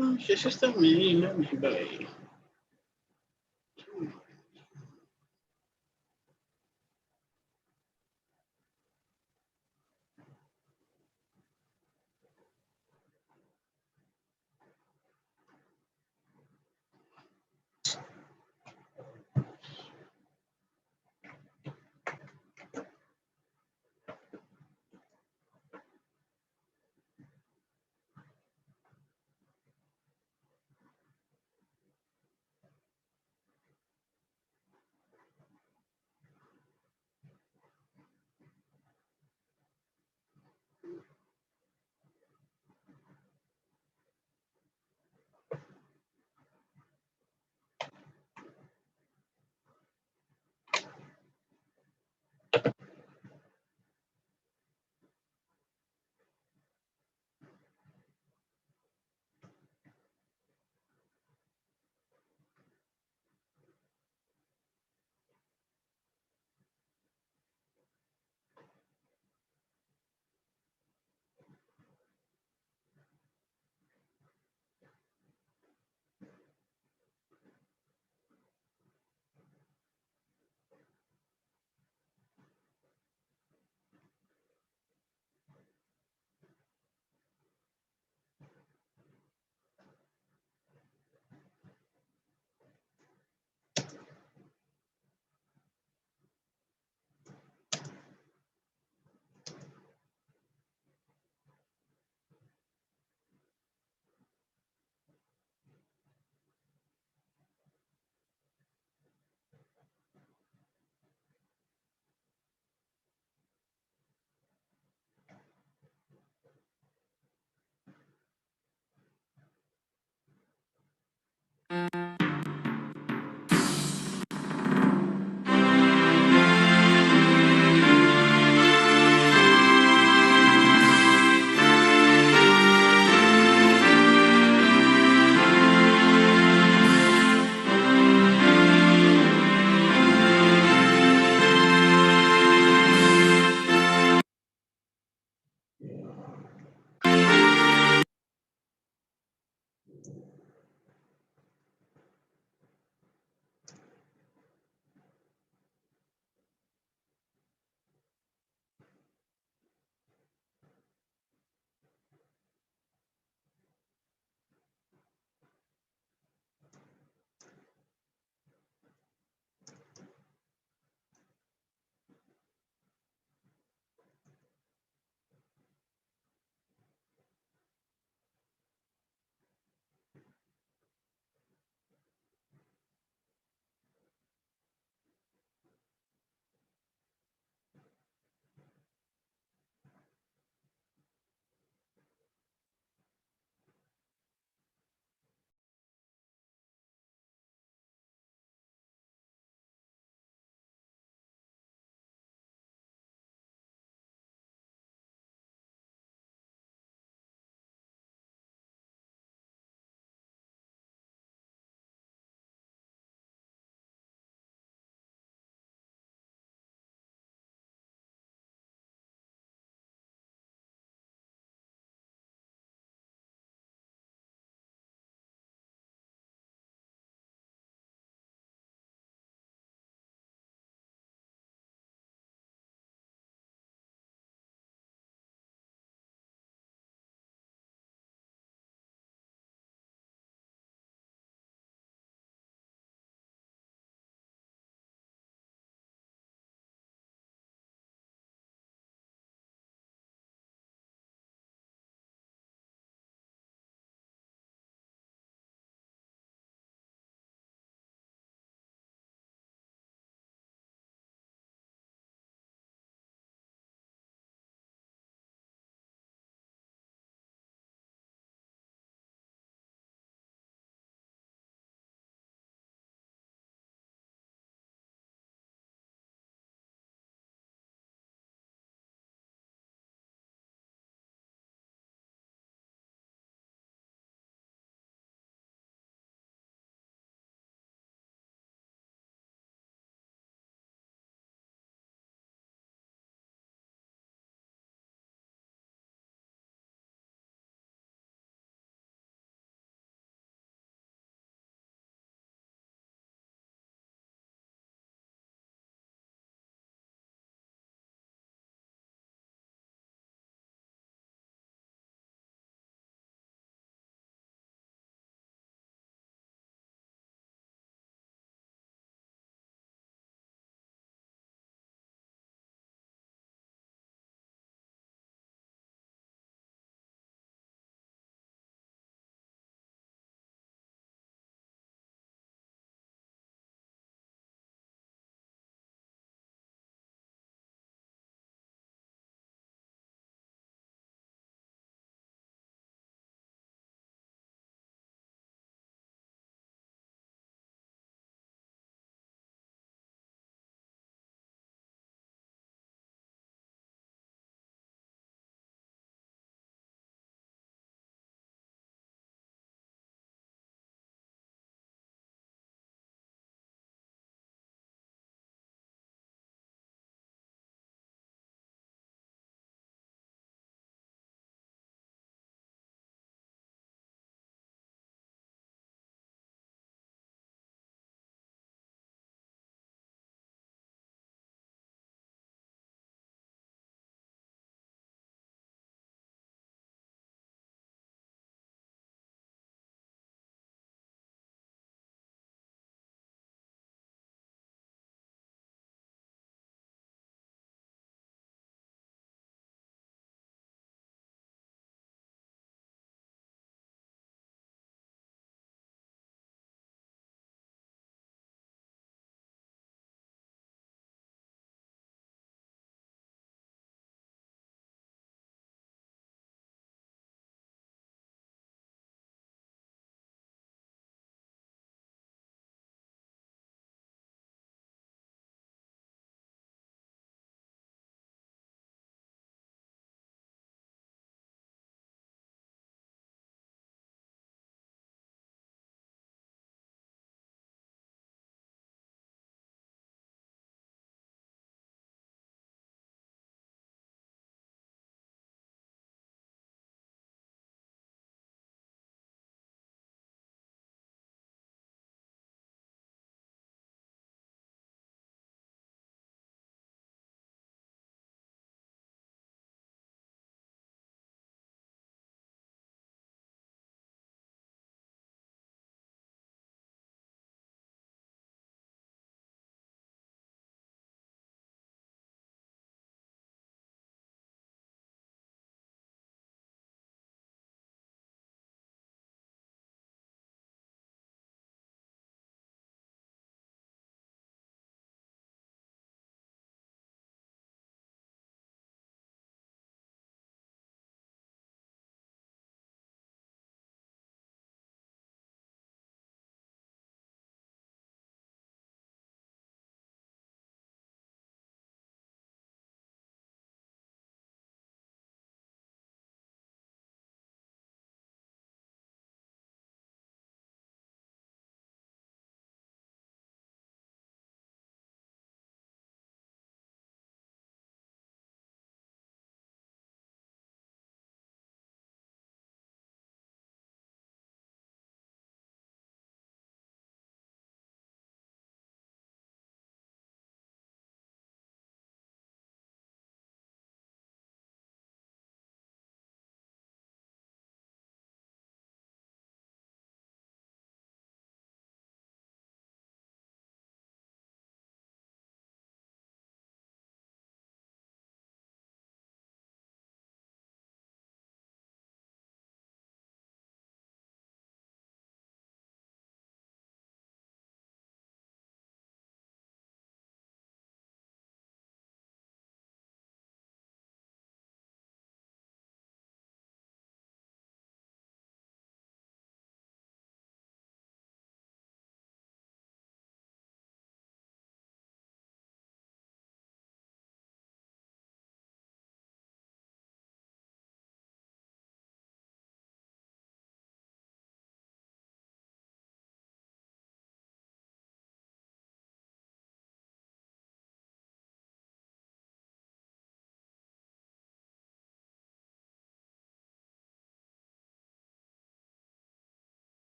Vocês também, né, velho?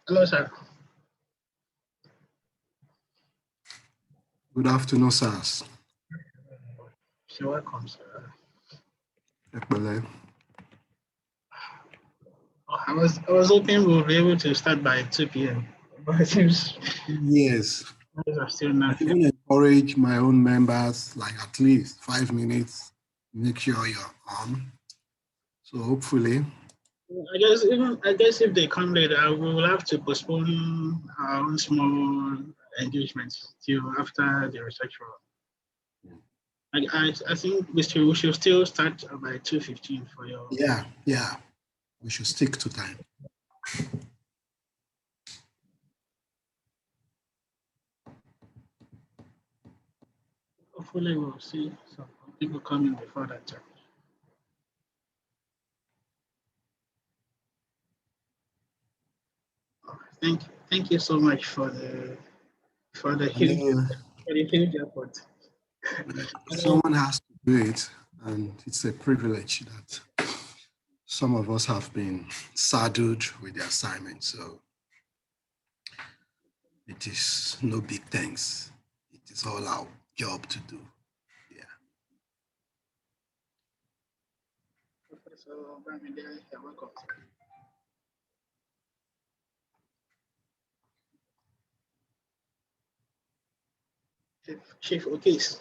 Hello, sir. Good afternoon, sirs. You're welcome, sir. Ekpele. Oh, I was hoping we'll be able to start by 2 p.m. But it seems Yes, others are still I not here. even encourage my own members, like at least 5 minutes, make sure you're on. So hopefully, I guess if they come later, we will have to postpone our own small engagements till after the research forum. I think we should still start by 2:15 for your. yeah, we should stick to time. Hopefully, we'll see some people coming before that time. Thank you so much for the huge And, effort. someone has to do it, and it's a privilege that some of us have been saddled with the assignment. So it is no big thanks. It is all our job to do. Yeah. Professor Bamidele, you're welcome. Chief Okis.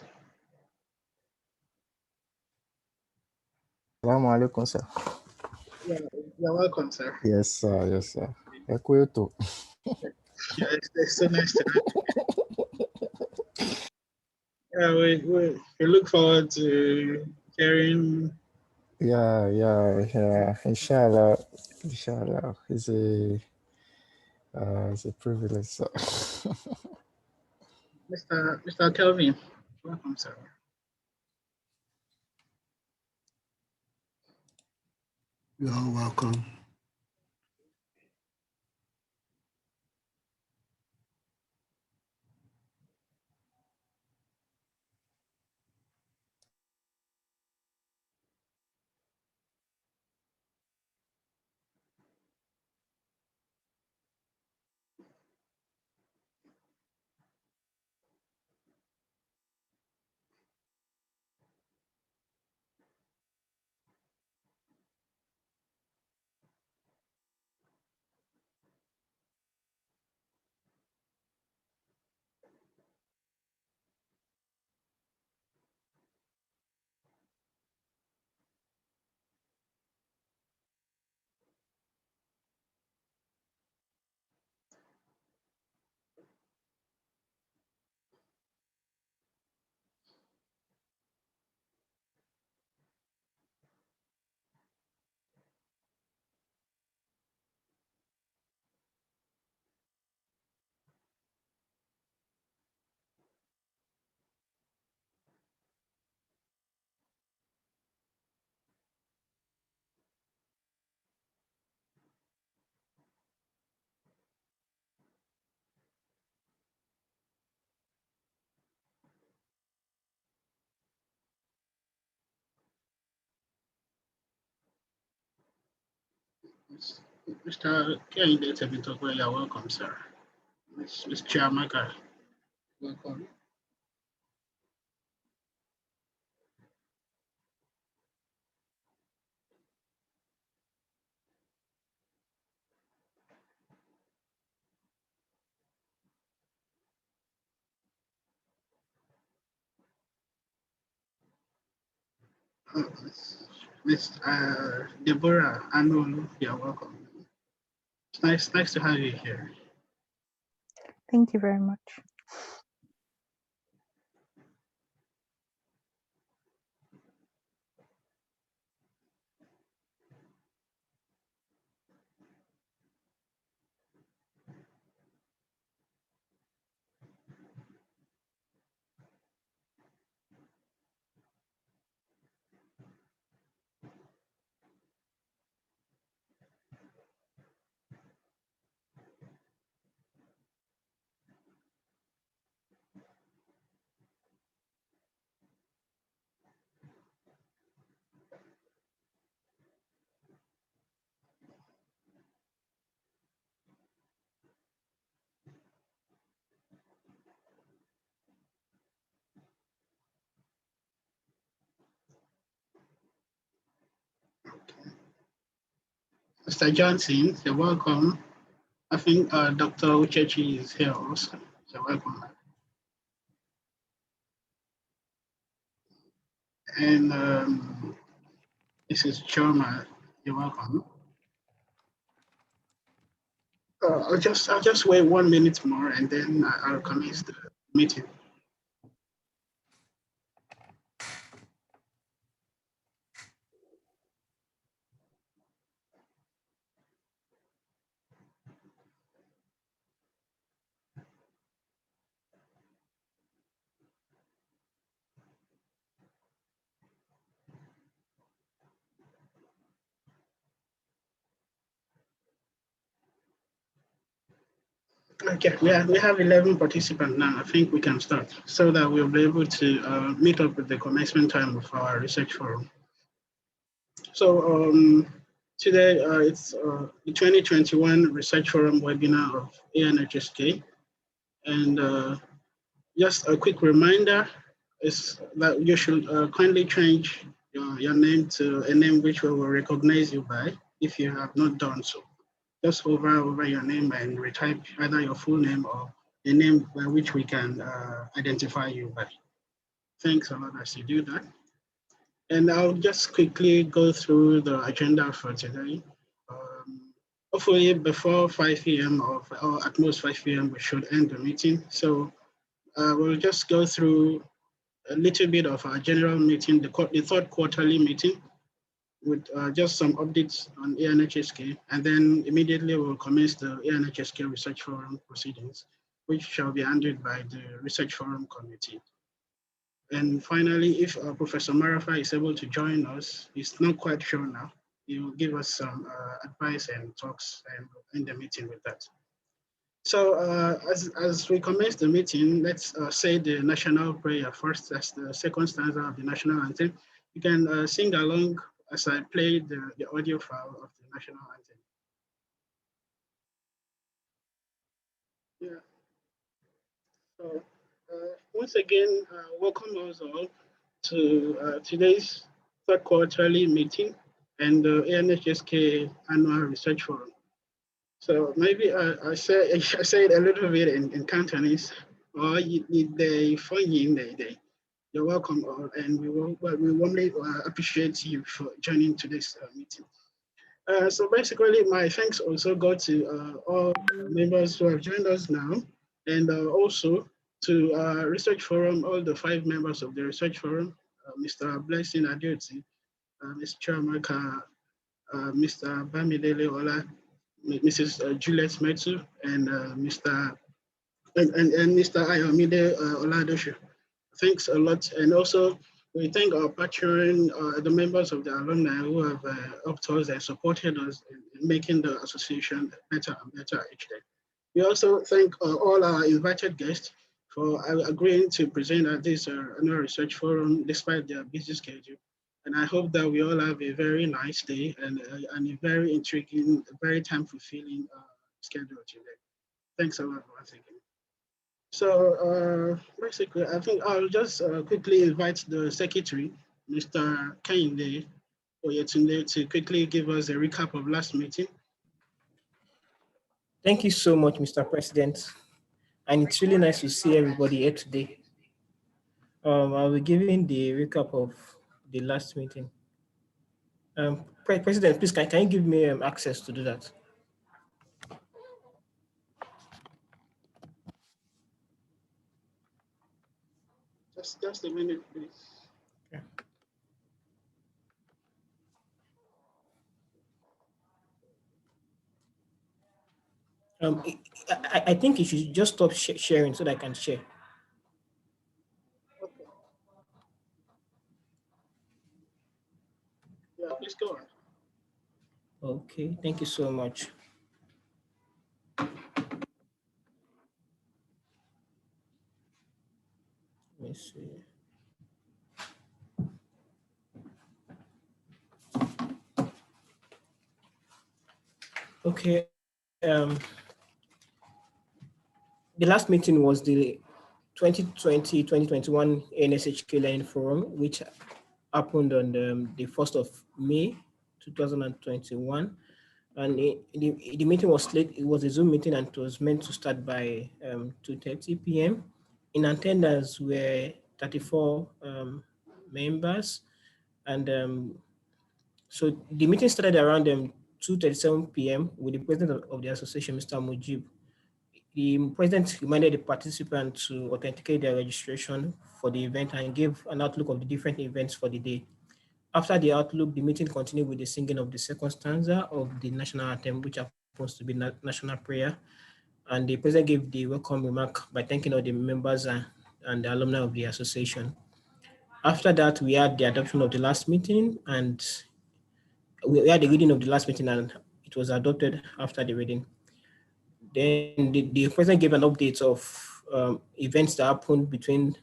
Assalamu alaikum, sir. You're welcome, sir. Yes, sir. Yes, sir. Ekweto. Yeah, it's so nice to have you. Yeah, we look forward to hearing. Yeah. Inshallah. It's a privilege, sir. Mr. Kelvin. Welcome, sir. You're all welcome. Mr. Kehinde Tebitokwe, you're welcome, sir. Ms. Chiamaka, welcome. Miss Deborah Anolu, you're welcome. It's nice to have you here. Thank you very much. Mr. Johnson, you're welcome. I think Dr. Uchechi is here also. You're welcome. And Mrs. Choma, you're welcome. I'll just wait 1 minute more and then I'll commence the meeting. Okay, we have 11 participants now. I think we can start so that we'll be able to meet up with the commencement time of our research forum. So today it's the 2021 Research Forum webinar of ANHK. And just a quick reminder is that you should kindly change your name to a name which we will recognize you by if you have not done so. Just hover over your name and retype either your full name or a name by which we can identify you by. Thanks a lot as you do that. And I'll just quickly go through the agenda for today. Hopefully before 5 p.m. or at most 5 p.m. we should end the meeting. So we'll just go through a little bit of our general meeting, the third quarterly meeting, with just some updates on ANHK, and then immediately we'll commence the ANHK Research Forum proceedings, which shall be handled by the Research Forum Committee. And finally, if Professor Marafa is able to join us, he's not quite sure now, he will give us some advice and talks and end the meeting with that. So as we commence the meeting, let's say the national prayer first. That's the second stanza of the national anthem. You can sing along as I play the audio file of the national anthem. Yeah. So once again, welcome us all to today's third quarterly meeting and the ANHK Annual Research Forum. So maybe I say it a little bit in Cantonese, or you're welcome all, and we warmly appreciate you for joining today's meeting. So basically, my thanks also go to all members who have joined us now, and also to Research Forum, all the 5 members of the Research Forum, Mr. Blessing Adioti, Ms. Chiamaka, Mr. Bamidele Ola, Mrs. Juliet Metsu, and Mr. And Mr. Ayomide Oladoshu. Thanks a lot. And also, we thank our patron, the members of the alumni who have helped us and supported us in making the association better and better each day. We also thank all our invited guests for agreeing to present at this annual research forum despite their busy schedule. And I hope that we all have a very nice day and a very intriguing, very time-fulfilling schedule today. Thanks a lot once again. So basically, I think I'll just quickly invite the secretary, Mr. Kehinde Oyetunde, to quickly give us a recap of last meeting. Thank you so much, Mr. President. And it's really nice to see everybody here today. I'll be giving the recap of the last meeting. President, please, can you give me access to do that? Just a minute, please. Yeah. I think you should just stop sharing so that I can share. Okay. Yeah, please go on. Okay, thank you so much. Let me see. Okay. The last meeting was the 2020-2021 ANSHK Learning Forum, which happened on the 1st of May, 2021. And the meeting was late. It was a Zoom meeting and it was meant to start by 2:30 p.m. In attendance were 34 members. And so the meeting started around 2:37 p.m. with the president of the association, Mr. Mujib. The president reminded the participants to authenticate their registration for the event and gave an outlook of the different events for the day. After the outlook, the meeting continued with the singing of the second stanza of the national anthem, which happens to be national prayer. And the president gave the welcome remark by thanking all the members and the alumni of the association. After that, we had the adoption of the last meeting, and we had the reading of the last meeting, and it was adopted after the reading. Then the president gave an update of events that happened between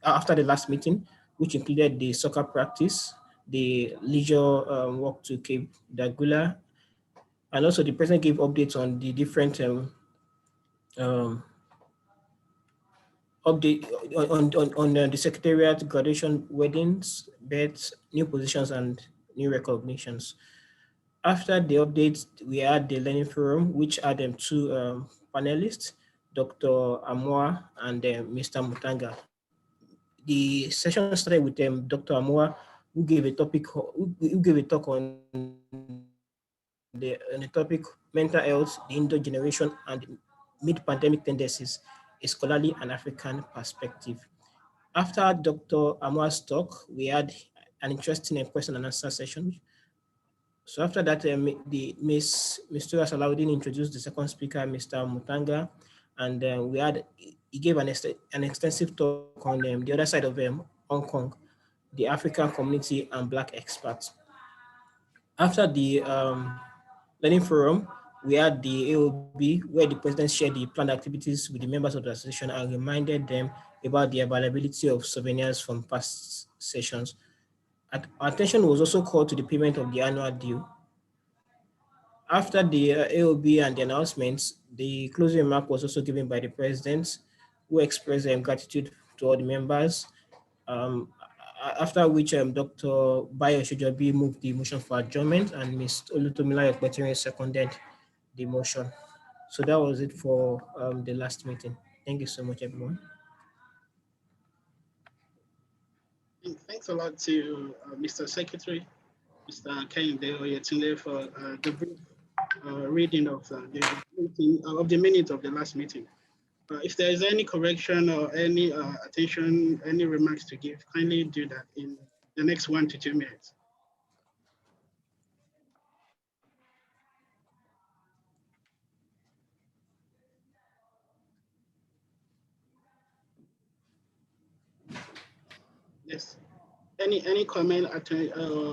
after the last meeting, which included the soccer practice, the leisure walk to Cape Dagula, and also the president gave updates on the different um, update on the secretariat, graduation, weddings, births, new positions, and new recognitions. After the updates, we had the learning forum, which had two panelists, Dr. Amwa and Mr. Mutanga. The session started with Dr. Amwa, who gave a topic, who gave a talk on the topic mental health, the Indo generation, and mid-pandemic tendencies, a scholarly and African perspective. After Dr. Amwa's talk, we had an interesting question and answer session. So after that, the Mr. Salahuddin introduced the second speaker, Mr. Mutanga, and he gave an extensive talk on the other side of Hong Kong, the African community and Black experts. After the learning forum, we had the AOB, where the president shared the planned activities with the members of the association and reminded them about the availability of souvenirs from past sessions. Attention was also called to the payment of the annual due. After the AOB and the announcements, the closing remark was also given by the president, who expressed gratitude to all the members. After which Dr. Bayo Shojobi moved the motion for adjournment and Ms. Olutomila Ekpetiri seconded the motion. So that was it for the last meeting. Thank you so much, everyone. Thanks a lot to Mr. Secretary, Mr. Kehinde Oyetunde, for the brief reading of the minutes of the last meeting. If there is any correction or any attention, any remarks to give, kindly do that in the next 1 to 2 minutes. Yes. Any comment,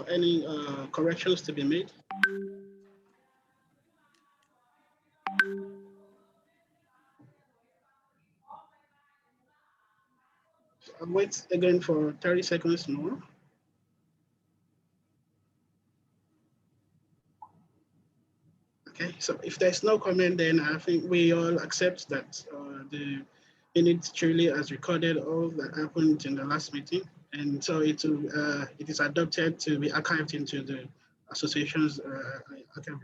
any corrections to be made? I'll wait again for 30 seconds more. Okay, so if there's no comment, then I think we all accept that the minutes truly has recorded all that happened in the last meeting. And so it is adopted to be archived into the association's archive.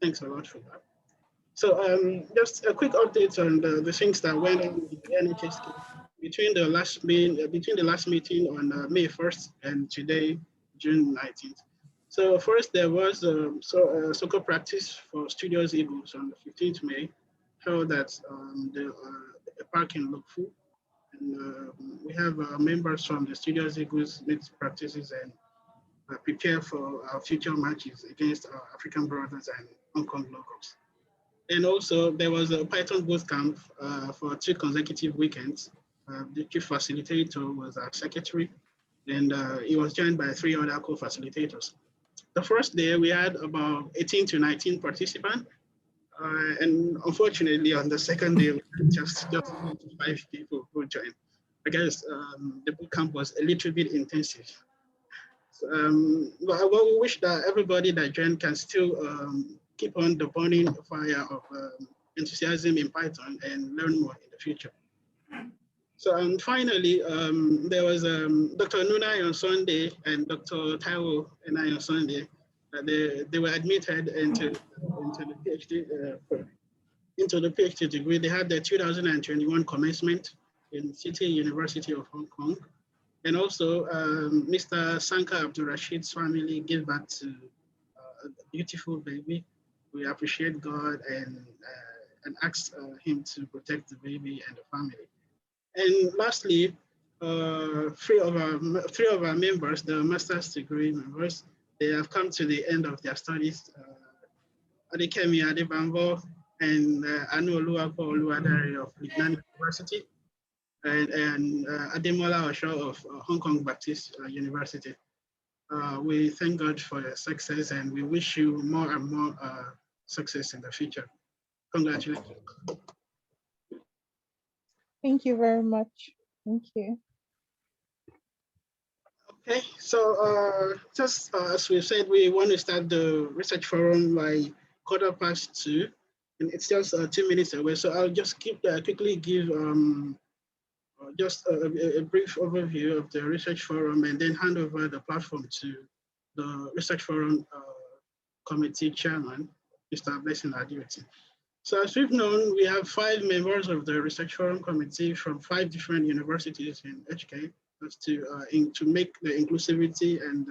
Thanks a lot for that. So just a quick update on the things that went on with the NHK between the last meeting on May 1st and today, June 19th. So first there was soccer practice for Studios Eagles on the 15th May, held at the park in Lukfu. And we have members from the Studios Eagles make practices and prepare for our future matches against our African brothers and Hong Kong locals. And also there was a Python boot camp for 2 consecutive weekends. The chief facilitator was our secretary, and he was joined by 3 other co-facilitators. The first day we had about 18 to 19 participants. And unfortunately, on the second day, just 5 people who joined. I guess the boot camp was a little bit intensive. So, but we wish that everybody that joined can still keep on the burning fire of enthusiasm in Python and learn more in the future. So finally, there was Dr. Nunai on Sunday and Dr. Taiwo and I on Sunday. They were admitted into the PhD degree. They had the 2021 commencement in City University of Hong Kong. And also Mr. Sanka Abdul Rashid's family gave birth to a beautiful baby. We appreciate God and ask him to protect the baby and the family. And lastly, three of our members, the master's degree members, they have come to the end of their studies. Adekemi Adebambo and Anu Oluwapo Oluwadare of Lignan University, and Ademola Osho of Hong Kong Baptist University. We thank God for your success, and we wish you more and more success in the future. Congratulations. Thank you very much. Thank you. Okay, so just as we said, we want to start the research forum by 2:15, and it's just 2 minutes away. So I'll just quickly give just a brief overview of the research forum, and then hand over the platform to the research forum committee chairman, Mr. Blessing Adioti. So as we've known, we have 5 members of the research forum committee from 5 different universities in HK, to make the inclusivity and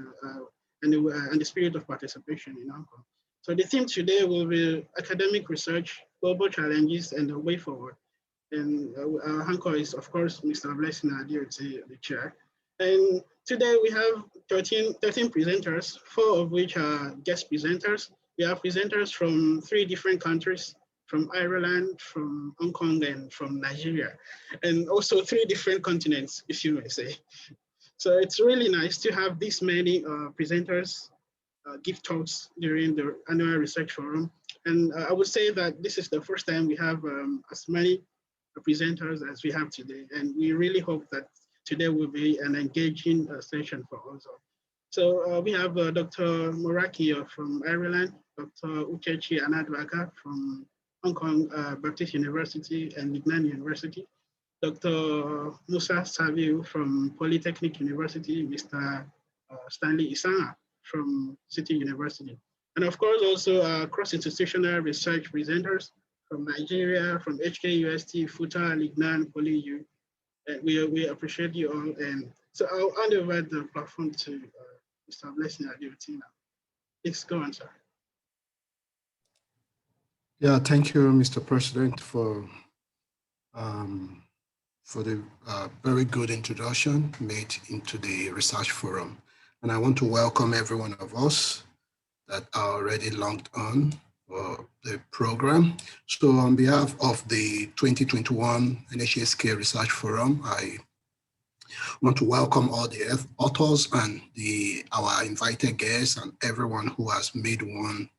the spirit of participation in Hong Kong. So the theme today will be academic research, global challenges, and the way forward. And our anchor is, of course, Mr. Blessing Adioti, the chair. And today we have 13 presenters, 4 of which are guest presenters. We have presenters from 3 different countries, from Ireland, from Hong Kong, and from Nigeria, and also 3 different continents, if you may say. So it's really nice to have this many presenters give talks during the annual research forum. And I would say that this is the first time we have as many presenters as we have today. And we really hope that today will be an engaging session for us all. So we have Dr. Moraki from Ireland, Dr. Uchechi Anadwaka from Hong Kong Baptist University and Lignan University, Dr. Musa Saviu from Polytechnic University, Mr. Stanley Isanga from City University. And of course, also cross-institutional research presenters from Nigeria, from HKUST, FUTA, Lignan, PolyU. We appreciate you all. And so I'll hand over the platform to Mr. Blessing Adioti now. Please go on, sir. Yeah, thank you, Mr. President, for the very good introduction made into the research forum. And I want to welcome every one of us that are already logged on for the program. So on behalf of the 2021 ANSHK Research Forum, I want to welcome all the authors and our invited guests and everyone who has made one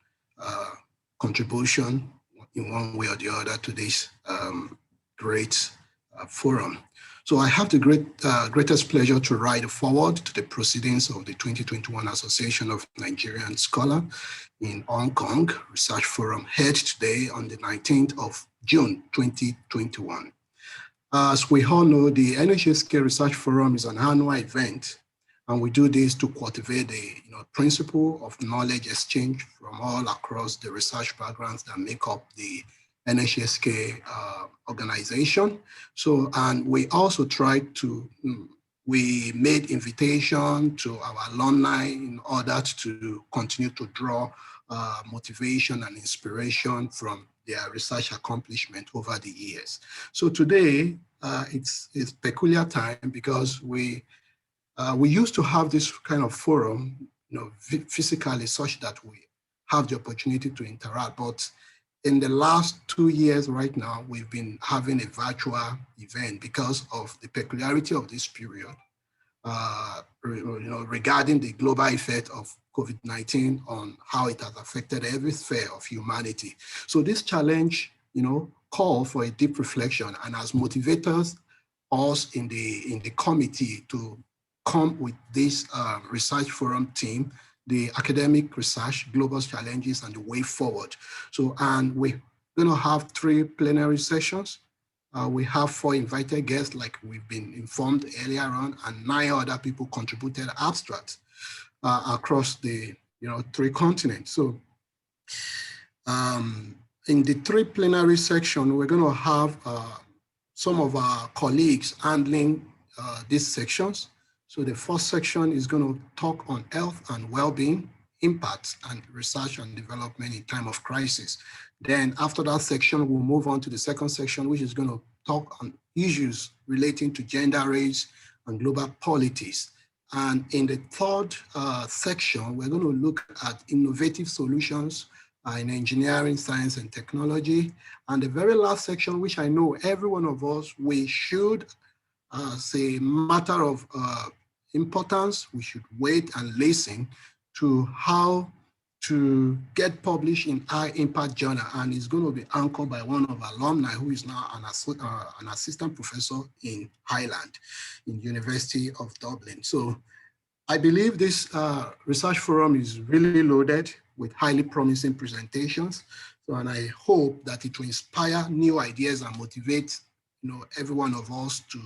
contribution in one way or the other to this great forum. So I have the greatest pleasure to write forward to the proceedings of the 2021 Association of Nigerian Scholars in Hong Kong Research Forum held today on the 19th of June, 2021. As we all know, the ANSHK Research Forum is an annual event, and we do this to cultivate the principle of knowledge exchange from all across the research backgrounds that make up the ANSHK organization. So, and we also tried to, we made invitation to our alumni in order to continue to draw motivation and inspiration from their research accomplishment over the years. So today, it's peculiar time because we used to have this kind of forum, physically, such that we have the opportunity to interact. But in the last 2 years right now, we've been having a virtual event because of the peculiarity of this period, regarding the global effect of COVID-19 on how it has affected every sphere of humanity. So this challenge, call for a deep reflection and has motivated us in the committee to come with this research forum team, the academic research, global challenges, and the way forward. So, and we're going to have 3 plenary sessions. We have 4 invited guests, like we've been informed earlier on, and 9 other people contributed abstracts across the 3 continents. So in the 3 plenary section, we're going to have some of our colleagues handling these sections. So the first section is going to talk on health and well-being, impacts and research and development in time of crisis. Then after that section, we'll move on to the second section, which is going to talk on issues relating to gender, race, and global politics. And in the third section, we're going to look at innovative solutions in engineering, science, and technology. And the very last section, which I know every one of us, we should, as a matter of importance, we should wait and listen to how to get published in high impact journal, and it's going to be anchored by one of our alumni who is now an assistant professor in Highland in University of Dublin. So I believe this research forum is really loaded with highly promising presentations. So, and I hope that it will inspire new ideas and motivate every one of us to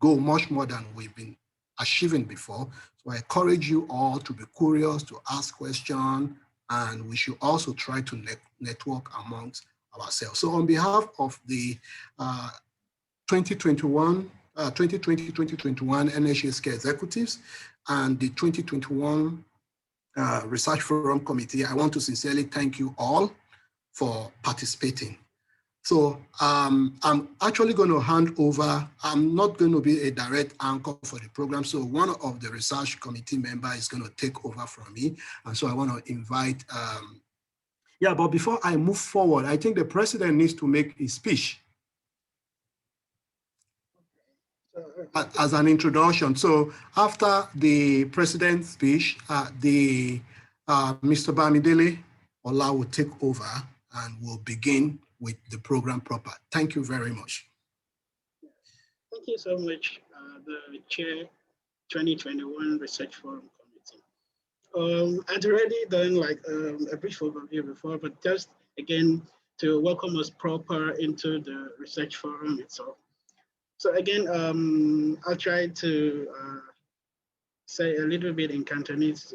go much more than we've been achieving before. So I encourage you all to be curious, to ask questions, and we should also try to network amongst ourselves. So on behalf of the 2020-2021 NHK executives and the 2021 Research Forum Committee, I want to sincerely thank you all for participating. So I'm actually going to hand over. I'm not going to be a direct anchor for the program. So one of the research committee members is going to take over from me. And so I want to invite, but before I move forward, I think the president needs to make his speech as an introduction. So after the president's speech, Mr. Bamidele Ola will take over and we'll begin with the program proper. Thank you very much. Thank you so much, the Chair, 2021 Research Forum Committee. I'd already done like a brief overview before, but just again to welcome us proper into the Research Forum itself. So again, I'll try to say a little bit in Cantonese.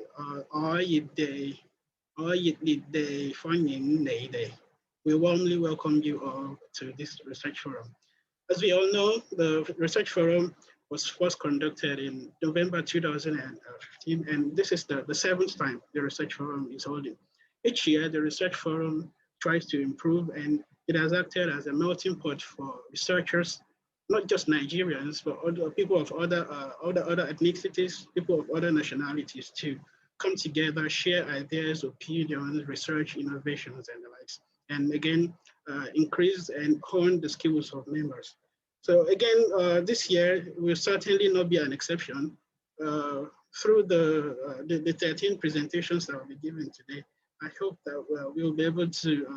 We warmly welcome you all to this research forum. As we all know, the research forum was first conducted in November 2015, and this is the 7th time the research forum is holding. Each year, the research forum tries to improve, and it has acted as a melting pot for researchers, not just Nigerians, but other people of other ethnicities, people of other nationalities to come together, share ideas, opinions, research, innovations, and the likes. And again, increase and hone the skills of members. So again, this year will certainly not be an exception. Through the 13 presentations that will be given today, I hope that we'll be able to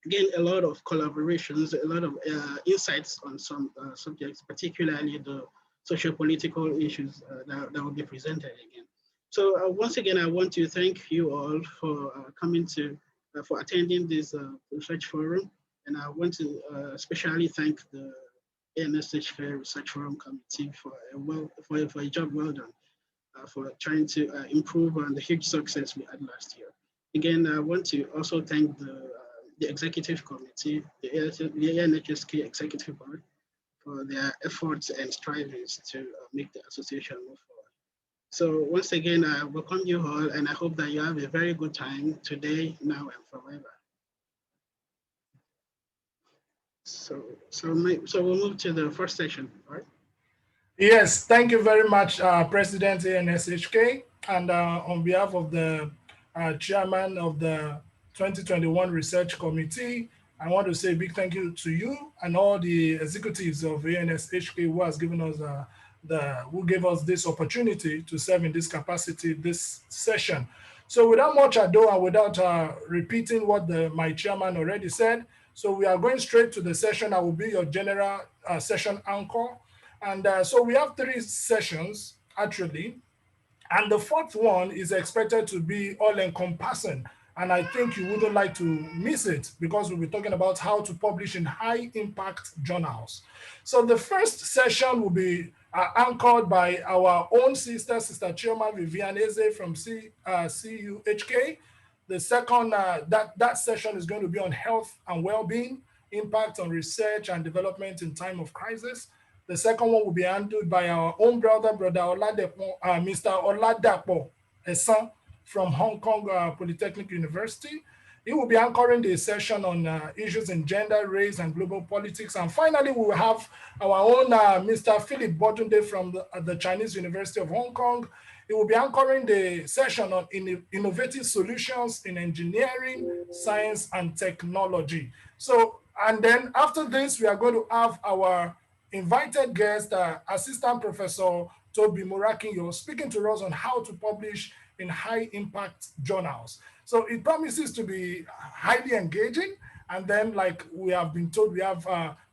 gain a lot of collaborations, a lot of insights on some subjects, particularly the socio-political issues that will be presented again. So once again, I want to thank you all for coming to, for attending this research forum. And I want to especially thank the ANSHK Research Forum Committee for a job well done, for trying to improve on the huge success we had last year. Again, I want to also thank the executive committee, the ANHK executive board, for their efforts and strivings to make the association move forward. So once again, I welcome you all, and I hope that you have a very good time today, now, and forever. So we'll move to the first session, right? Yes, thank you very much, President ANSHK. And on behalf of the chairman of the 2021 Research Committee, I want to say a big thank you to you and all the executives of ANSHK who has given us who gave us this opportunity to serve in this capacity this session. So without much ado and without repeating what my chairman already said, so we are going straight to the session. I will be your general session anchor. And so we have 3 sessions actually, and the 4th one is expected to be all-encompassing. And I think you wouldn't like to miss it because we'll be talking about how to publish in high-impact journals. So the first session will be anchored by our own Sister Chioma Vivian Eze from CUHK. The second, that session is going to be on health and well-being, impact on research and development in time of crisis. The second one will be handled by our own brother Oladapo, Mr. Oladapo Esan from Hong Kong Polytechnic University. He will be anchoring the session on issues in gender, race, and global politics. And finally, we will have our own Mr. Philip Bodunde from the Chinese University of Hong Kong. He will be anchoring the session on innovative solutions in engineering, science, and technology. So, and then after this, we are going to have our invited guest, Assistant Professor Toby Murakinyo, speaking to us on how to publish in high impact journals. So it promises to be highly engaging. And then, like we have been told, we have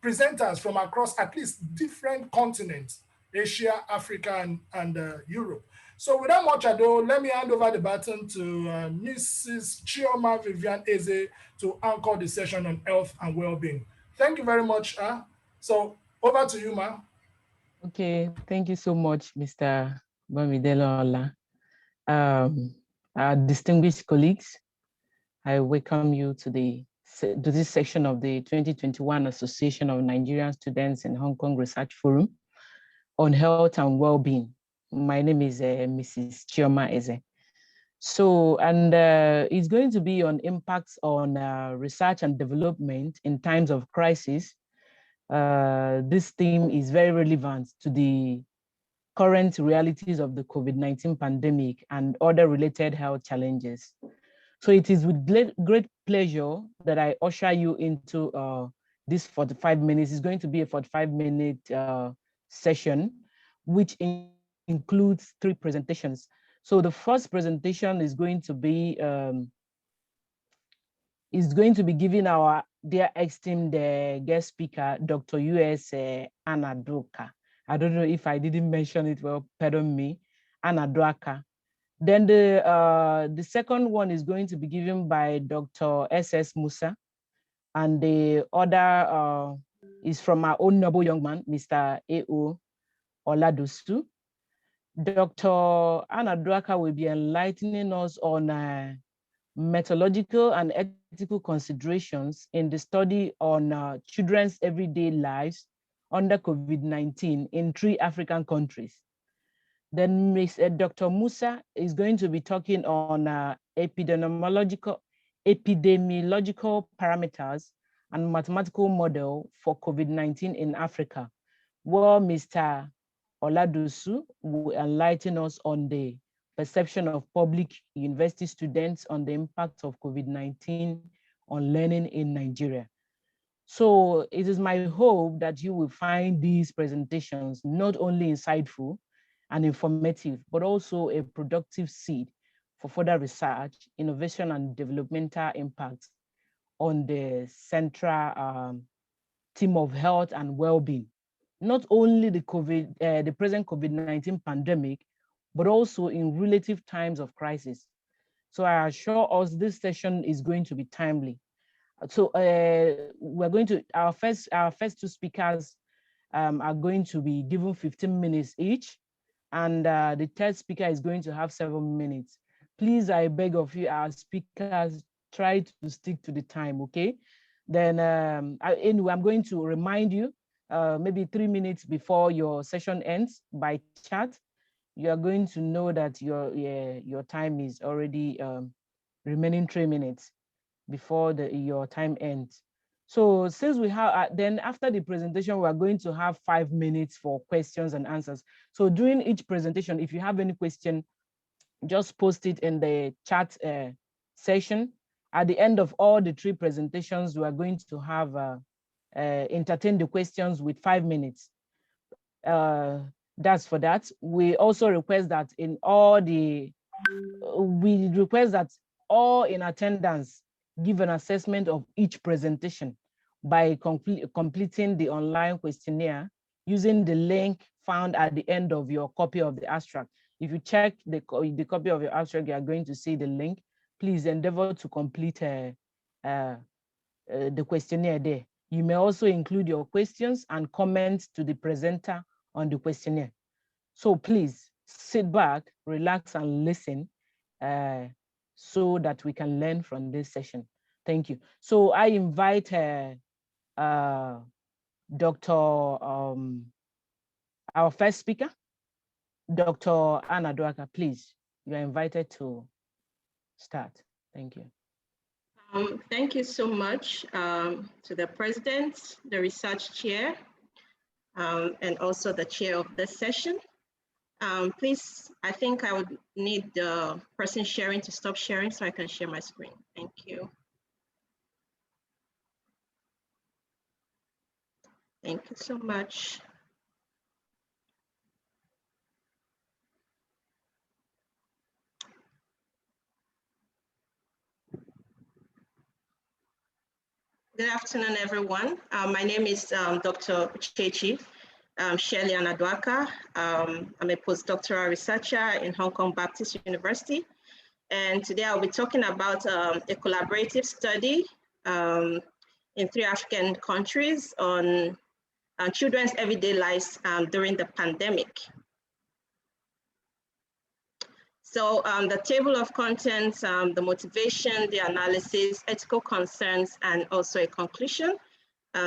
presenters from across at least different continents, Asia, Africa, and Europe. So without much ado, let me hand over the baton to Mrs. Chioma Vivian Eze to anchor the session on health and well-being. Thank you very much. So over to you, ma'am. Okay, thank you so much, Mr. Bamidelola. Our distinguished colleagues, I welcome you to this section of the 2021 Association of Nigerian Students in Hong Kong Research Forum on health and well-being. My name is Mrs. Chioma Eze. So, and it's going to be on impacts on research and development in times of crisis. This theme is very relevant to the current realities of the COVID-19 pandemic and other related health challenges. So it is with great pleasure that I usher you into this 45 minutes. It's going to be a 45-minute session, which includes 3 presentations. So the first presentation is going to be giving our dear esteemed guest speaker, Dr. U.S. Anadoka. I don't know if I didn't mention it well, pardon me, Anadoka. Then the second one is going to be given by Dr. S.S. Musa, and the other is from our own noble young man, Mr. A.O. Oladusu. Dr. Anadoka will be enlightening us on methodological and ethical considerations in the study on children's everyday lives under COVID-19 in 3 African countries. Then Dr. Musa is going to be talking on epidemiological parameters and mathematical model for COVID-19 in Africa, while Mr. Oladusu will enlighten us on the perception of public university students on the impact of COVID-19 on learning in Nigeria. So it is my hope that you will find these presentations not only insightful and informative, but also a productive seed for further research, innovation, and developmental impact on the central theme of health and well-being. Not only the present COVID-19 pandemic, but also in relative times of crisis. So I assure us this session is going to be timely. So our first 2 speakers are going to be given 15 minutes each, and the third speaker is going to have 7 minutes. Please, I beg of you, our speakers, try to stick to the time, okay? Then anyway, I'm going to remind you maybe 3 minutes before your session ends by chat. You are going to know that your time is already remaining 3 minutes before your time ends. So since we have, then after the presentation, we are going to have 5 minutes for questions and answers. So during each presentation, if you have any question, just post it in the chat session. At the end of all the 3 presentations, we are going to have entertain the questions with 5 minutes. That's for that. We also request that all in attendance give an assessment of each presentation by completing the online questionnaire using the link found at the end of your copy of the abstract. If you check the copy of your abstract, you are going to see the link. Please endeavor to complete the questionnaire there. You may also include your questions and comments to the presenter on the questionnaire. So please sit back, relax, and listen so that we can learn from this session. Thank you. So I invite Dr. Our first speaker, Dr. Anna Dwaka, please. You are invited to start. Thank you. Thank you so much to the president, the research chair, and also the chair of this session. Please, I think I would need the person sharing to stop sharing so I can share my screen. Thank you. Thank you so much. Good afternoon, everyone. My name is Dr. Chechi Shirley Anadwaka. I'm a postdoctoral researcher in Hong Kong Baptist University. And today I'll be talking about a collaborative study in 3 African countries on children's everyday lives during the pandemic. So the table of contents, the motivation, the analysis, ethical concerns, and also a conclusion.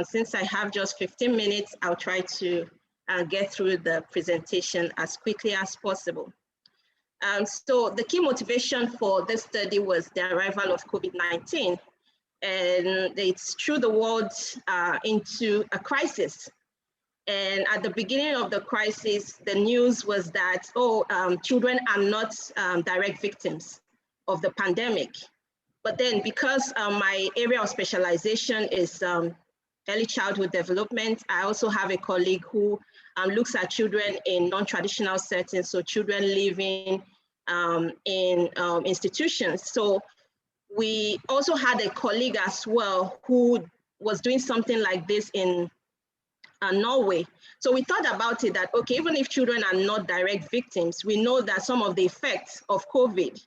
Since I have just 15 minutes, I'll try to get through the presentation as quickly as possible. So the key motivation for this study was the arrival of COVID-19. And it's threw the world into a crisis. And at the beginning of the crisis, the news was that, children are not direct victims of the pandemic. But then because my area of specialization is early childhood development, I also have a colleague who looks at children in non-traditional settings, so children living in institutions. So we also had a colleague as well who was doing something like this in Norway. So we thought about it that, okay, even if children are not direct victims, we know that some of the effects of COVID,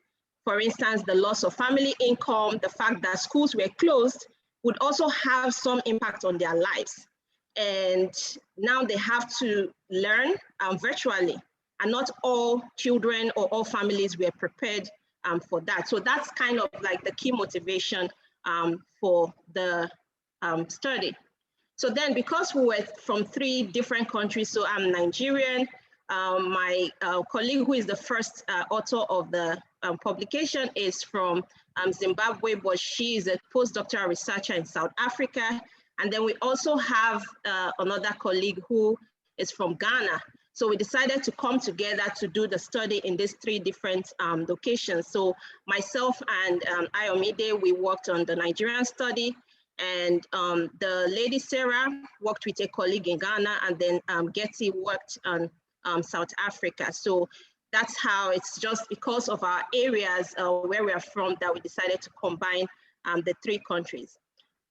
for instance, the loss of family income, the fact that schools were closed, would also have some impact on their lives. And now they have to learn virtually, and not all children or all families were prepared for that. So that's kind of like the key motivation for the study. So then, because we were from 3 different countries, so I'm Nigerian, my colleague who is the first author of the publication is from Zimbabwe, but she is a postdoctoral researcher in South Africa. And then we also have another colleague who is from Ghana. So we decided to come together to do the study in these 3 different locations. So myself and Ayomide, we worked on the Nigerian study. And the lady Sarah worked with a colleague in Ghana, and then Getty worked on South Africa. So that's how it's just because of our areas where we are from that we decided to combine the 3 countries.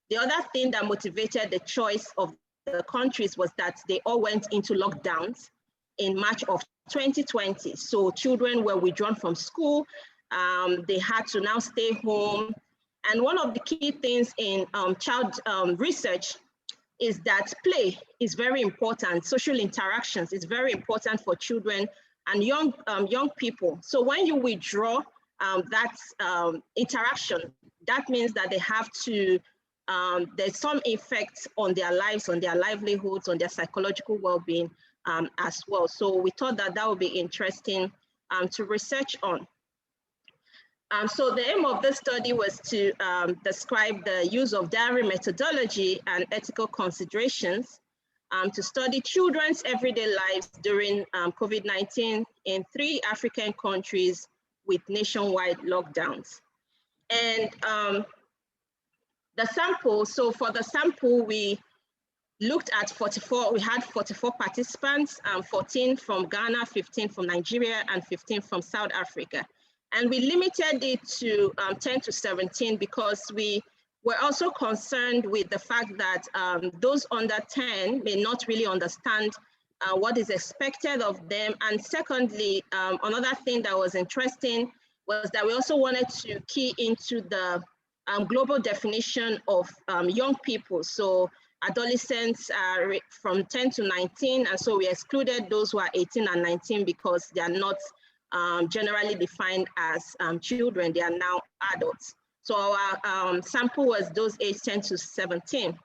The other thing that motivated the choice of the countries was that they all went into lockdowns in March of 2020. So children were withdrawn from school. They had to now stay home. And one of the key things in child research is that play is very important. Social interactions is very important for children and young people. So when you withdraw that interaction, that means that they have to, there's some effect on their lives, on their livelihoods, on their psychological well-being as well. So we thought that that would be interesting to research on. So the aim of this study was to describe the use of diary methodology and ethical considerations to study children's everyday lives during COVID-19 in 3 African countries with nationwide lockdowns. And the sample, so for the sample, we looked at 44, we had 44 participants, 14 from Ghana, 15 from Nigeria, and 15 from South Africa. And we limited it to 10 to 17 because we were also concerned with the fact that those under 10 may not really understand what is expected of them. And secondly, another thing that was interesting was that we also wanted to key into the global definition of young people. So adolescents are from 10 to 19, and so we excluded those who are 18 and 19 because they are not generally defined as children, they are now adults. So our sample was those aged 10 to 17.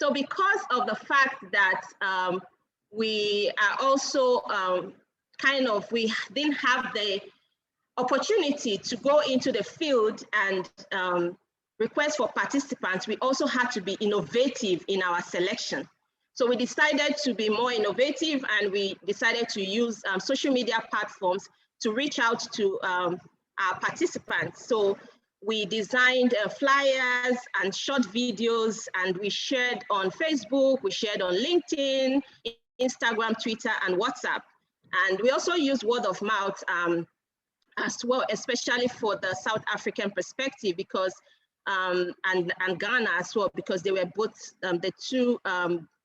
So because of the fact that we are also we didn't have the opportunity to go into the field and request for participants, we also had to be innovative in our selection. So we decided to be more innovative, and we decided to use social media platforms to reach out to our participants. So we designed flyers and short videos, and we shared on Facebook, we shared on LinkedIn, Instagram, Twitter, and WhatsApp. And we also used word of mouth as well, especially for the South African perspective, because and Ghana as well, because they were both the two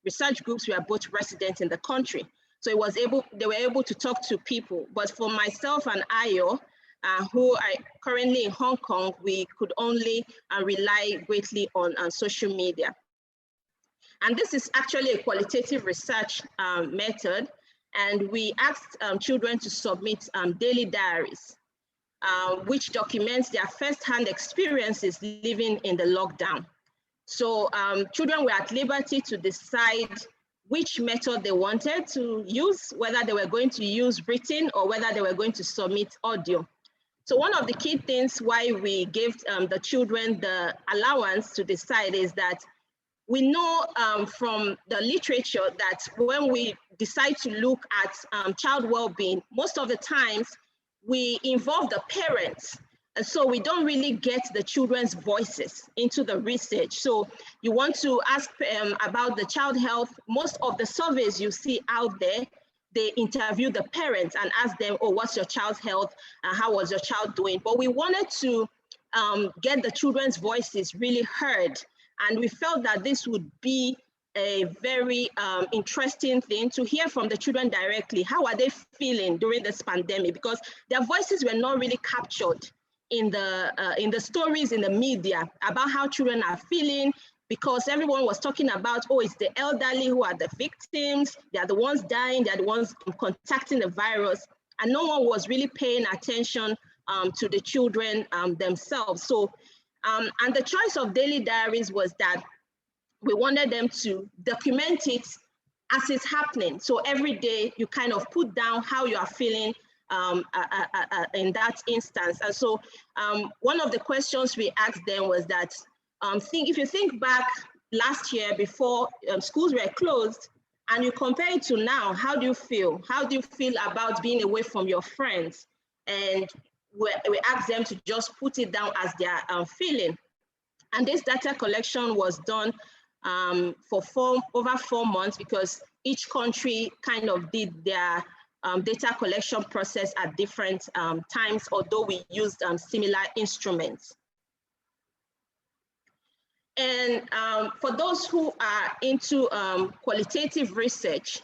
research groups were both resident in the country. So they were able to talk to people. But for myself and Ayo, who are currently in Hong Kong, we could only rely greatly on social media. And this is actually a qualitative research method. And we asked children to submit daily diaries, which documents their first-hand experiences living in the lockdown. So children were at liberty to decide which method they wanted to use, whether they were going to use written or whether they were going to submit audio. So one of the key things why we gave the children the allowance to decide is that we know from the literature that when we decide to look at child well-being, most of the times we involve the parents. And so we don't really get the children's voices into the research. So you want to ask about the child health. Most of the surveys you see out there, they interview the parents and ask them, oh, what's your child's health? How was your child doing? But we wanted to get the children's voices really heard. And we felt that this would be a very interesting thing to hear from the children directly. How are they feeling during this pandemic? Because their voices were not really captured in the stories in the media about how children are feeling, because everyone was talking about, oh, it's the elderly who are the victims, they are the ones dying, they are the ones contacting the virus, and no one was really paying attention to the children themselves. So, and the choice of daily diaries was that we wanted them to document it as it's happening. So every day you kind of put down how you are feeling in that instance. And so one of the questions we asked them was that, if you think back last year before schools were closed and you compare it to now, how do you feel? How do you feel about being away from your friends? And we asked them to just put it down as their feeling. And this data collection was done for over 4 months, because each country kind of did their data collection process at different times, although we used similar instruments. And for those who are into qualitative research,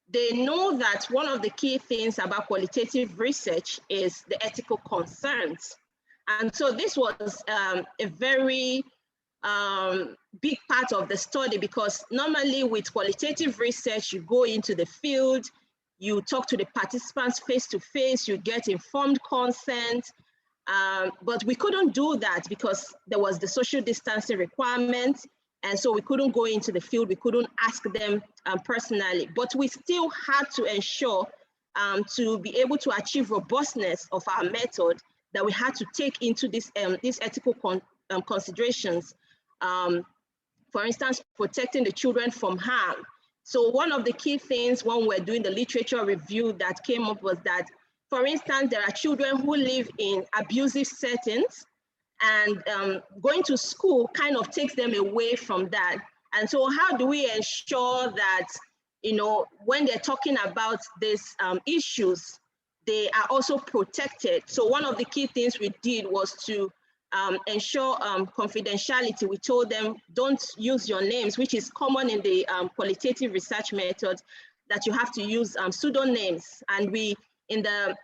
they know that one of the key things about qualitative research is the ethical concerns. And so this was a very big part of the study, because normally with qualitative research, you go into the field, you talk to the participants face to face, you get informed consent, but we couldn't do that because there was the social distancing requirement, and so we couldn't go into the field, we couldn't ask them personally, but we still had to ensure to be able to achieve robustness of our method, that we had to take into these ethical considerations. For instance, protecting the children from harm. So one of the key things when we're doing the literature review that came up was that, for instance, there are children who live in abusive settings, and going to school kind of takes them away from that. And so how do we ensure that, you know, when they're talking about these issues, they are also protected? So one of the key things we did was to ensure confidentiality. We told them, don't use your names, which is common in the qualitative research method, that you have to use pseudonyms. And we, in the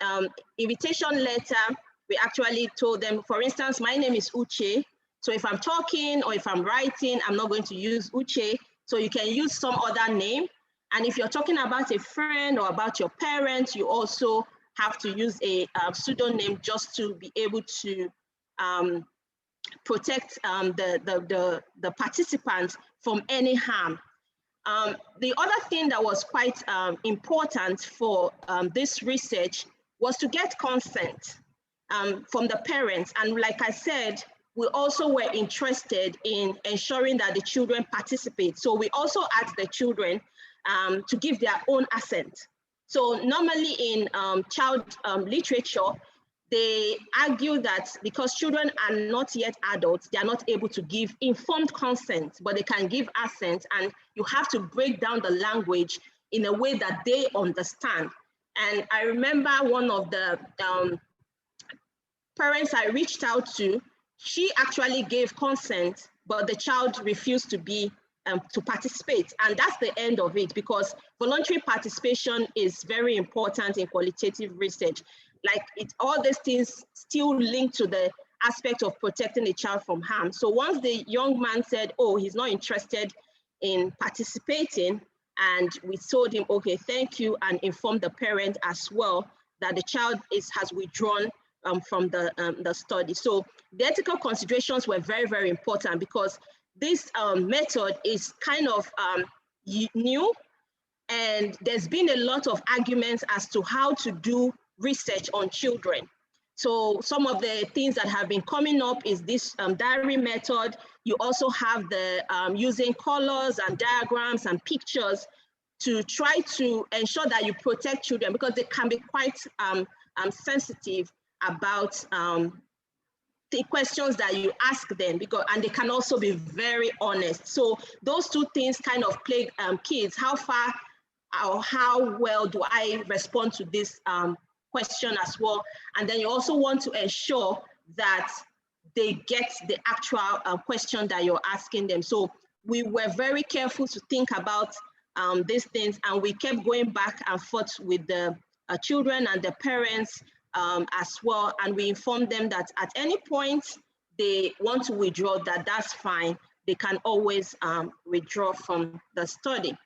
invitation letter, we actually told them, for instance, my name is Uche, So if I'm talking or if I'm writing, I'm not going to use Uche. So you can use some other name. And if you're talking about a friend or about your parents, you also have to use a pseudonym just to be able to protect the participants from any harm. The other thing that was quite important for this research was to get consent from the parents. And like I said, we also were interested in ensuring that the children participate. So we also asked the children to give their own assent. So normally in child literature, they argue that because children are not yet adults, they are not able to give informed consent, but they can give assent, and you have to break down the language in a way that they understand. And I remember one of the parents I reached out to, she actually gave consent, but the child refused to participate. And that's the end of it, because voluntary participation is very important in qualitative research. Like all these things still link to the aspect of protecting the child from harm. So once the young man said, oh, he's not interested in participating, and we told him, okay, thank you, and informed the parent as well that the child has withdrawn from the study. So the ethical considerations were very, very important, because this method is kind of new, and there's been a lot of arguments as to how to do research on children. So some of the things that have been coming up is this diary method. You also have the using colors and diagrams and pictures to try to ensure that you protect children, because they can be quite sensitive about the questions that you ask them, and they can also be very honest. So those two things kind of plague kids. How far or how well do I respond to this question as well? And then you also want to ensure that they get the actual question that you're asking them. So we were very careful to think about these things, and we kept going back and forth with the children and the parents as well. And we informed them that at any point they want to withdraw, that's fine. They can always withdraw from the study.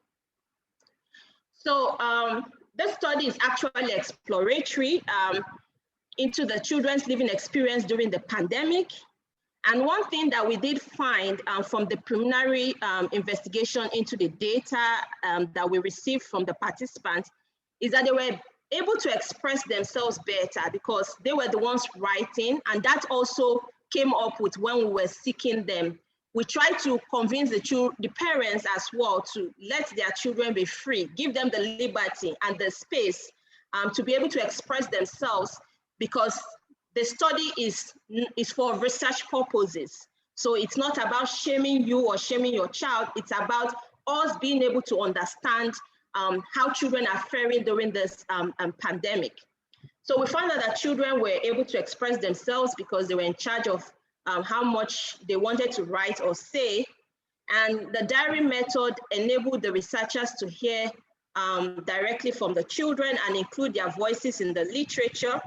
So this study is actually exploratory into the children's living experience during the pandemic. And one thing that we did find from the preliminary investigation into the data that we received from the participants is that they were able to express themselves better, because they were the ones writing, and that also came up with when we were seeking them. We tried to convince the parents as well to let their children be free, give them the liberty and the space to be able to express themselves, because the study is for research purposes. So it's not about shaming you or shaming your child. It's about us being able to understand how children are faring during this pandemic. So we found out that children were able to express themselves because they were in charge of how much they wanted to write or say. And the diary method enabled the researchers to hear directly from the children and include their voices in the literature.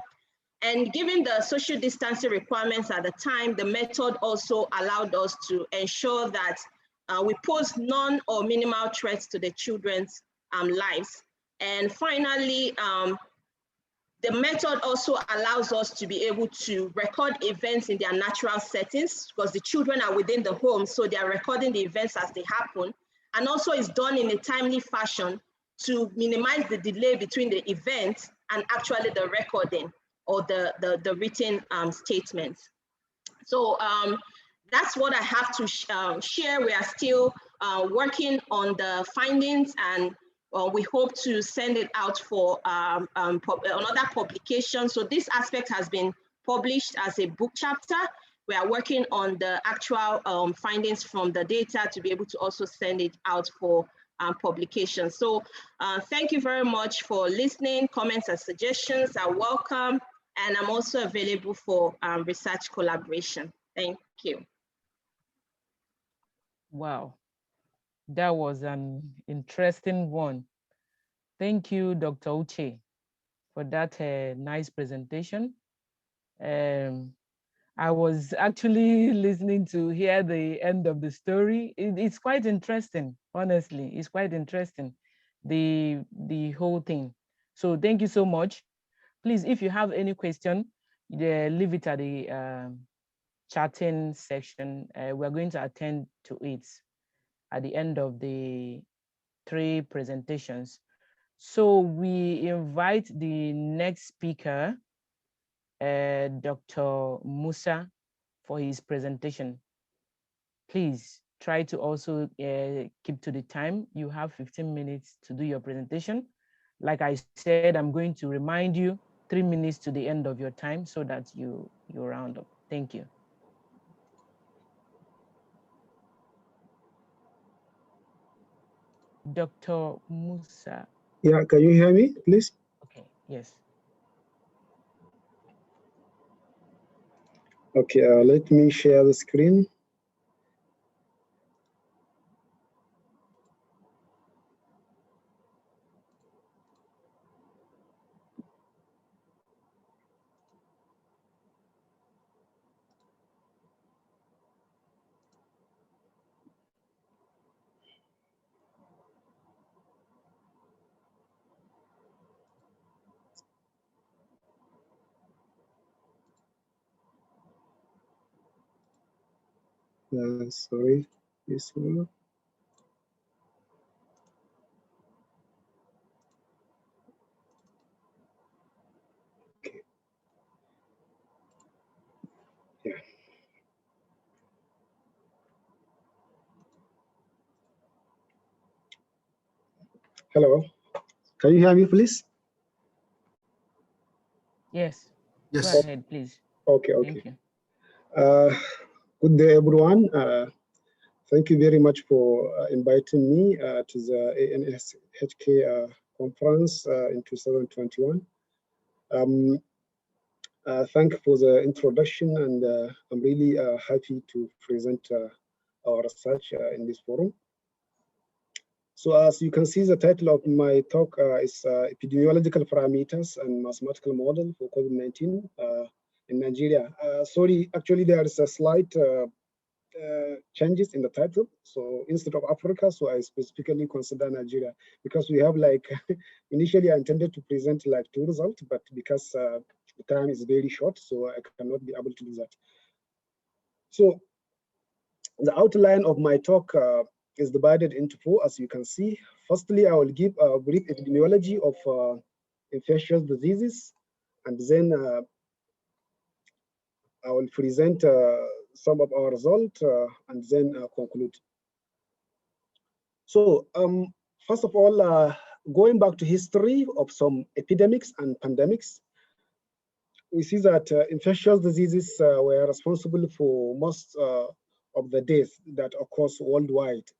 And given the social distancing requirements at the time, the method also allowed us to ensure that we pose none or minimal threats to the children's lives. And finally, the method also allows us to be able to record events in their natural settings, because the children are within the home, so they are recording the events as they happen. And also it's done in a timely fashion to minimize the delay between the event and actually the recording or the written statements. So that's what I have to share. We are still working on the findings, and we hope to send it out for another publication. So this aspect has been published as a book chapter. We are working on the actual findings from the data to be able to also send it out for publication. So thank you very much for listening. Comments and suggestions are welcome. And I'm also available for research collaboration. Thank you. Wow, that was an interesting one. Thank you, Dr. Uche, for that nice presentation. And I was actually listening to hear the end of the story. It's quite interesting, honestly. It's quite interesting, the whole thing. So thank you so much. Please, if you have any question, leave it at the chatting section. We're going to attend to it at the end of the 3 presentations. So we invite the next speaker, Dr. Musa, for his presentation. Please try to also keep to the time. You have 15 minutes to do your presentation. Like I said, I'm going to remind you 3 minutes to the end of your time so that you round up. Thank you. Dr. Musa. Yeah, can you hear me, please? Okay, yes. Okay, let me share the screen. Sorry, this one. Okay. Yeah. Hello. Can you hear me, please? Yes. Yes. Go ahead, please. Okay. Thank you. Good day, everyone. Thank you very much for inviting me to the ANSHK conference in 2021. Thank you for the introduction, and I'm really happy to present our research in this forum. So as you can see, the title of my talk is Epidemiological Parameters and Mathematical Model for COVID-19 in Nigeria. Sorry, actually there is a slight changes in the title. So instead of Africa, so I specifically consider Nigeria, because we have like, initially I intended to present like 2 results, but because the time is very short, so I cannot be able to do that. So the outline of my talk is divided into 4, as you can see. Firstly, I will give a brief epidemiology of infectious diseases, and then I will present some of our results and then conclude. So first of all, going back to history of some epidemics and pandemics, we see that infectious diseases were responsible for most of the deaths that occurs worldwide,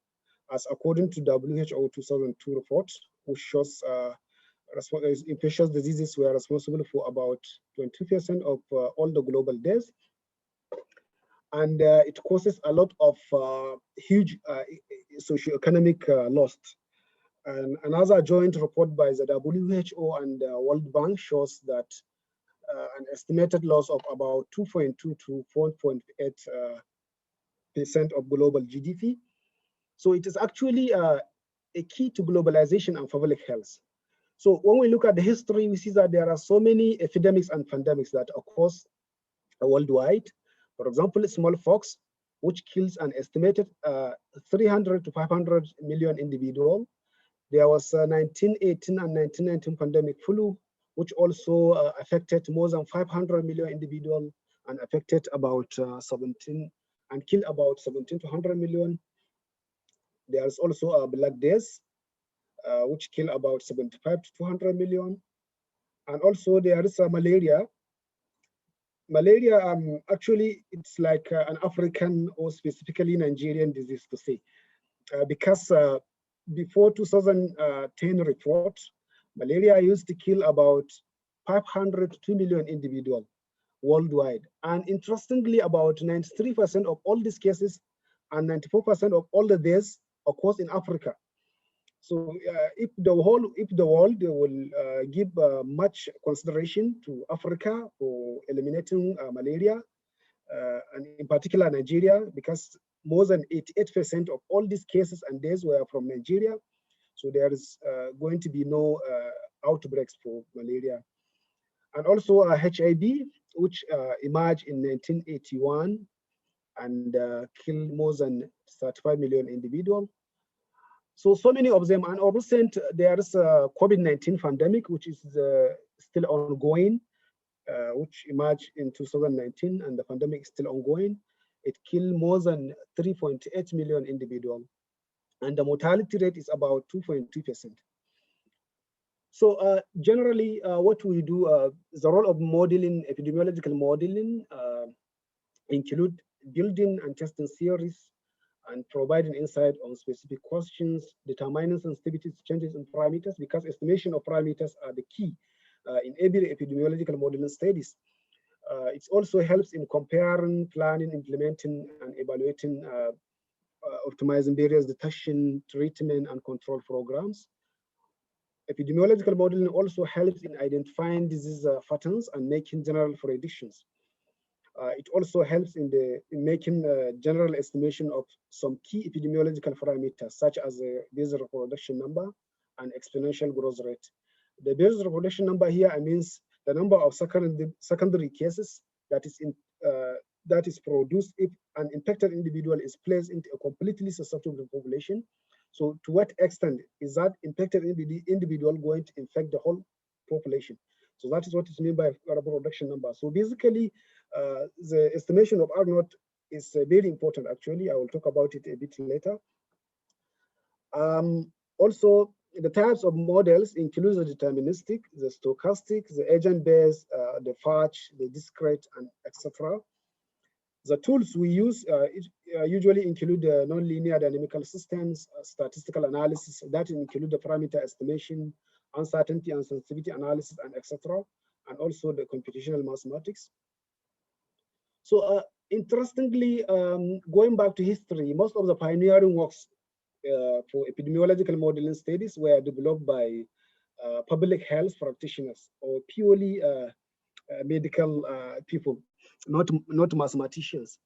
as according to WHO 2002 report, which shows infectious diseases were responsible for about 22% of all the global deaths. And it causes a lot of huge socioeconomic loss. And another joint report by the WHO and World Bank shows that an estimated loss of about 2.2 to 4.8% of global GDP. So it is actually a key to globalization and public health. So when we look at the history, we see that there are so many epidemics and pandemics that occur worldwide. For example, smallpox, which kills an estimated 300 to 500 million individuals. There was 1918 and 1919 pandemic flu, which also affected more than 500 million individuals and affected about 17 and killed about 17 to 100 million. There's also a Black Death, which killed about 75 to 200 million. And also there is a malaria. Malaria, actually, it's like an African or specifically Nigerian disease to say, because before 2010 report, malaria used to kill about 500 to 2 million individuals worldwide. And interestingly, about 93% of all these cases and 94% of all the deaths occurs in Africa. So if the world will give much consideration to Africa for eliminating malaria, and in particular Nigeria, because more than 88% of all these cases and deaths were from Nigeria. So there is going to be no outbreaks for malaria. And also HIV, which emerged in 1981 and killed more than 35 million individuals. So many of them, and recent there is a COVID-19 pandemic, which is still ongoing, which emerged in 2019, and the pandemic is still ongoing. It killed more than 3.8 million individuals, and the mortality rate is about 2.2%. So generally, what we do, the role of modeling, epidemiological modeling, include building and testing theories, and providing insight on specific questions, determining sensitivities to changes in parameters, because estimation of parameters are the key in every epidemiological modeling studies. It also helps in comparing, planning, implementing, and evaluating, optimizing various detection, treatment, and control programs. Epidemiological modeling also helps in identifying disease patterns and making general predictions. It also helps in making a general estimation of some key epidemiological parameters, such as the base reproduction number and exponential growth rate. The base reproduction number here means the number of secondary cases that is produced if an infected individual is placed into a completely susceptible population. So to what extent is that infected individual going to infect the whole population? So that is what is meant by reproduction number. So basically, the estimation of R0 is very important, actually. I will talk about it a bit later. Also, the types of models include the deterministic, the stochastic, the agent-based, the Fudge, the discrete, and etc. The tools we use usually include nonlinear dynamical systems, statistical analysis, that include the parameter estimation, uncertainty and sensitivity analysis, and etc., and also the computational mathematics. So interestingly, going back to history, most of the pioneering works for epidemiological modeling studies were developed by public health practitioners or purely medical people, not mathematicians.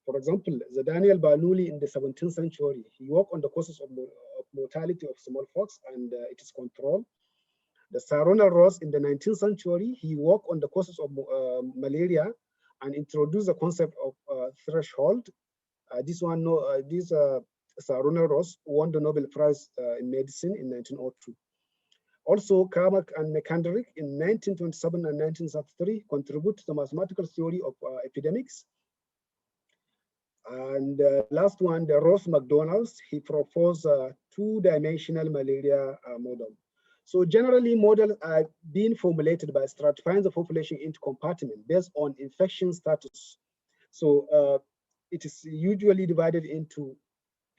For example, the Daniel Bernoulli in the 17th century, he worked on the causes of mortality of smallpox and its control. The Sir Ronald Ross in the 19th century, he worked on the causes of malaria and introduced the concept of threshold. Sir Ronald Ross won the Nobel Prize in Medicine in 1902. Also, Carmack and McKendrick in 1927 and 1933 contribute to the mathematical theory of epidemics. And last one, the Ross McDonald's, he proposed a two-dimensional malaria model. So generally, models are being formulated by stratifying the population into compartments based on infection status. So it is usually divided into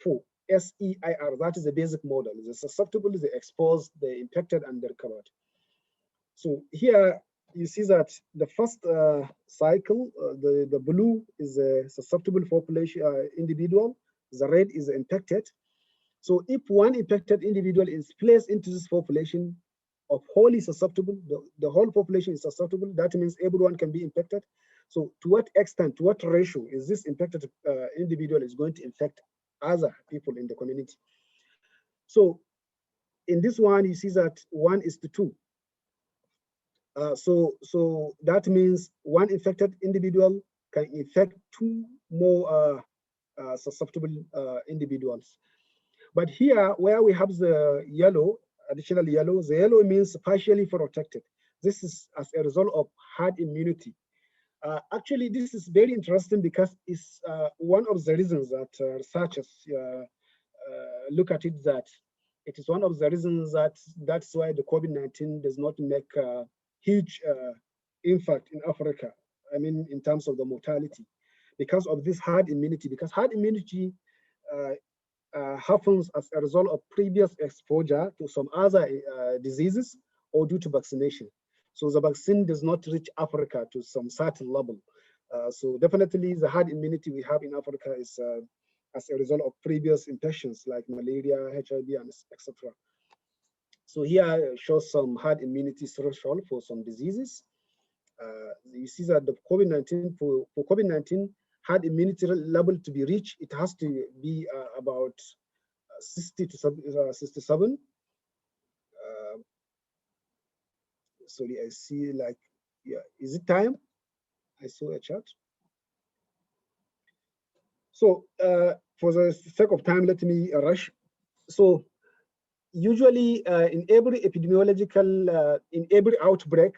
4. SEIR, that is the basic model: the susceptible, the exposed, the infected, and the recovered. So here you see that the first cycle, the blue is a susceptible population individual, the red is infected. So if one infected individual is placed into this population of wholly susceptible, the whole population is susceptible, that means everyone can be infected. So to what extent, to what ratio is this infected individual is going to infect other people in the community? So in this one, you see that 1:2. So that means one infected individual can infect 2 more susceptible individuals. But here, where we have the yellow, additional yellow, the yellow means partially protected. This is as a result of herd immunity. Actually, this is very interesting because it's one of the reasons that researchers look at it, that it is one of the reasons that's why the COVID-19 does not make a huge impact in Africa. I mean, in terms of the mortality, because of this herd immunity, because herd immunity happens as a result of previous exposure to some other diseases or due to vaccination. So the vaccine does not reach Africa to some certain level. So definitely the herd immunity we have in Africa is as a result of previous infections like malaria, HIV, and etc. So here shows some herd immunity threshold for some diseases. You see that the COVID-19 for COVID-19 herd immunity level to be reached, it has to be about 60 to 67. Sorry, I see like, yeah, is it time? I saw a chart. So for the sake of time, let me rush. So usually in every epidemiological, in every outbreak,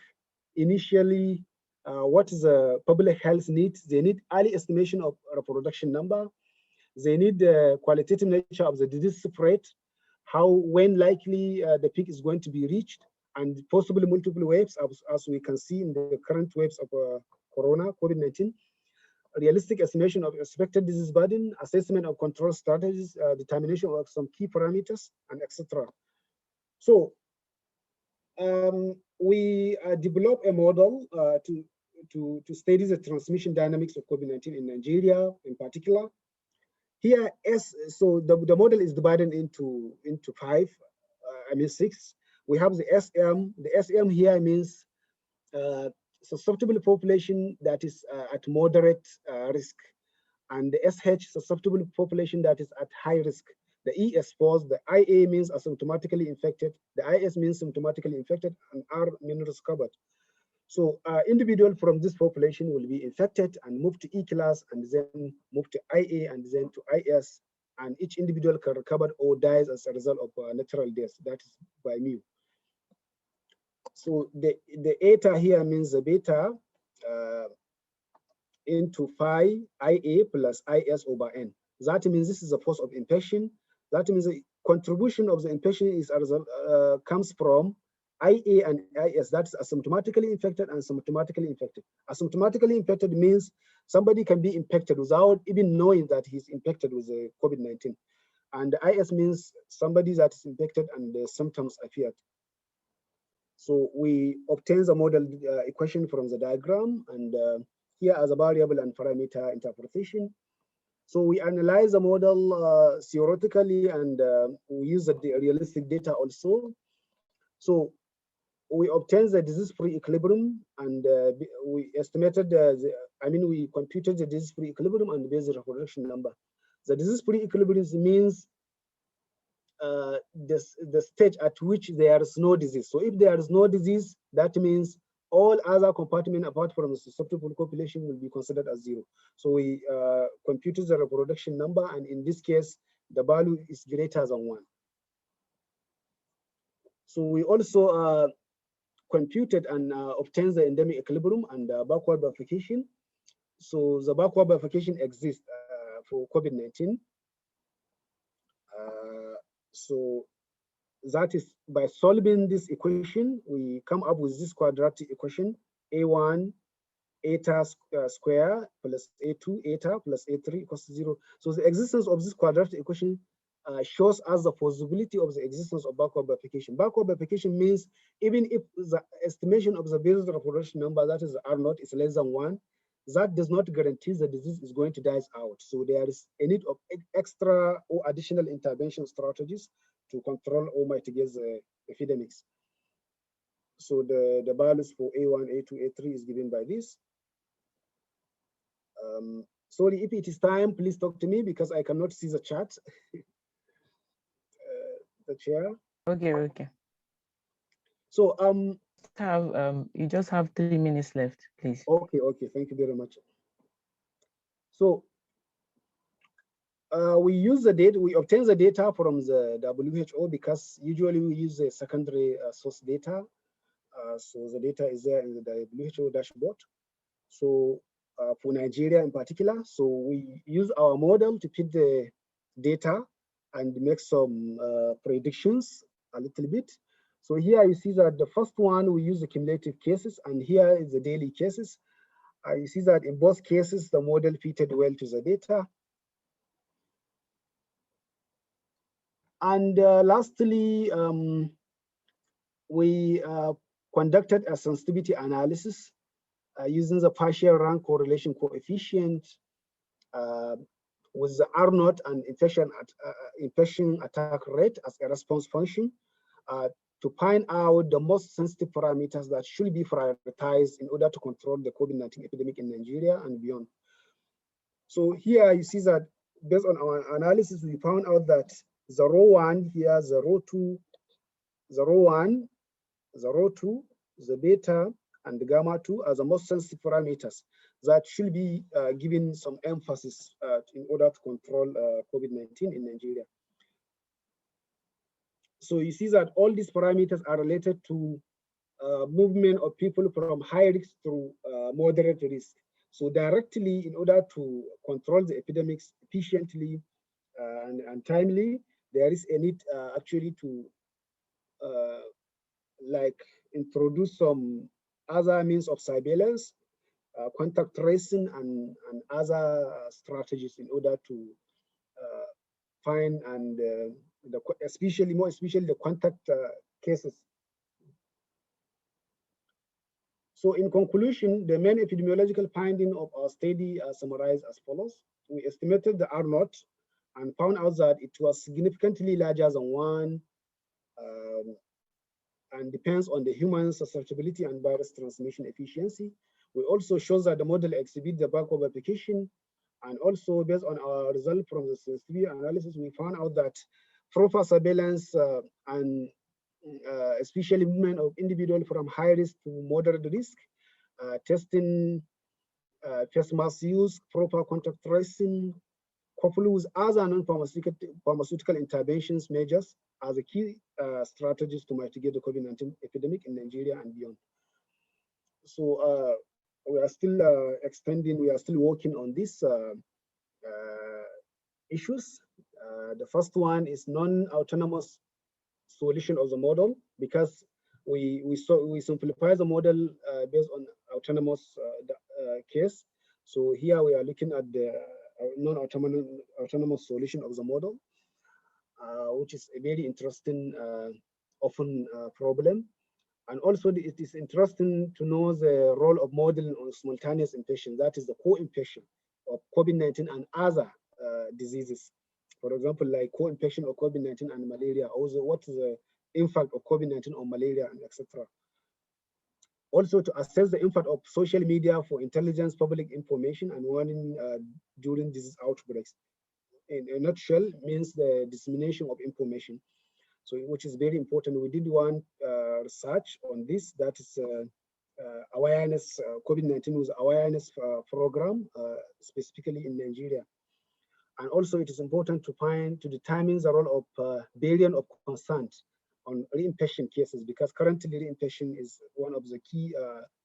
initially, what is the public health needs? They need early estimation of reproduction number. They need the qualitative nature of the disease spread, when likely the peak is going to be reached, and possibly multiple waves, as we can see in the current waves of corona, COVID-19. Realistic estimation of expected disease burden, assessment of control strategies, determination of some key parameters, and etc. So we developed a model to study the transmission dynamics of COVID-19 in Nigeria in particular. Here, so the model is divided into six. We have the SM. The SM here means susceptible population that is at moderate risk, and the SH, susceptible population that is at high risk. The E exposed, the IA means asymptomatically infected, the IS means symptomatically infected, and R means risk covered. So individual from this population will be infected and move to E class, and then move to IA, and then to IS, and each individual can recover or dies as a result of natural death, that is by mu. So the eta here means the beta into phi IA plus IS over N. That means this is a force of infection. That means the contribution of the infection is a result, comes from IA and IS, that's asymptomatically infected and symptomatically infected. Asymptomatically infected means somebody can be infected without even knowing that he's infected with COVID-19. And IS means somebody that is infected and the symptoms appeared. So we obtain the model equation from the diagram, and here as a variable and parameter interpretation. So we analyze the model theoretically, and we use the realistic data also. So we obtained the disease-free equilibrium, and we estimated we computed the disease-free equilibrium and basic reproduction number. The disease-free equilibrium means the stage at which there is no disease. So if there is no disease, that means all other compartments apart from the susceptible population will be considered as zero. So we computed the reproduction number, and in this case, the value is greater than 1. So we also computed and obtained the endemic equilibrium and backward bifurcation. So the backward bifurcation exists for COVID-19. So that is by solving this equation, we come up with this quadratic equation: A1 eta square plus A2 eta plus A3 equals to 0. So the existence of this quadratic equation shows us the possibility of the existence of backward bifurcation. Backward bifurcation means even if the estimation of the basic reproduction number, that is R0, is less than 1, that does not guarantee the disease is going to die out. So there is a need of extra or additional intervention strategies to control or mitigate the epidemics. So the values for A1, A2, A3 is given by this. Sorry, if it is time, please talk to me because I cannot see the chat. The chair. Okay. So you just have 3 minutes left, please. Okay, thank you very much. So we use the data, we obtain the data from the WHO because usually we use the secondary source data. So the data is there in the WHO dashboard. So for Nigeria in particular, so we use our model to fit the data and make some predictions a little bit. So here you see that the first one, we use the cumulative cases, and here is the daily cases. You see that in both cases, the model fitted well to the data. And lastly, we conducted a sensitivity analysis using the partial rank correlation coefficient with the R0 and infection attack rate as a response function to find out the most sensitive parameters that should be prioritized in order to control the COVID-19 epidemic in Nigeria and beyond. So here you see that based on our analysis, we found out that 0.1 here, 0.2, 0.1, 0.2, the beta, and the gamma 2 are the most sensitive parameters that should be given some emphasis in order to control COVID-19 in Nigeria. So you see that all these parameters are related to movement of people from high risk to moderate risk. So directly, in order to control the epidemics efficiently and timely, there is a need actually to like introduce some other means of surveillance, contact tracing, and other strategies in order to find and especially the contact cases. So in conclusion, the main epidemiological finding of our study are summarized as follows. We estimated the R0 and found out that it was significantly larger than 1 and depends on the human susceptibility and virus transmission efficiency. We also show that the model exhibits the backward application, and also based on our result from the sensitivity analysis, we found out that proper surveillance and especially movement of individuals from high risk to moderate risk, testing, face mask use, proper contact tracing, coupled with other non-pharmaceutical interventions measures are the key strategies to mitigate the COVID-19 epidemic in Nigeria and beyond. So we are still we are still working on these issues. The first one is non-autonomous solution of the model, because we simplify the model based on autonomous case. So here we are looking at the non-autonomous solution of the model, which is a very interesting often problem. And also it is interesting to know the role of modeling on simultaneous infection, that is the co-infection of COVID-19 and other diseases. For example, like co-infection of COVID-19 and malaria, also what is the impact of COVID-19 on malaria, and etc. Also to assess the impact of social media for intelligence, public information, and warning during disease outbreaks. In a nutshell, means the dissemination of information. So, which is very important. We did one research on this, that is awareness, COVID-19 was awareness program, specifically in Nigeria. And also it is important to determine the role of variant of consent on reinfection cases, because currently reinfection is one of the key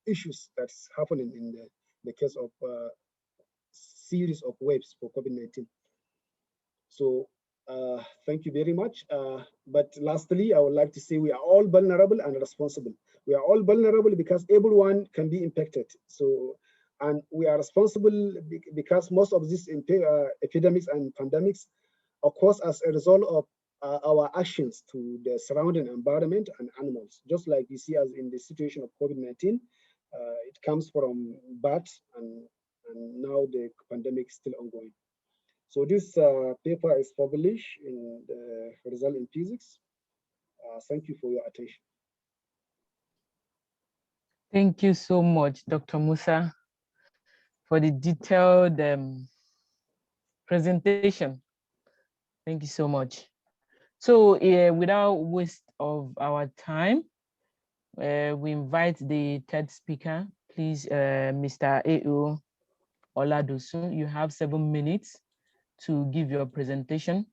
issues that's happening in the case of series of waves for COVID-19. So thank you very much. But lastly, I would like to say we are all vulnerable and responsible. We are all vulnerable because everyone can be infected. So, and we are responsible because most of these epidemics and pandemics occurs as a result of our actions to the surrounding environment and animals. Just like you see as in the situation of COVID-19, it comes from bats, and now the pandemic is still ongoing. So this paper is published in the result in physics. Thank you for your attention. Thank you so much, Dr. Musa, for the detailed presentation. Thank you so much. So without waste of our time, we invite the third speaker, please, Mr. A.O. Oladosu. You have 7 minutes to give your presentation.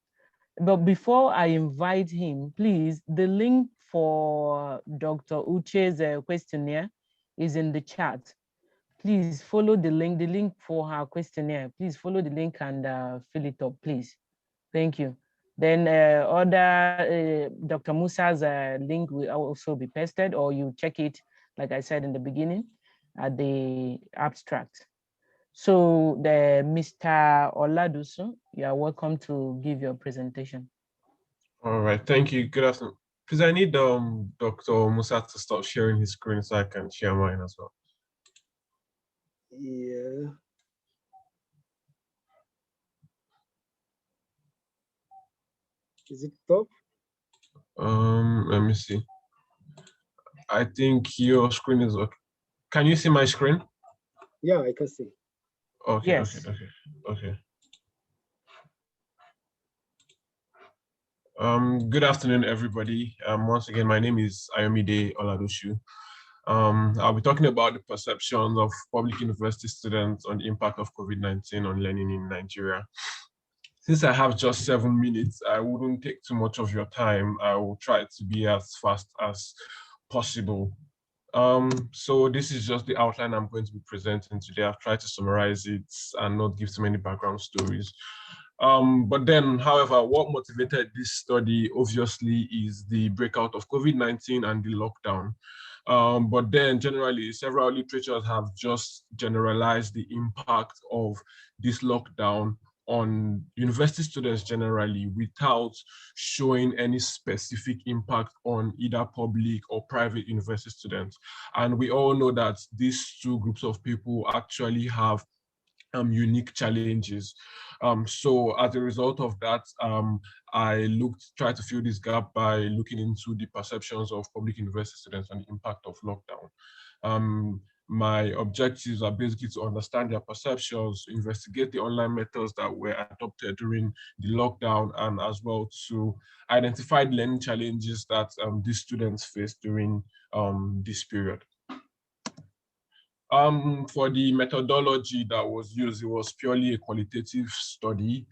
But before I invite him, please, the link for Dr. Uche's questionnaire is in the chat. Please follow the link for her questionnaire. Please follow the link and fill it up, please. Thank you. Then Dr. Musa's link will also be pasted, or you check it, like I said in the beginning, at the abstract. So Mr. Oladosu, you are welcome to give your presentation. All right, thank you. Good afternoon. Because I need Dr. Musa to stop sharing his screen so I can share mine as well. Yeah. Is it top? Let me see. I think your screen is okay. Can you see my screen? Yeah, I can see. Okay, Yes. okay. Good afternoon, everybody. Once again, my name is Ayomide Oladoshu. I'll be talking about the perceptions of public university students on the impact of COVID-19 on learning in Nigeria. Since I have just 7 minutes, I wouldn't take too much of your time. I will try to be as fast as possible. So this is just the outline I'm going to be presenting today. I've tried to summarize it and not give too many background stories. But then, however, what motivated this study obviously is the breakout of COVID-19 and the lockdown. But then generally, several literatures have just generalized the impact of this lockdown on university students generally without showing any specific impact on either public or private university students. And we all know that these two groups of people actually have unique challenges. So as a result of that, I tried to fill this gap by looking into the perceptions of public university students and the impact of lockdown. My objectives are basically to understand their perceptions, investigate the online methods that were adopted during the lockdown, and as well to identify the learning challenges that these students face during this period. For the methodology that was used, it was purely a qualitative study.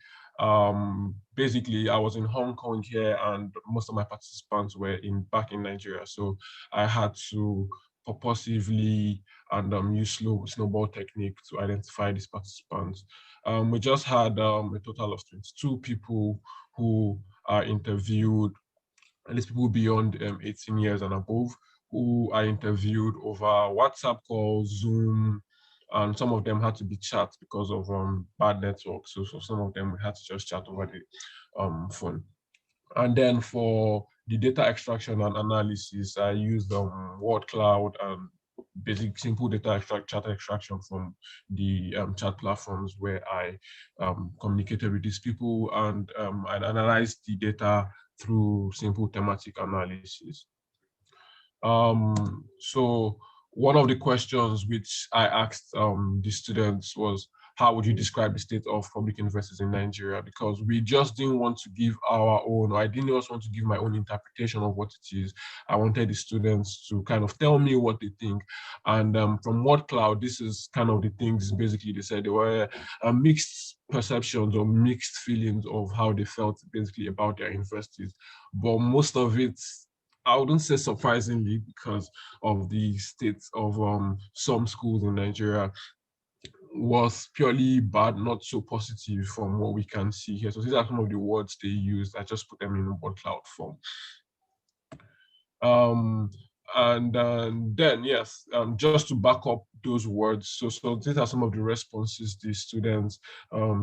Basically, I was in Hong Kong here, and most of my participants were back in Nigeria. So I had to purposively and use snowball technique to identify these participants. We just had a total of 22 people who are interviewed, at least people beyond 18 years and above, who I interviewed over WhatsApp calls, Zoom, and some of them had to be chat because of bad network. So some of them had to just chat over the phone. And then for the data extraction and analysis, I used word cloud and basic simple data chat extraction from the chat platforms where I communicated with these people, and I analyzed the data through simple thematic analysis. So one of the questions which I asked the students was, how would you describe the state of public universities in Nigeria? Because we just didn't want to give our own, or I didn't also want to give my own interpretation of what it is. I wanted the students to kind of tell me what they think. And from Word Cloud, this is kind of the things basically they said. They were mixed perceptions or mixed feelings of how they felt basically about their universities. But most of it, I wouldn't say surprisingly, because of the state of some schools in Nigeria, was purely bad, not so positive from what we can see here. So these are some of the words they used. I just put them in word cloud form. And then, yes, just to back up those words, so these are some of the responses the students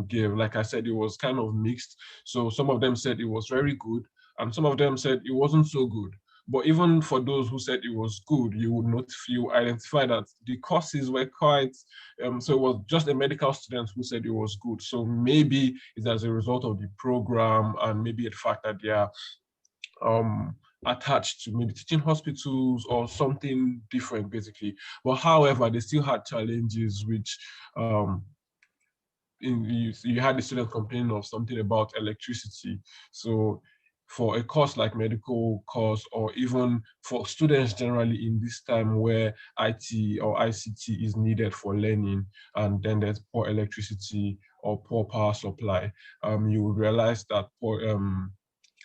gave. Like I said, it was kind of mixed. So some of them said it was very good, and some of them said it wasn't so good. But even for those who said it was good, you would not feel identified that the courses were quite, so it was just a medical student who said it was good. So maybe it's as a result of the program, and maybe the fact that they are attached to maybe teaching hospitals or something different, basically. But however, they still had challenges which you had the students complaining of something about electricity. So for a course like medical course, or even for students generally in this time where IT or ICT is needed for learning, and then there's poor electricity or poor power supply, you would realize that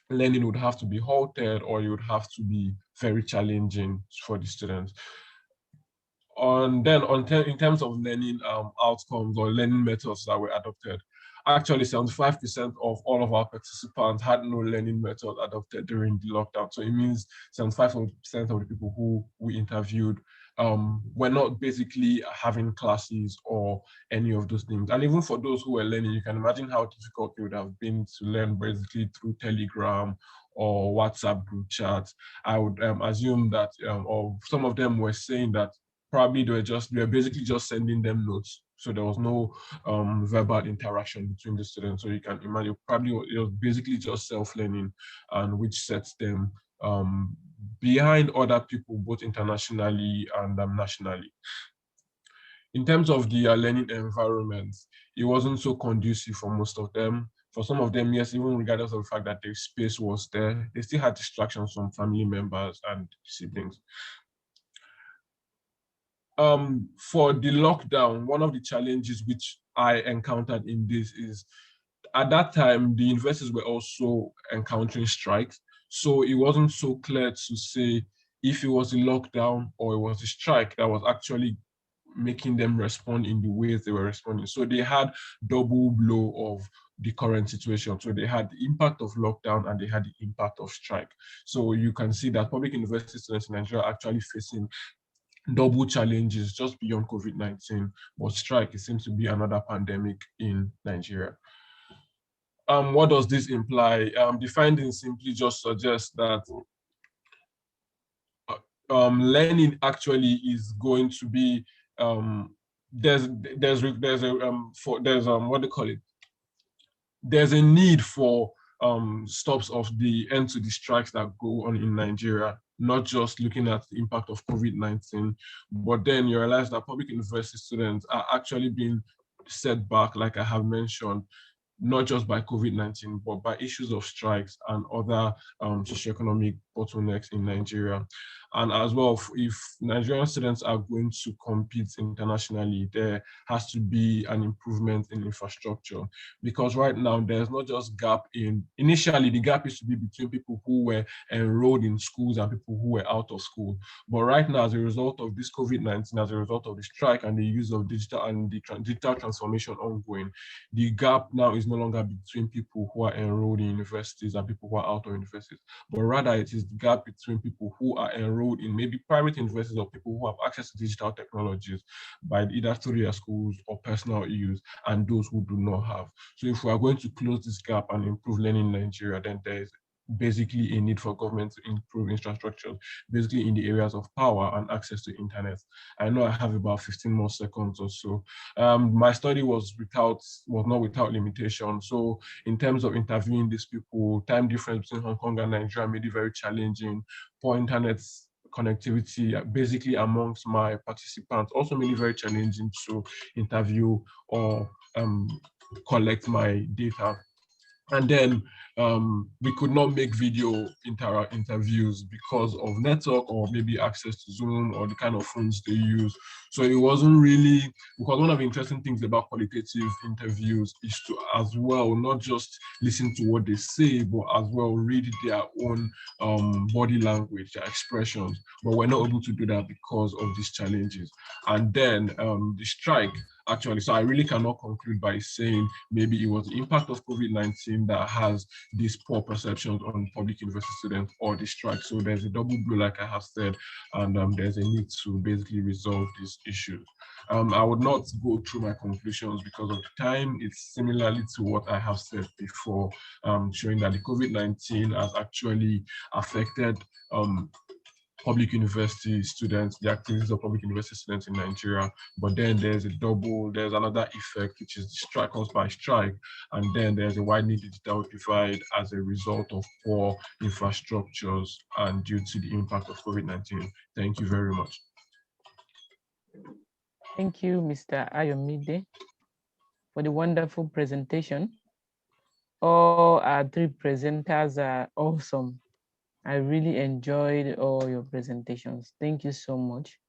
learning would have to be halted, or you would have to be very challenging for the students. In terms of learning outcomes or learning methods that were adopted, actually 75% of all of our participants had no learning method adopted during the lockdown. So it means 75% of the people who we interviewed were not basically having classes or any of those things. And even for those who were learning, you can imagine how difficult it would have been to learn basically through Telegram or WhatsApp group chats. I would assume that, or some of them were saying that probably they were basically just sending them notes. So there was no verbal interaction between the students. So you can imagine probably it was basically just self-learning, and which sets them behind other people, both internationally and nationally. In terms of the learning environment, it wasn't so conducive for most of them. For some of them, yes, even regardless of the fact that the space was there, they still had distractions from family members and siblings. For the lockdown, one of the challenges which I encountered in this is at that time, the universities were also encountering strikes. So it wasn't so clear to say if it was a lockdown or it was a strike that was actually making them respond in the ways they were responding. So they had double blow of the current situation. So they had the impact of lockdown and they had the impact of strike. So you can see that public university students in Nigeria are actually facing double challenges just beyond COVID-19, but strike, it seems to be another pandemic in Nigeria. What does this imply? The findings simply just suggest that learning actually is going to be there's what do you call it? There's a need for stops of the end to the strikes that go on in Nigeria, not just looking at the impact of COVID-19, but then you realize that public university students are actually being set back, like I have mentioned, not just by COVID-19, but by issues of strikes and other socioeconomic bottlenecks in Nigeria. And as well, if Nigerian students are going to compete internationally, there has to be an improvement in infrastructure. Because right now, there's not just gap in, initially the gap used to be between people who were enrolled in schools and people who were out of school. But right now, as a result of this COVID-19, as a result of the strike and the use of digital and the digital transformation ongoing, the gap now is no longer between people who are enrolled in universities and people who are out of universities, but rather it is the gap between people who are enrolled in maybe private universities or people who have access to digital technologies by either three-year schools or personal use, and those who do not have. So if we are going to close this gap and improve learning in Nigeria, then there is basically a need for government to improve infrastructure, basically in the areas of power and access to internet. I know I have about 15 more seconds or so. My study was not without limitation. So in terms of interviewing these people, time difference between Hong Kong and Nigeria made it very challenging. Poor internet connectivity basically amongst my participants also made it very challenging to interview or collect my data. And then we could not make video interviews because of network or maybe access to Zoom or the kind of phones they use. So it wasn't really, because one of the interesting things about qualitative interviews is to as well, not just listen to what they say, but as well read their own body language, their expressions. But we're not able to do that because of these challenges. And then the strike, actually, so I really cannot conclude by saying maybe it was the impact of COVID-19 that has these poor perceptions on public university students or the strike. So there's a double blow, like I have said, and there's a need to basically resolve these issues. I would not go through my conclusions because of the time. It's similarly to what I have said before, showing that the COVID-19 has actually affected public university students, the activities of public university students in Nigeria. But then there's another effect, which is the strike caused by strike. And then there's a widening digital divide as a result of poor infrastructures and due to the impact of COVID-19. Thank you very much. Thank you, Mr. Ayomide, for the wonderful presentation. All our three presenters are awesome. I really enjoyed all your presentations. Thank you so much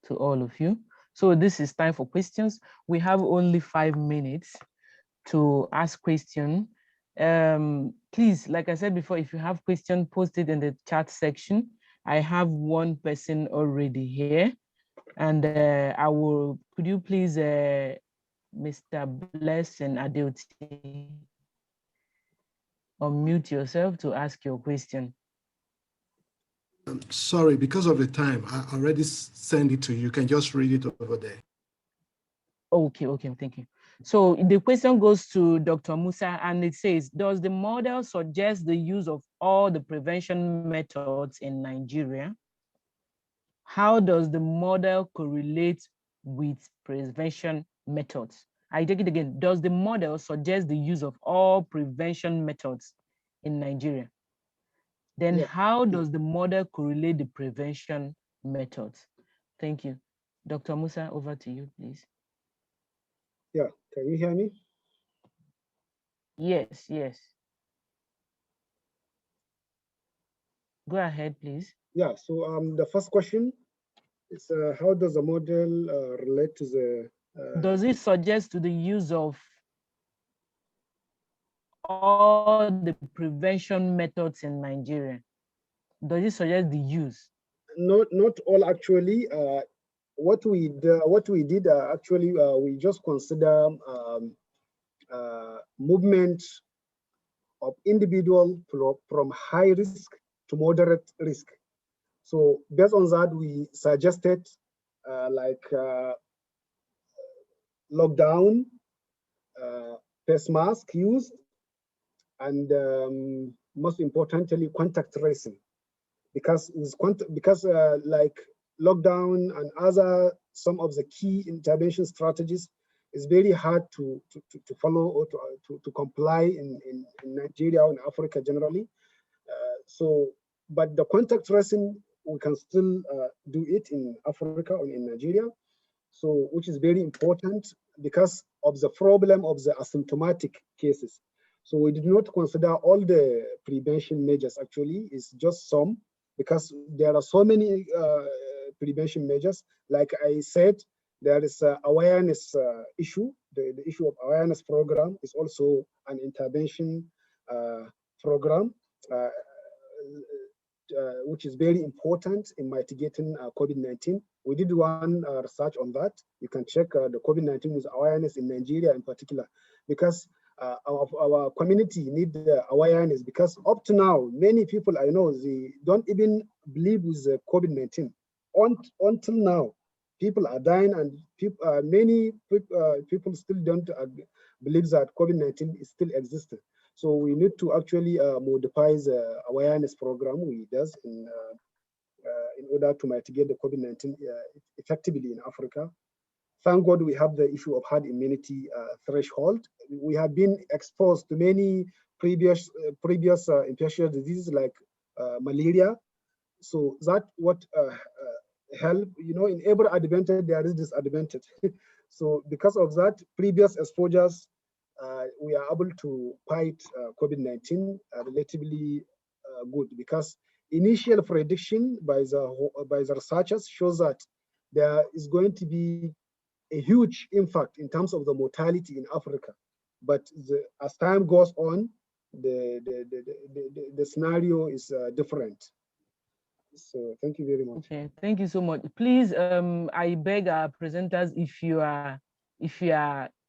to all of you. So this is time for questions. We have only 5 minutes to ask questions. Please, like I said before, if you have questions, post it in the chat section. I have one person already here. And could you please, Mr. Blessing Adeoti, unmute yourself to ask your question. Sorry, because of the time, I already sent it to you. You can just read it over there. Okay, thank you. So the question goes to Dr. Musa, and it says, does the model suggest the use of all the prevention methods in Nigeria? How does the model correlate with prevention methods? I take it again. Does the model suggest the use of all prevention methods in Nigeria? Then Yeah. how does the model correlate the prevention methods? Thank you. Dr. Musa, over to you, please. Yeah, can you hear me? Yes, yes. Go ahead, please. Yeah, so the first question is how does the model relate to the... Does it suggest to the use of all the prevention methods in Nigeria? Does it suggest the use? Not all actually. What we did actually, we just consider movement of individual from high risk to moderate risk. So based on that, we suggested lockdown, face mask use, and most importantly, contact tracing. Because like lockdown and other some of the key intervention strategies is very hard to follow or to comply in Nigeria or in Africa generally. But the contact tracing, we can still do it in Africa or in Nigeria. So, which is very important because of the problem of the asymptomatic cases. So we did not consider all the prevention measures actually, it's just some, because there are so many prevention measures. Like I said, there is an awareness issue. The issue of awareness program is also an intervention program, which is very important in mitigating COVID-19. We did one research on that. You can check the COVID-19 with awareness in Nigeria in particular, because our community need awareness, because up to now, many people I know, they don't even believe with COVID-19. Until now, people are dying, and many people still don't believe that COVID-19 is still existing. So we need to actually modify the awareness program we does in order to mitigate the COVID-19 effectively in Africa. Thank God we have the issue of herd immunity threshold. We have been exposed to many previous infectious diseases like malaria. So that what help, in every advantage there is disadvantage. So because of that, previous exposures, we are able to fight COVID-19 relatively good, because initial prediction by the researchers shows that there is going to be a huge impact in terms of the mortality in Africa. But as time goes on, the scenario is different. So thank you very much. Okay, thank you so much. Please, I beg our presenters,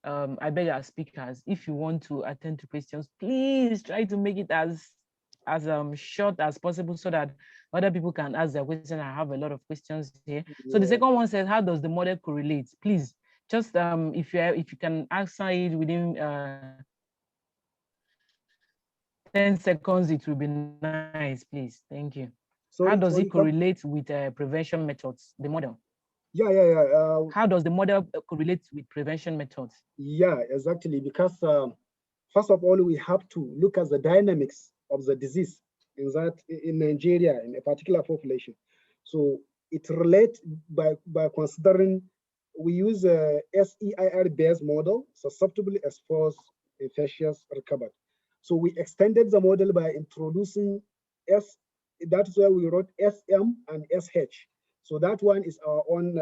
I beg our speakers, if you want to attend to questions, please try to make it as short as possible so that other people can ask their question. I have a lot of questions here. So the second one says, how does the model correlate? Please, just if you can answer it within 10 seconds, it will be nice, please. Thank you. How does it correlate with prevention methods, the model? Yeah. How does the model correlate with prevention methods? Yeah, exactly. Because first of all, we have to look at the dynamics of the disease in Nigeria, in a particular population. So it relates by considering, we use a SEIR-based model, susceptible, exposed, infectious, recovered. So we extended the model by introducing that is why we wrote SM and SH. So that one is our own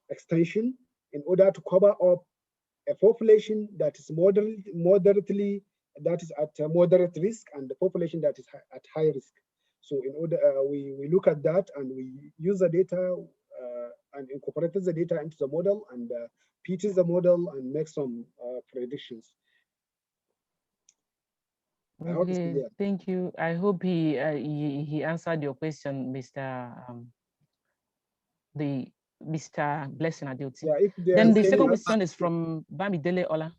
extension in order to cover up a population that is moderately, that is at moderate risk, and the population that is at high risk. So in order, we look at that, and we use the data and incorporated the data into the model, and PT the model and make some predictions. Okay, thank you. I hope he answered your question, Mr. Blessing Adeoti. Yeah, then the second question is from Bamidele Ola.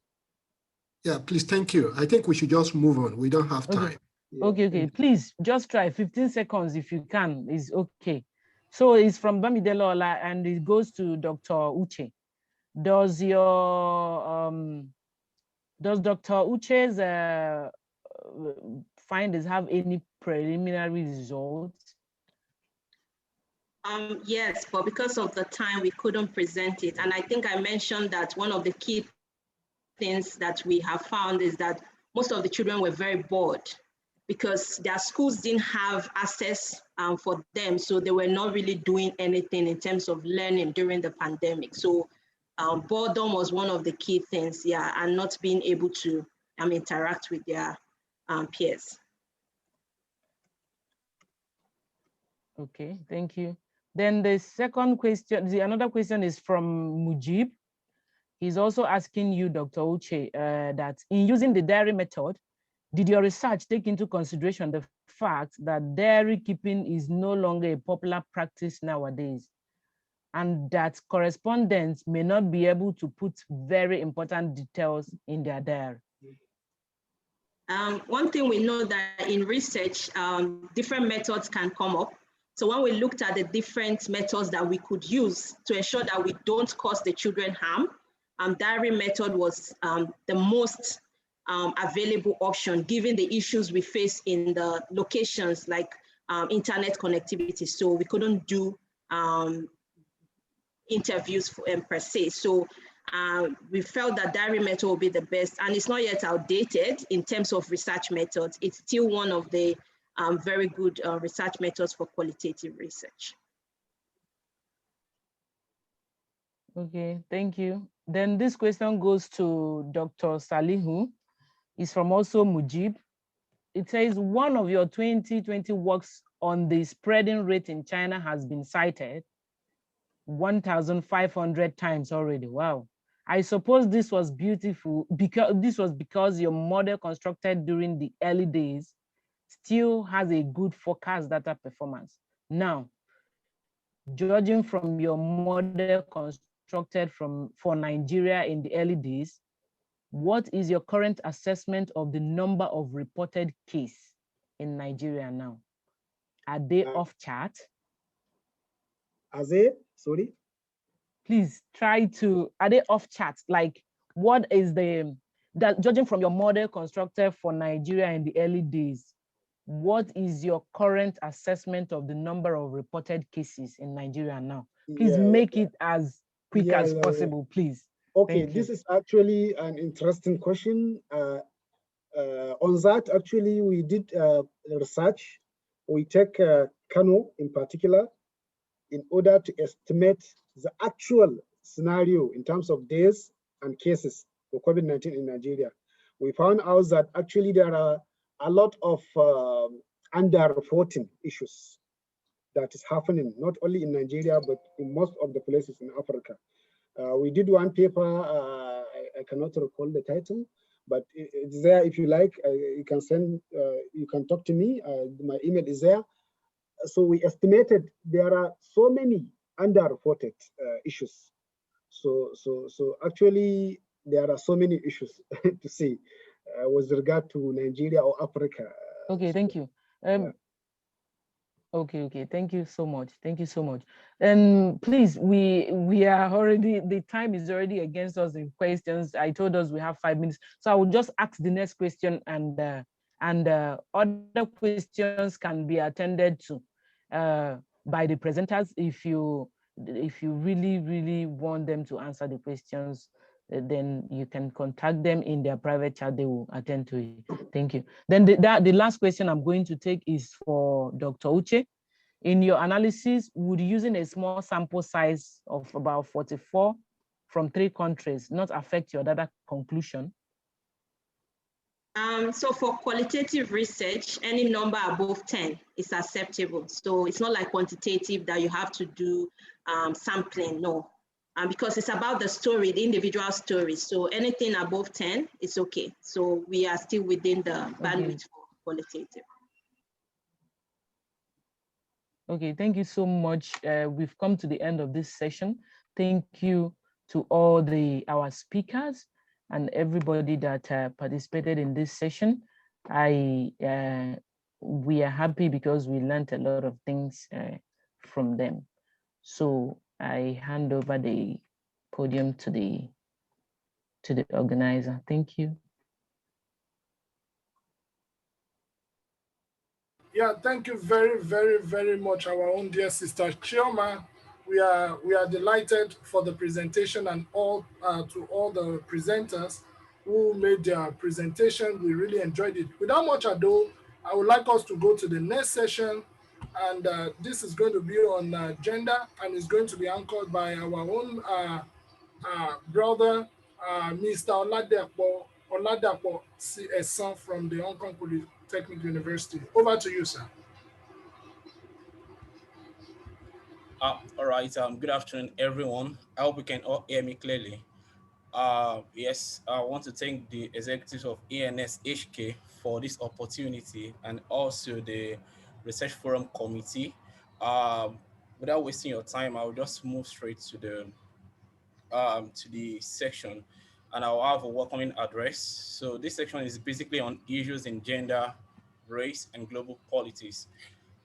Yeah, please, thank you. I think we should just move on. We don't have time. Okay. Please, just try 15 seconds if you can, is okay. So it's from Bamidele Ola, and it goes to Dr. Uche. Does Dr. Uche's findings have any preliminary results? Yes, but because of the time, we couldn't present it. And I think I mentioned that one of the key things that we have found is that most of the children were very bored because their schools didn't have access for them. So they were not really doing anything in terms of learning during the pandemic. So boredom was one of the key things, yeah, and not being able to interact with their peers. Okay, thank you. Then the second question, another question is from Mujib. He's also asking you, Dr. Uche, that in using the diary method, did your research take into consideration the fact that diary keeping is no longer a popular practice nowadays, and that correspondents may not be able to put very important details in their diary? One thing we know that in research, different methods can come up. So when we looked at the different methods that we could use to ensure that we don't cause the children harm, diary method was the most available option given the issues we face in the locations like internet connectivity. So we couldn't do interviews per se. So we felt that diary method will be the best, and it's not yet outdated in terms of research methods. It's still one of the very good research methods for qualitative research. Okay, thank you. Then this question goes to Dr. Salihu. It's from also Mujib. It says, one of your 2020 works on the spreading rate in China has been cited 1,500 times already. Wow. I suppose this was because your model constructed during the early days still has a good forecast data performance. Now, judging from your model constructed for Nigeria in the early days, what is your current assessment of the number of reported cases in Nigeria now? Are they off chart? Are they? Sorry? Please try to, are they off chart? Like, what is judging from your model constructed for Nigeria in the early days, what is your current assessment of the number of reported cases in Nigeria now? Please make it as quick as possible, please. Okay, this is actually an interesting question. On that, actually, we did research. We take Kano in particular in order to estimate the actual scenario in terms of days and cases for COVID-19 in Nigeria. We found out that actually there are a lot of underreporting issues that is happening, not only in Nigeria, but in most of the places in Africa. We did one paper, I cannot recall the title, but it's there. If you like, you can send, you can talk to me. My email is there. So we estimated there are so many underreported issues. So actually there are so many issues to see with regard to Nigeria or Africa. Okay, thank you. Okay, thank you so much. Thank you so much. And please, we are already, the time is already against us in questions. I told us we have 5 minutes. So I will just ask the next question, and other questions can be attended to by the presenters if you really want them to answer the questions. Then you can contact them in their private chat. They will attend to it. Thank you. Then the last question I'm going to take is for Dr. Uche. In your analysis, would using a small sample size of about 44 from 3 countries not affect your data conclusion? So for qualitative research, any number above 10 is acceptable. So it's not like quantitative that you have to do sampling, no. Because it's about the story, the individual story. So anything above 10 is okay. So we are still within the bandwidth for qualitative. Okay, thank you so much. We've come to the end of this session. Thank you to all our speakers and everybody that participated in this session. We are happy because we learned a lot of things from them. So I hand over the podium to the organizer. Thank you. Yeah, thank you very, very, very much, our own dear sister Chioma. We are delighted for the presentation and all to all the presenters who made their presentation. We really enjoyed it. Without much ado, I would like us to go to the next session, and this is going to be on gender, and is going to be anchored by our own brother, Mr. Oladapo Esan from the Hong Kong Polytechnic University. Over to you, sir. All right. Good afternoon, everyone. I hope you can all hear me clearly. Yes, I want to thank the executives of ANSHK for this opportunity and also the Research Forum Committee. Without wasting your time, I'll just move straight to the section, and I'll have a welcoming address. So this section is basically on issues in gender, race, and global politics.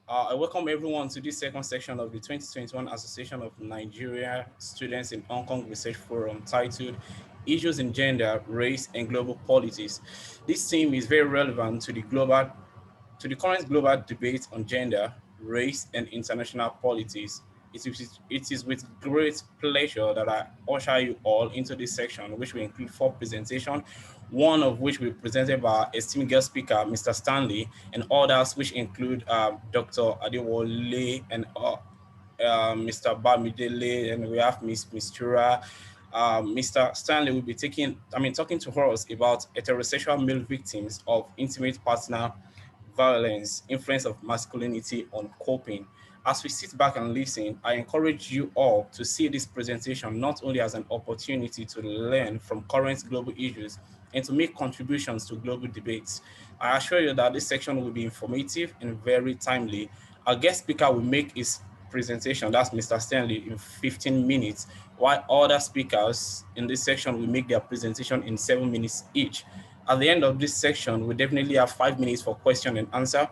I welcome everyone to this second section of the 2021 Association of Nigeria Students in Hong Kong Research Forum titled Issues in Gender, Race, and Global Politics. This theme is very relevant to the current global debate on gender, race, and international politics. It is with great pleasure that I usher you all into this section, which will include 4 presentations, one of which will be presented by our esteemed guest speaker, Mr. Stanley, and others which include Dr. Adewale and Mr. Bamidele, and we have Miss Mistura. Mr. Stanley will be talking to us about heterosexual male victims of intimate partner violence, influence of masculinity on coping. As we sit back and listen, I encourage you all to see this presentation not only as an opportunity to learn from current global issues and to make contributions to global debates. I assure you that this section will be informative and very timely. Our guest speaker will make his presentation, that's Mr. Stanley, in 15 minutes, while other speakers in this section will make their presentation in 7 minutes each. At the end of this section, we definitely have 5 minutes for question and answer.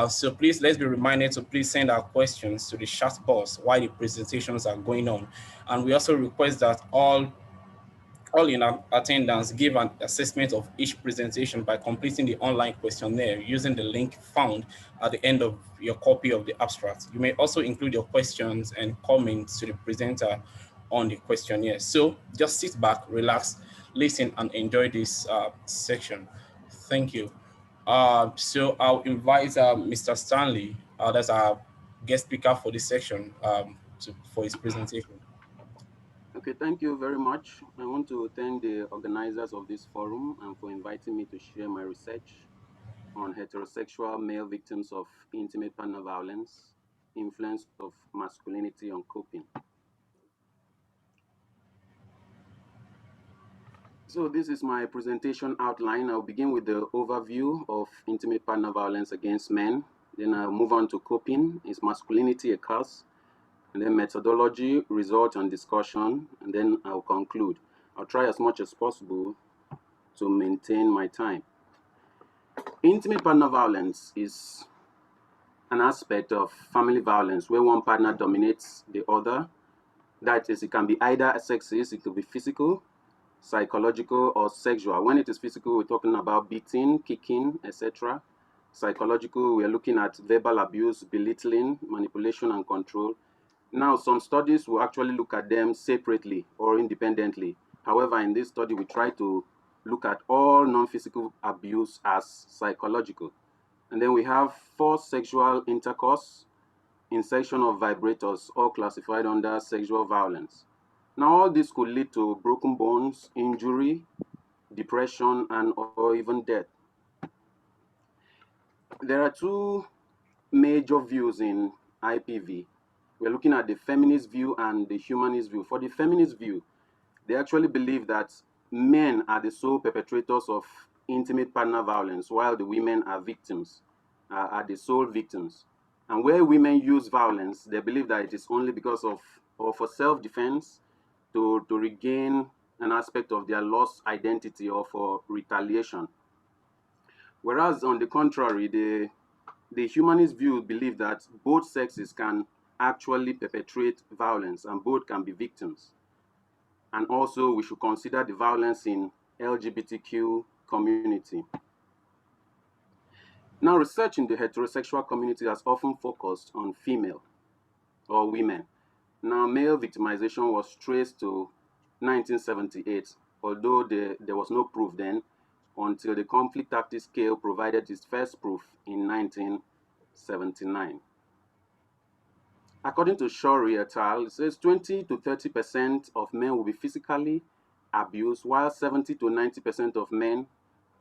So please, let's be reminded to please send our questions to the chat box while the presentations are going on. And we also request that all in attendance give an assessment of each presentation by completing the online questionnaire using the link found at the end of your copy of the abstract. You may also include your questions and comments to the presenter on the questionnaire. So just sit back, relax, listen, and enjoy this section. Thank you. So I'll invite Mr. Stanley, that's our guest speaker for this section, for his presentation. Okay, thank you very much. I want to thank the organizers of this forum and for inviting me to share my research on heterosexual male victims of intimate partner violence, influence of masculinity on coping. So this is my presentation outline. I'll begin with the overview of intimate partner violence against men. Then I'll move on to coping. Is masculinity a cause? And then methodology, result, and discussion, and then I'll conclude. I'll try as much as possible to maintain my time. Intimate partner violence is an aspect of family violence where one partner dominates the other. That is, it can be either sexist, it could be physical, psychological, or sexual. When it is physical, we're talking about beating, kicking, etc. Psychological, we're looking at verbal abuse, belittling, manipulation, and control. Now, some studies will actually look at them separately or independently. However, in this study, we try to look at all non-physical abuse as psychological. And then we have forced sexual intercourse, insertion of vibrators, all classified under sexual violence. Now, all this could lead to broken bones, injury, depression, and or even death. There are 2 major views in IPV. We're looking at the feminist view and the humanist view. For the feminist view, they actually believe that men are the sole perpetrators of intimate partner violence, while the women are victims, are the sole victims. And where women use violence, they believe that it is only because of or for self-defense, to regain an aspect of their lost identity or for retaliation. Whereas on the contrary, the humanist view believe that both sexes can actually perpetrate violence and both can be victims. And also we should consider the violence in LGBTQ community. Now, research in the heterosexual community has often focused on female or women. Now, male victimization was traced to 1978, although there was no proof then until the conflict tactics scale provided its first proof in 1979. According to Shori et al., it says 20 to 30% of men will be physically abused, while 70 to 90% of men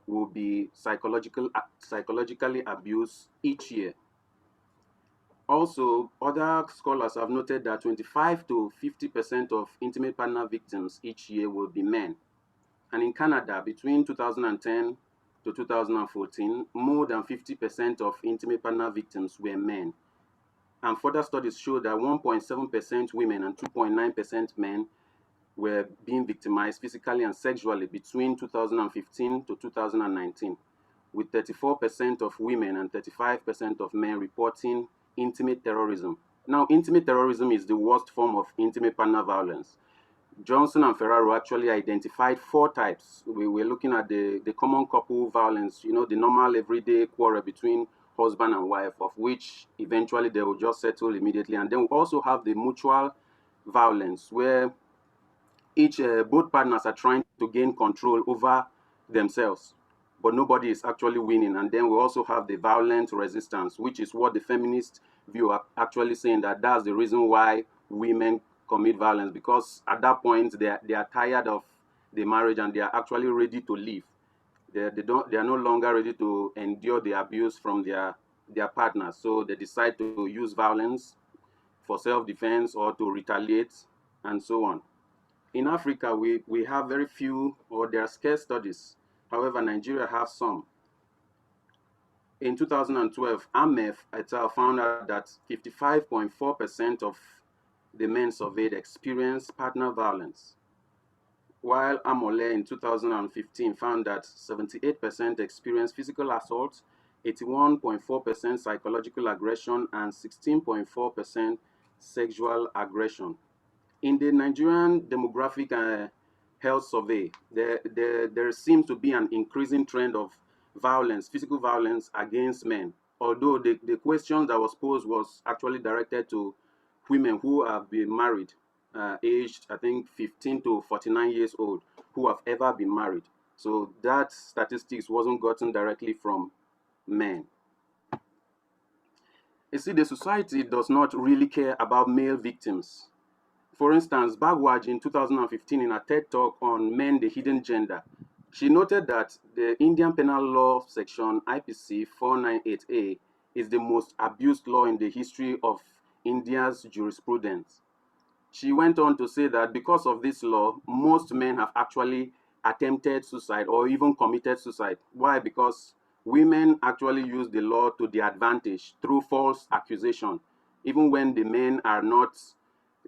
will be psychologically abused each year. Also, other scholars have noted that 25 to 50% of intimate partner victims each year will be men. And in Canada, between 2010 to 2014, more than 50% of intimate partner victims were men. And further studies show that 1.7% women and 2.9% men were being victimized physically and sexually between 2015 to 2019, with 34% of women and 35% of men reporting intimate terrorism. Now, intimate terrorism is the worst form of intimate partner violence. Johnson and Ferraro actually identified 4 types. We were looking at the common couple violence, you know, the normal everyday quarrel between husband and wife, of which eventually they will just settle immediately. And then we also have the mutual violence, where both partners are trying to gain control over themselves, but nobody is actually winning. And then we also have the violent resistance, which is what the feminist view are actually saying, that that's the reason why women commit violence, because at that point they are tired of the marriage and they are actually ready to leave. They are no longer ready to endure the abuse from their partners, so they decide to use violence for self-defense or to retaliate and so on. In Africa, we have very few, or there are scarce studies. However, Nigeria has some. In 2012, AMEF et al. Found out that 55.4% of the men surveyed experienced partner violence, while Amole in 2015 found that 78% experienced physical assault, 81.4% psychological aggression, and 16.4% sexual aggression. In the Nigerian demographic health survey, there seems to be an increasing trend of violence, physical violence against men. Although the question that was posed was actually directed to women who have been married, aged, I think, 15 to 49 years old, who have ever been married. So that statistics wasn't gotten directly from men. You see, the society does not really care about male victims. For instance, Bagwaj in 2015 in a TED Talk on Men, the Hidden Gender, she noted that the Indian Penal Law section IPC 498A is the most abused law in the history of India's jurisprudence. She went on to say that because of this law, most men have actually attempted suicide or even committed suicide. Why? Because women actually use the law to their advantage through false accusation. Even when the men are not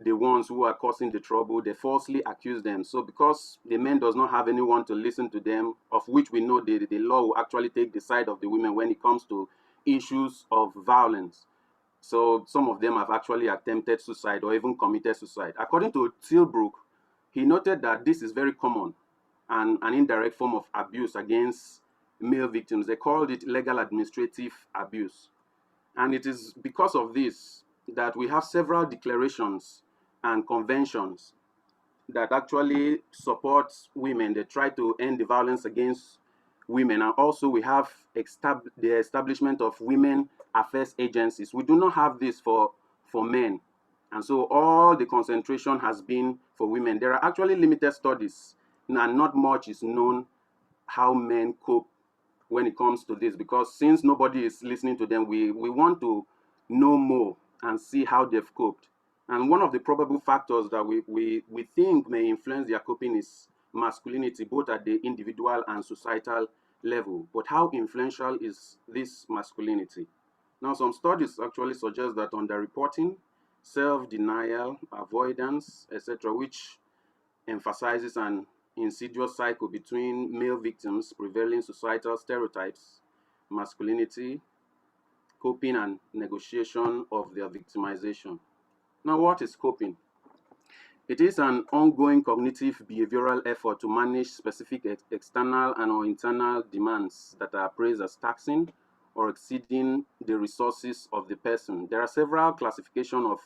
the ones who are causing the trouble, they falsely accuse them. So because the men does not have anyone to listen to them, of which we know the law will actually take the side of the women when it comes to issues of violence. So some of them have actually attempted suicide or even committed suicide. According to Tilbrook, he noted that this is very common and an indirect form of abuse against male victims. They called it legal administrative abuse. And it is because of this that we have several declarations and conventions that actually support women. They try to end the violence against women. And also we have the establishment of women affairs agencies. We do not have this for men. And so all the concentration has been for women. There are actually limited studies and not much is known how men cope when it comes to this, because since nobody is listening to them, we want to know more and see how they've coped. And one of the probable factors that we think may influence their coping is masculinity, both at the individual and societal level. But how influential is this masculinity? Now, some studies actually suggest that underreporting, self-denial, avoidance, etc., which emphasizes an insidious cycle between male victims, prevailing societal stereotypes, masculinity, coping, and negotiation of their victimization. Now, what is coping? It is an ongoing cognitive behavioral effort to manage specific external and or internal demands that are appraised as taxing or exceeding the resources of the person. There are several classifications of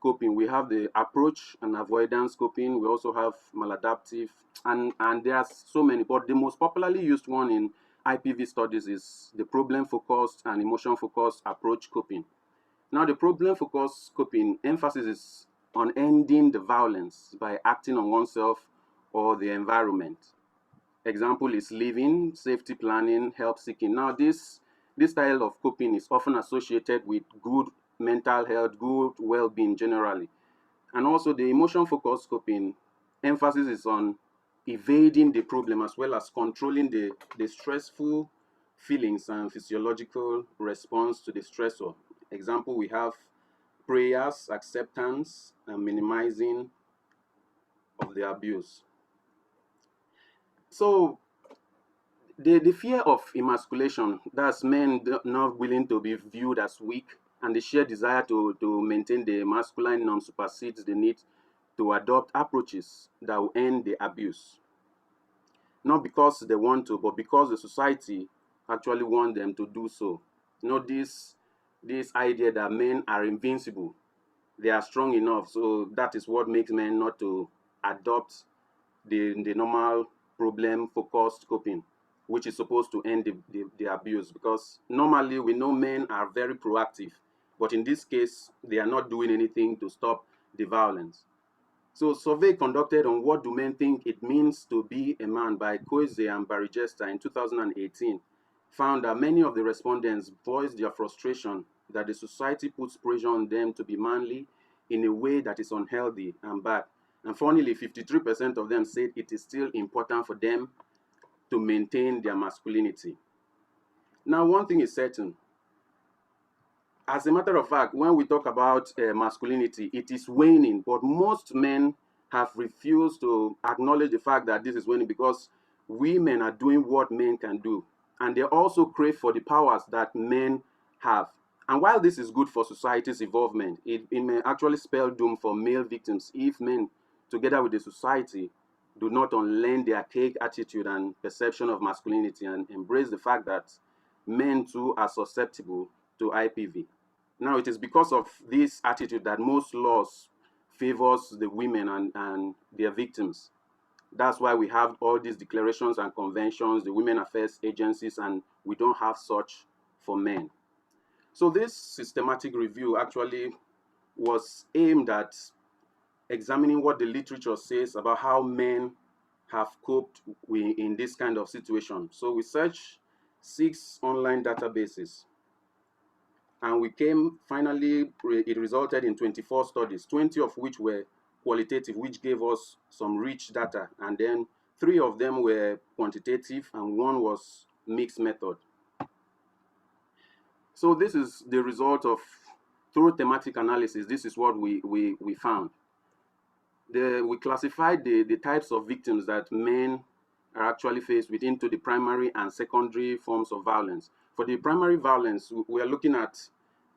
coping. We have the approach and avoidance coping. We also have maladaptive, and there are so many, but the most popularly used one in IPV studies is the problem-focused and emotion-focused approach coping. Now, the problem-focused coping emphasis is on ending the violence by acting on oneself or the environment. Example is living, safety planning, help seeking. Now, this style of coping is often associated with good mental health, good well-being generally. And also the emotion-focused coping emphasis is on evading the problem as well as controlling the stressful feelings and physiological response to the stressor. Example, we have prayers, acceptance, and minimizing of the abuse. So the fear of emasculation, that's men not willing to be viewed as weak, and the sheer desire to maintain the masculine norm supersedes the need to adopt approaches that will end the abuse. Not because they want to, but because the society actually want them to do so. You know, this idea that men are invincible, they are strong enough, so that is what makes men not to adopt the normal problem-focused coping, which is supposed to end the abuse. Because normally we know men are very proactive, but in this case, they are not doing anything to stop the violence. So survey conducted on what do men think it means to be a man by Coise and Barigesta in 2018 found that many of the respondents voiced their frustration that the society puts pressure on them to be manly in a way that is unhealthy and bad. And funnily, 53% of them said it is still important for them to maintain their masculinity. Now, one thing is certain. As a matter of fact, when we talk about masculinity, it is waning, but most men have refused to acknowledge the fact that this is waning because women are doing what men can do. And they also crave for the powers that men have. And while this is good for society's involvement, it may actually spell doom for male victims if men, together with the society, do not unlearn their archaic attitude and perception of masculinity and embrace the fact that men too are susceptible to IPV. Now, it is because of this attitude that most laws favors the women and their victims. That's why we have all these declarations and conventions, the women affairs agencies, and we don't have such for men. So this systematic review actually was aimed at examining what the literature says about how men have coped in this kind of situation. So we searched 6 online databases, and we came, finally, it resulted in 24 studies, 20 of which were qualitative, which gave us some rich data, and then 3 of them were quantitative, and 1 was mixed method. So this is the result of through thematic analysis. This is what we found. We classified the types of victims that men are actually faced with into the primary and secondary forms of violence. For the primary violence, we are looking at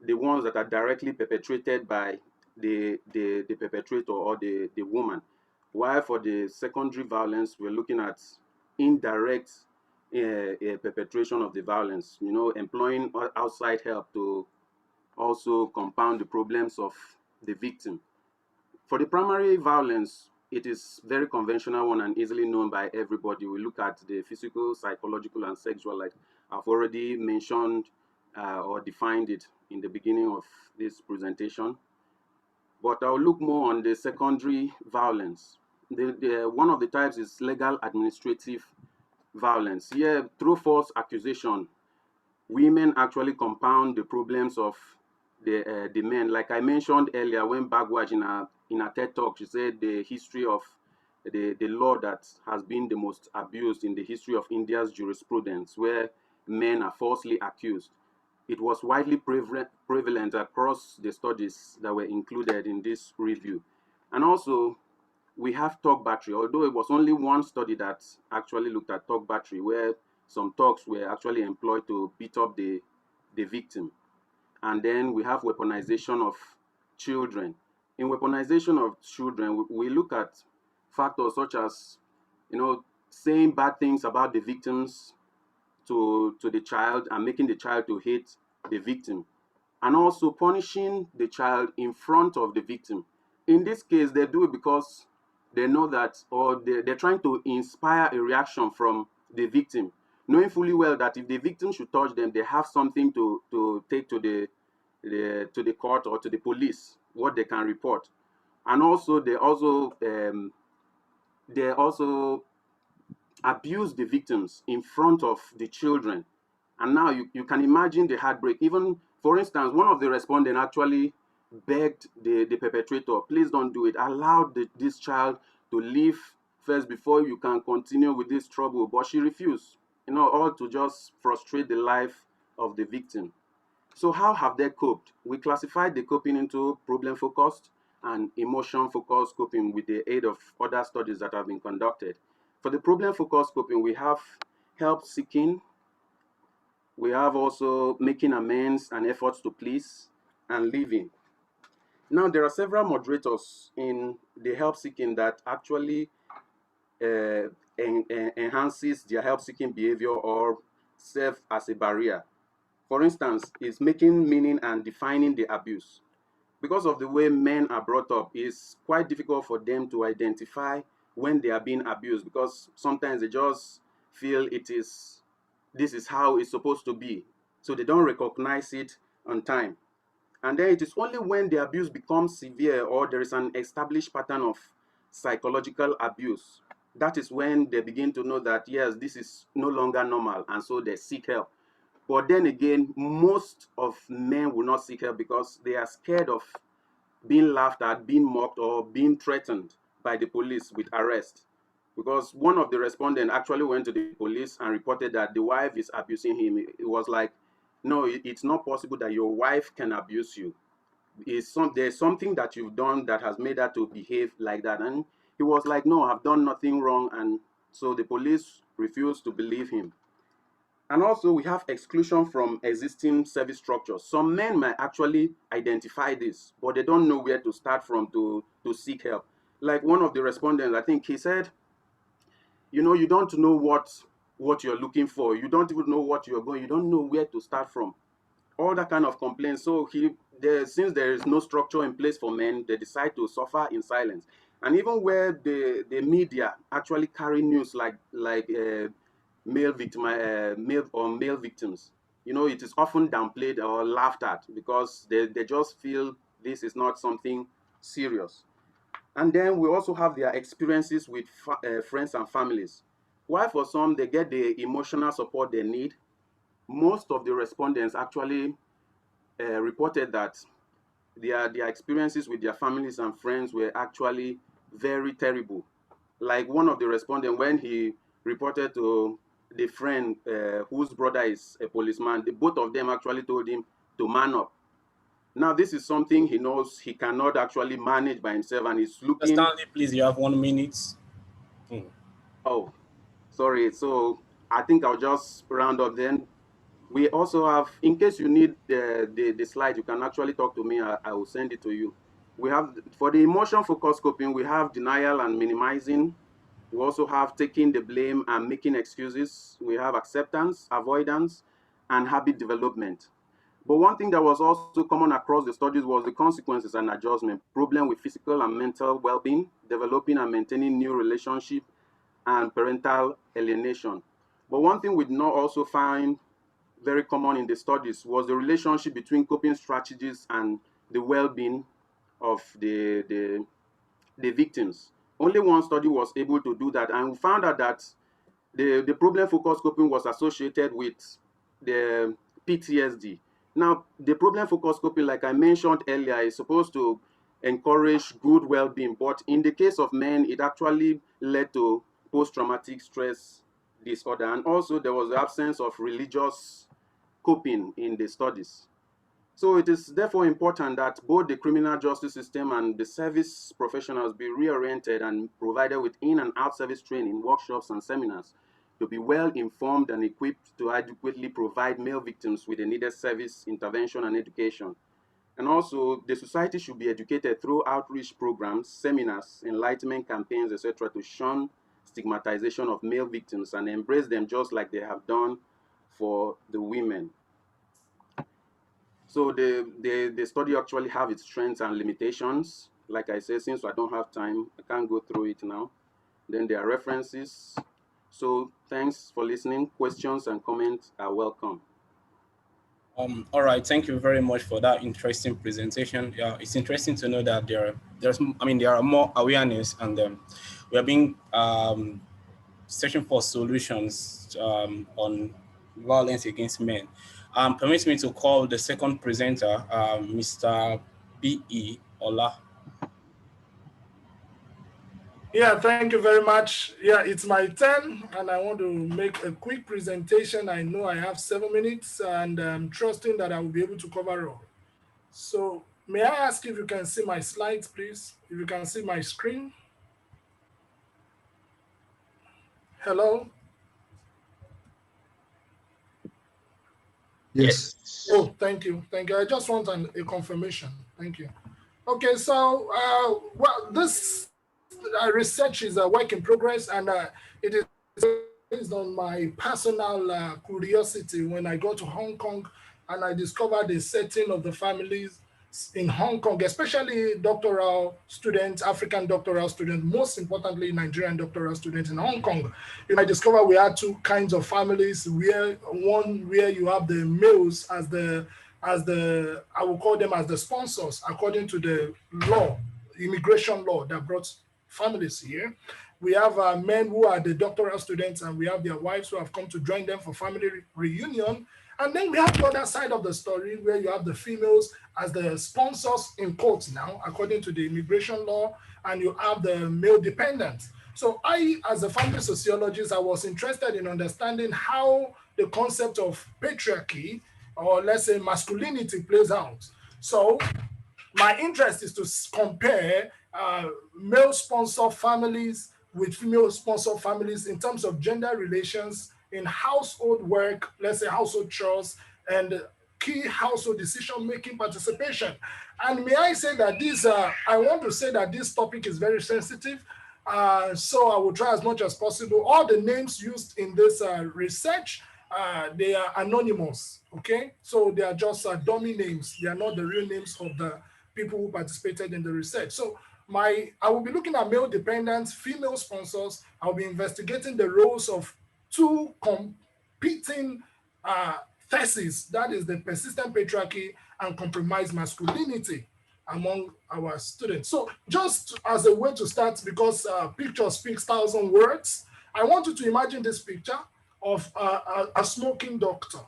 the ones that are directly perpetrated by the perpetrator or the woman. While for the secondary violence, we're looking at indirect perpetration of the violence, you know, employing outside help to also compound the problems of the victim. For the primary violence, it is very conventional one and easily known by everybody. We look at the physical, psychological, and sexual, like I've already mentioned or defined it in the beginning of this presentation. But I'll look more on the secondary violence. One of the types is legal administrative violence. Here, through false accusation, women actually compound the problems of the men. Like I mentioned earlier, when Bagwaj in a TED talk, she said the history of the law that has been the most abused in the history of India's jurisprudence, where men are falsely accused. It was widely prevalent across the studies that were included in this review. And also, we have talk battery, although it was only one study that actually looked at talk battery, where some talks were actually employed to beat up the victim. And then we have weaponization of children. In weaponization of children, we look at factors such as, you know, saying bad things about the victims to the child and making the child to hate the victim, and also punishing the child in front of the victim. In this case, they do it because they know that, or they're trying to inspire a reaction from the victim, knowing fully well that if the victim should touch them, they have something to take to the court or to the police, what they can report. And also they also abuse the victims in front of the children. And now you can imagine the heartbreak. Even, for instance, one of the respondents actually begged the perpetrator, please don't do it. Allow this child to live first before you can continue with this trouble. But she refused, all to just frustrate the life of the victim. So how have they coped? We classified the coping into problem-focused and emotion-focused coping with the aid of other studies that have been conducted. For the problem-focused coping, we have help-seeking, we have also making amends and efforts to please, and living. Now, there are several moderators in the help-seeking that actually enhances their help-seeking behavior or serve as a barrier. For instance, is making meaning and defining the abuse. Because of the way men are brought up, it's quite difficult for them to identify when they are being abused, because sometimes they just feel this is how it's supposed to be. So they don't recognize it on time. And then it is only when the abuse becomes severe or there is an established pattern of psychological abuse, that is when they begin to know that, yes, this is no longer normal, and so they seek help. But then again, most of men will not seek help because they are scared of being laughed at, being mocked, or being threatened by the police with arrest. Because one of the respondents actually went to the police and reported that the wife is abusing him. It was like, no, it's not possible that your wife can abuse you. There's something that you've done that has made her to behave like that. And he was like, no, I've done nothing wrong. And so the police refused to believe him. And also we have exclusion from existing service structures. Some men might actually identify this, but they don't know where to start from to seek help. Like one of the respondents, I think he said, you don't know what you're looking for. You don't even know what you're going. You don't know where to start from. All that kind of complaints. So since there is no structure in place for men, they decide to suffer in silence. And even where the media actually carry news like male victims, it is often downplayed or laughed at because they just feel this is not something serious. And then we also have their experiences with friends and families. While for some, they get the emotional support they need, most of the respondents actually reported that their experiences with their families and friends were actually very terrible. Like one of the respondents, when he reported to the friend whose brother is a policeman, both of them actually told him to man up. Now, this is something he knows he cannot actually manage by himself, and he's looking. Stanley, please, you have 1 minute. Oh, sorry. So I think I'll just round up then. We also have, in case you need the slide, you can actually talk to me. I will send it to you. We have, for the emotion focused coping, we have denial and minimizing. We also have taking the blame and making excuses. We have acceptance, avoidance, and habit development. But one thing that was also common across the studies was the consequences and adjustment, problem with physical and mental well-being, developing and maintaining new relationship, and parental alienation. But one thing we did not also find very common in the studies was the relationship between coping strategies and the well-being of the victims. Only one study was able to do that, and we found out that the problem-focused coping was associated with the PTSD. Now, the problem-focused coping, like I mentioned earlier, is supposed to encourage good well-being, but in the case of men, it actually led to post-traumatic stress disorder, and also there was the absence of religious coping in the studies. So it is therefore important that both the criminal justice system and the service professionals be reoriented and provided with in and out service training, workshops, and seminars to be well informed and equipped to adequately provide male victims with the needed service, intervention, and education. And also, the society should be educated through outreach programs, seminars, enlightenment campaigns, etc., to shun stigmatization of male victims and embrace them just like they have done for the women. So the study actually have its strengths and limitations. Like I said, since I don't have time, I can't go through it now. Then there are references. So thanks for listening. Questions and comments are welcome. All right, thank you very much for that interesting presentation. Yeah, it's interesting to know that there are more awareness, and we are being searching for solutions on violence against men. Permit me to call the second presenter, Mr. B.E. Ola. Yeah, thank you very much. Yeah, it's my turn, and I want to make a quick presentation. I know I have 7 minutes, and I'm trusting that I will be able to cover all. So may I ask if you can see my slides, please? If you can see my screen. Hello? Yes. Oh, thank you. Thank you. I just want a confirmation. Thank you. Okay, so, well, this research is a work in progress, and it is based on my personal curiosity when I go to Hong Kong and I discovered the setting of the families in Hong Kong, especially doctoral students, African doctoral students, most importantly, Nigerian doctoral students in Hong Kong. I discovered we had two kinds of families, where you have the males as the I will call them as the sponsors according to the law, immigration law that brought families here. We have men who are the doctoral students, and we have their wives who have come to join them for family reunion. And then we have the other side of the story where you have the females as the sponsors in quotes now, according to the immigration law, and you have the male dependents. So I, as a family sociologist, I was interested in understanding how the concept of patriarchy, or let's say masculinity, plays out. So my interest is to compare male sponsor families with female sponsor families in terms of gender relations in household work, let's say household chores, and key household decision-making participation. And may I say that I want to say that this topic is very sensitive. So I will try as much as possible. All the names used in this research, they are anonymous, okay? So they are just dummy names. They are not the real names of the people who participated in the research. So I will be looking at male dependents, female sponsors. I'll be investigating the roles of two competing theses, that is the persistent patriarchy and compromised masculinity among our students. So just as a way to start, because picture speaks 1,000 words, I want you to imagine this picture of a smoking doctor,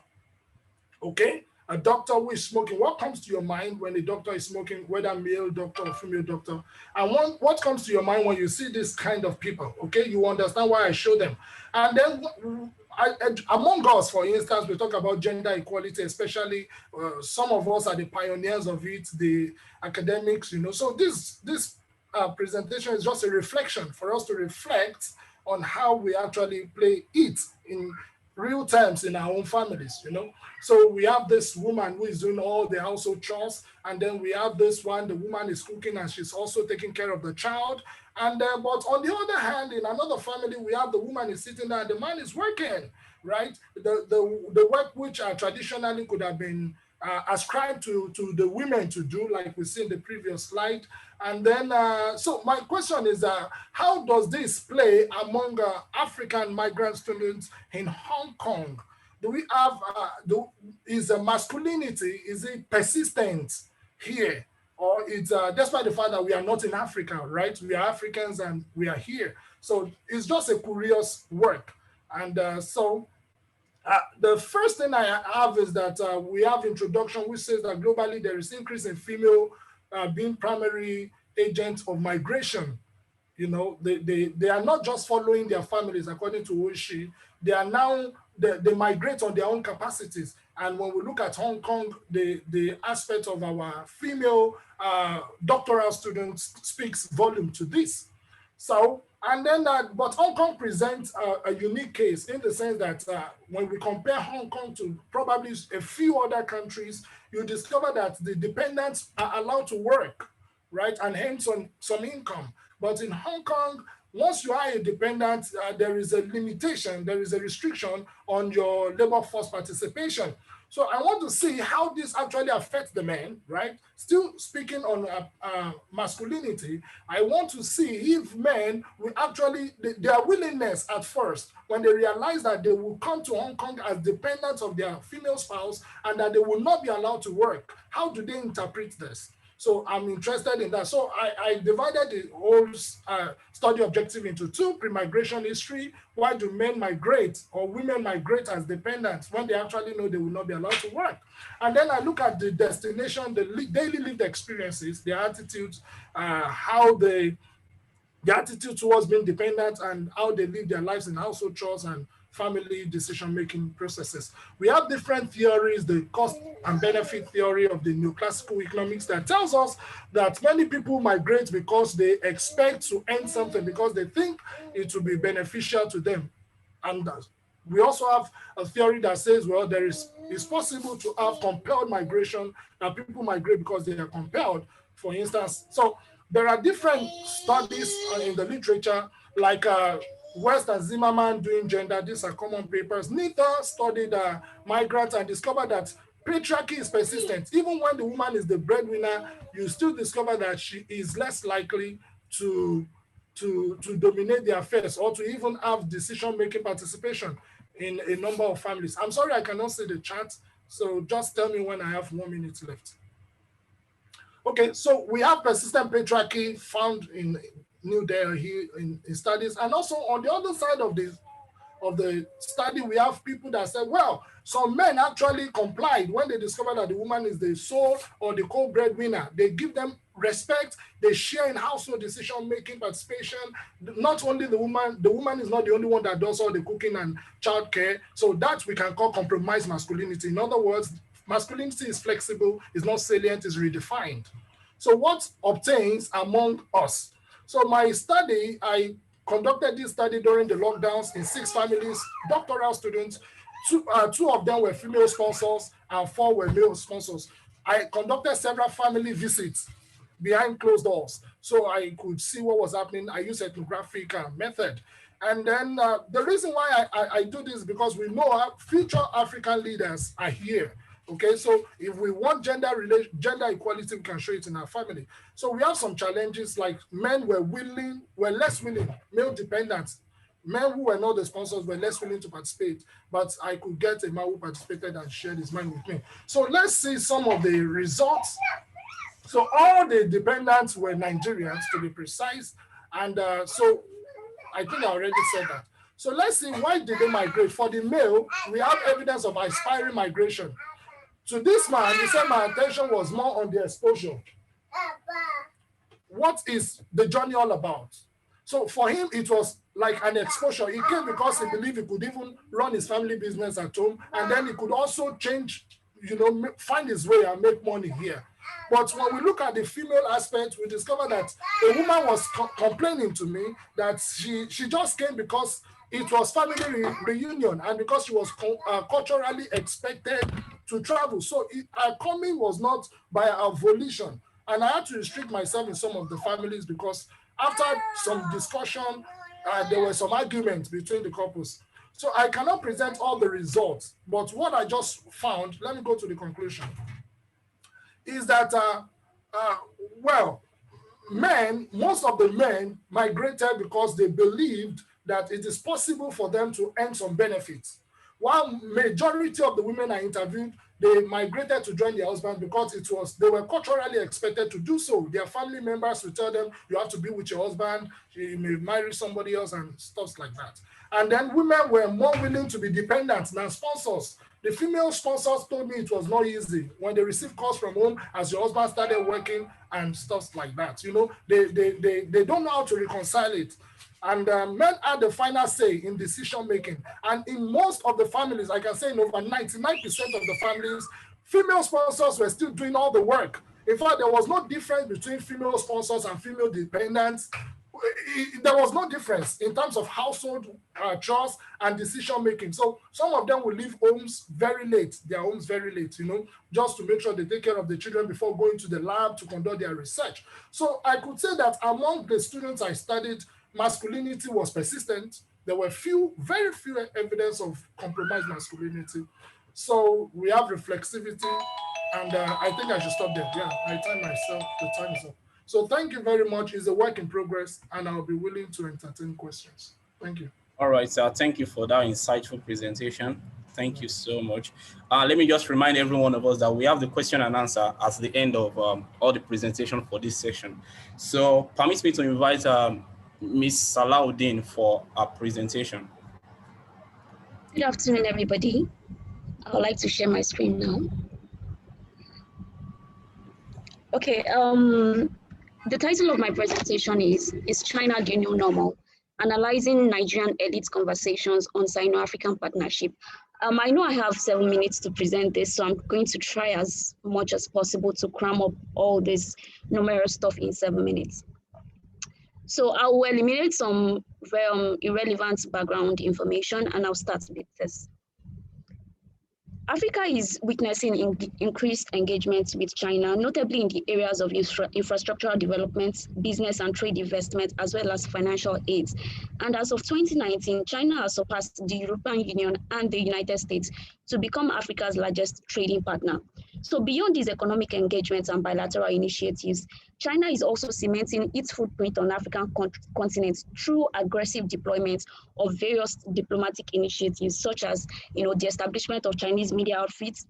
okay? A doctor who is smoking. What comes to your mind when a doctor is smoking, whether male doctor or female doctor? And what comes to your mind when you see this kind of people, okay? You understand why I show them. And then among us, for instance, we talk about gender equality, especially some of us are the pioneers of it, the academics, So this presentation is just a reflection for us to reflect on how we actually play it in real terms in our own families, So we have this woman who is doing all the household chores, and then we have this one, the woman is cooking and she's also taking care of the child. And but on the other hand, in another family, we have the woman is sitting there and the man is working, right? The work which traditionally could have been ascribed to the women to do, like we see in the previous slide. And then, so my question is, how does this play among African migrant students in Hong Kong? Do we have, is masculinity, is it persistent here? Or it's, despite the fact that we are not in Africa, right? We are Africans and we are here. So it's just a curious work. And the first thing I have is that we have introduction, which says that globally there is increase in female being primary agents of migration. They are not just following their families, according to Oishi. They are now, they migrate on their own capacities. And when we look at Hong Kong, the aspect of our female doctoral students speaks volume to this. So, and then, but Hong Kong presents a unique case in the sense that when we compare Hong Kong to probably a few other countries, you discover that the dependents are allowed to work, right, and hence on some income. But in Hong Kong, once you are a dependent, there is a limitation, there is a restriction on your labor force participation. So I want to see how this actually affects the men, right? Still speaking on masculinity, I want to see if men will actually, their willingness at first, when they realize that they will come to Hong Kong as dependents of their female spouse and that they will not be allowed to work, how do they interpret this? So I'm interested in that. So I divided the whole study objective into two: pre-migration history. Why do men migrate or women migrate as dependents when they actually know they will not be allowed to work? And then I look at the destination, the daily lived experiences, their attitudes, how they, the attitude towards being dependent and how they live their lives in household chores and family decision-making processes. We have different theories, the cost and benefit theory of the neoclassical economics that tells us that many people migrate because they expect to earn something, because they think it will be beneficial to them. And we also have a theory that says, well, it's possible to have compelled migration, that people migrate because they are compelled, for instance. So there are different studies in the literature, like West and Zimmerman doing gender. These are common papers. Neither studied migrants and discovered that patriarchy is persistent. Even when the woman is the breadwinner, you still discover that she is less likely to dominate the affairs or to even have decision-making participation in a number of families. I'm sorry I cannot see the chart, so just tell me when I have 1 minute left. Okay, so we have persistent patriarchy found in New Delhi in studies, and also on the other side of the study, we have people that said, well, some men actually complied when they discovered that the woman is the sole or the co-breadwinner. They give them respect, they share in household decision-making participation. Not only the woman is not the only one that does all the cooking and childcare. So that we can call compromised masculinity. In other words, masculinity is flexible, is not salient, is redefined. So what obtains among us? So my study, I conducted this study during the lockdowns in 6 families, doctoral students. Two of them were female sponsors and 4 were male sponsors. I conducted several family visits behind closed doors so I could see what was happening. I used ethnographic method. And then the reason why I do this is because we know our future African leaders are here. Okay, so if we want gender equality, we can show it in our family. So we have some challenges, like men were less willing, male dependents. Men who were not the sponsors were less willing to participate, but I could get a man who participated and shared his mind with me. So let's see some of the results. So all the dependents were Nigerians, to be precise. And so I think I already said that. So let's see, why did they migrate? For the male, we have evidence of aspiring migration. To this man, he said my attention was more on the exposure. What is the journey all about? So for him, it was like an exposure. He came because he believed he could even run his family business at home, and then he could also change, find his way and make money here. But when we look at the female aspect, we discover that a woman was complaining to me that she just came because it was family reunion and because she was culturally expected to travel. So her coming was not by her volition. And I had to restrict myself in some of the families because after some discussion, there were some arguments between the couples. So I cannot present all the results, but what I just found, let me go to the conclusion, is that, most of the men migrated because they believed that it is possible for them to earn some benefits. While majority of the women I interviewed, they migrated to join their husband because they were culturally expected to do so. Their family members would tell them, you have to be with your husband, you may marry somebody else and stuff like that. And then women were more willing to be dependent than sponsors. The female sponsors told me it was not easy when they received calls from home as your husband started working and stuff like that. They don't know how to reconcile it. And men had the final say in decision making. And in most of the families, I can say in over 99% of the families, female sponsors were still doing all the work. In fact, there was no difference between female sponsors and female dependents. There was no difference in terms of household chores and decision making. So some of them will leave homes very late, just to make sure they take care of the children before going to the lab to conduct their research. So I could say that among the students I studied, masculinity was persistent. There were very few evidence of compromised masculinity. So we have reflexivity, and I think I should stop there. Yeah, I time myself, the time is up. So thank you very much. It's a work in progress, and I'll be willing to entertain questions. Thank you. All right, sir. Thank you for that insightful presentation. Thank you so much. Let me just remind every one of us that we have the question and answer at the end of all the presentation for this section. So permit me to invite Ms. Salahuddin for a presentation. Good afternoon, everybody. I would like to share my screen now. Okay, the title of my presentation is China the New Normal? Analyzing Nigerian elite conversations on Sino-African partnership. I know I have 7 minutes to present this, so I'm going to try as much as possible to cram up all this numerous stuff in 7 minutes. So I will eliminate some irrelevant background information, and I'll start with this. Africa is witnessing increased engagement with China, notably in the areas of infrastructural development, business and trade investment, as well as financial aids. And as of 2019, China has surpassed the European Union and the United States to become Africa's largest trading partner. So beyond these economic engagements and bilateral initiatives, China is also cementing its footprint on African continent through aggressive deployment of various diplomatic initiatives, such as the establishment of Chinese media outfits,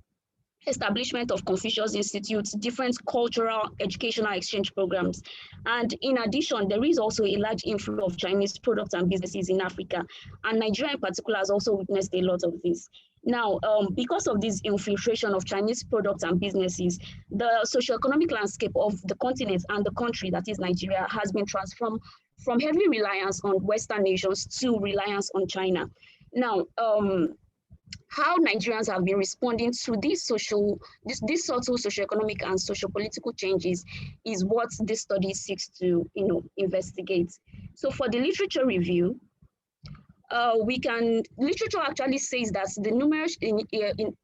establishment of Confucius Institutes, different cultural educational exchange programs. And in addition, there is also a large inflow of Chinese products and businesses in Africa. And Nigeria in particular has also witnessed a lot of this. Now, because of this infiltration of Chinese products and businesses, the socioeconomic landscape of the continent and the country, that is Nigeria, has been transformed from heavy reliance on Western nations to reliance on China. Now, how Nigerians have been responding to these subtle socioeconomic and sociopolitical changes is what this study seeks to investigate. So for the literature review, literature actually says that the numerous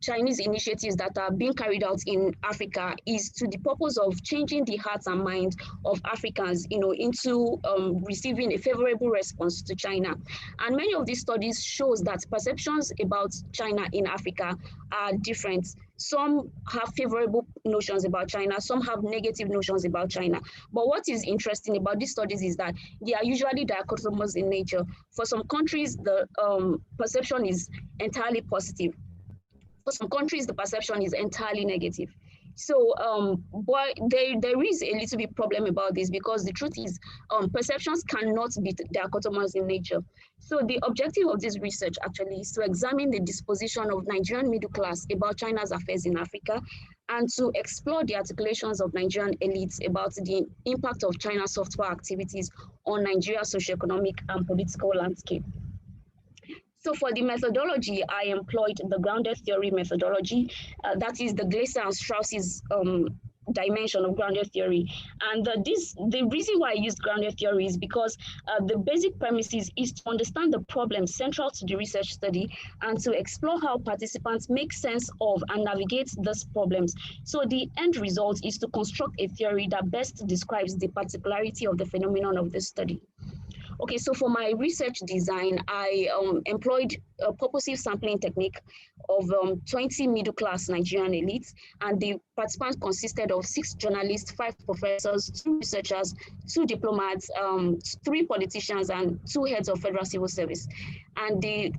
Chinese initiatives that are being carried out in Africa is to the purpose of changing the hearts and minds of Africans, into receiving a favorable response to China. And many of these studies shows that perceptions about China in Africa are different. Some have favorable notions about China, some have negative notions about China. But what is interesting about these studies is that they are usually dichotomous in nature. For some countries, the perception is entirely positive. For some countries, the perception is entirely negative. So, but there is a little bit problem about this, because the truth is perceptions cannot be dichotomous in nature. So the objective of this research actually is to examine the disposition of Nigerian middle class about China's affairs in Africa, and to explore the articulations of Nigerian elites about the impact of China's soft power activities on Nigeria's socioeconomic and political landscape. So for the methodology, I employed the grounded theory methodology. That is the Glaser and Strauss's dimension of grounded theory. And the reason why I used grounded theory is because the basic premises is to understand the problems central to the research study, and to explore how participants make sense of and navigate these problems. So the end result is to construct a theory that best describes the particularity of the phenomenon of the study. Okay, so for my research design, I employed a purposive sampling technique of 20 middle-class Nigerian elites, and the participants consisted of 6 journalists, 5 professors, 2 researchers, 2 diplomats, 3 politicians, and 2 heads of federal civil service. And the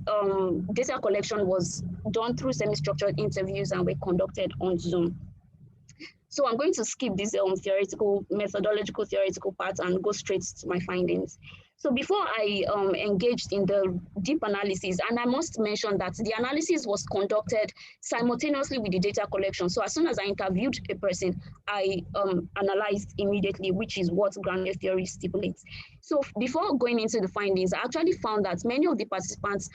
data collection was done through semi-structured interviews and were conducted on Zoom. So I'm going to skip this methodological theoretical part and go straight to my findings. So before I engaged in the deep analysis, and I must mention that the analysis was conducted simultaneously with the data collection. So as soon as I interviewed a person, I analyzed immediately, which is what grounded theory stipulates. So before going into the findings, I actually found that many of the participants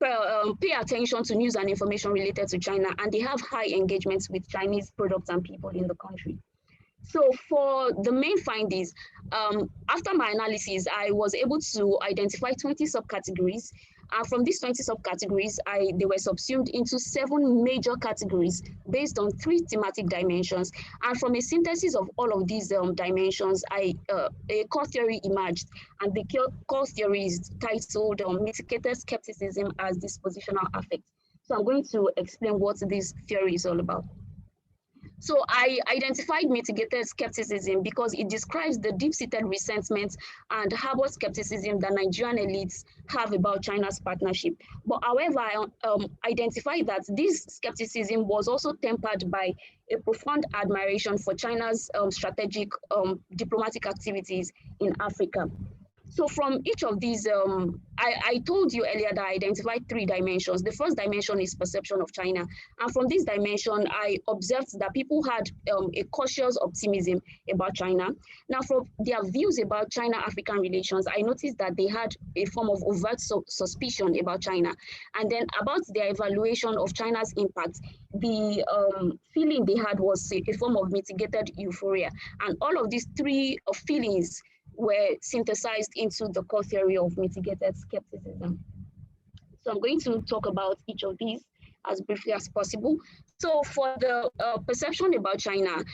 pay attention to news and information related to China, and they have high engagements with Chinese products and people in the country. So for the main findings, after my analysis, I was able to identify 20 subcategories, And from these 20 subcategories, they were subsumed into 7 major categories based on 3 thematic dimensions. And from a synthesis of all of these dimensions, a core theory emerged. And the core theory is titled Mitigated Skepticism as Dispositional Affect. So I'm going to explain what this theory is all about. So I identified mitigated skepticism because it describes the deep-seated resentment and harbor skepticism that Nigerian elites have about China's partnership. But however, I identified that this skepticism was also tempered by a profound admiration for China's strategic diplomatic activities in Africa. So from each of these, I told you earlier that I identified 3 dimensions. The first dimension is perception of China. And from this dimension, I observed that people had a cautious optimism about China. Now, from their views about China-African relations, I noticed that they had a form of overt suspicion about China. And then about their evaluation of China's impact, the feeling they had was a form of mitigated euphoria. And all of these 3 feelings were synthesized into the core theory of mitigated skepticism. So I'm going to talk about each of these as briefly as possible. So for the perception about China,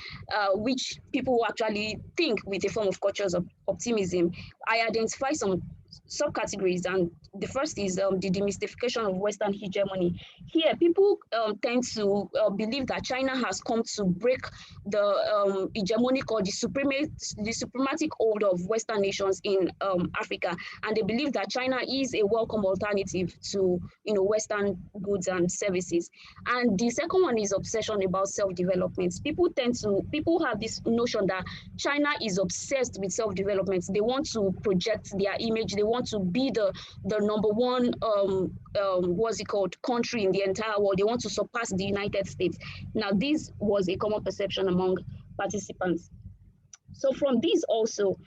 which people actually think with a form of cautious optimism, I identify some subcategories, and the first is the demystification of Western hegemony. Here, people tend to believe that China has come to break the hegemonic or the suprematic hold of Western nations in Africa, and they believe that China is a welcome alternative to Western goods and services. And the second one is obsession about self-development. People have this notion that China is obsessed with self-development. They want to project their image. They want to be the number one country in the entire world. They want to surpass the United States. Now, this was a common perception among participants. So from this also,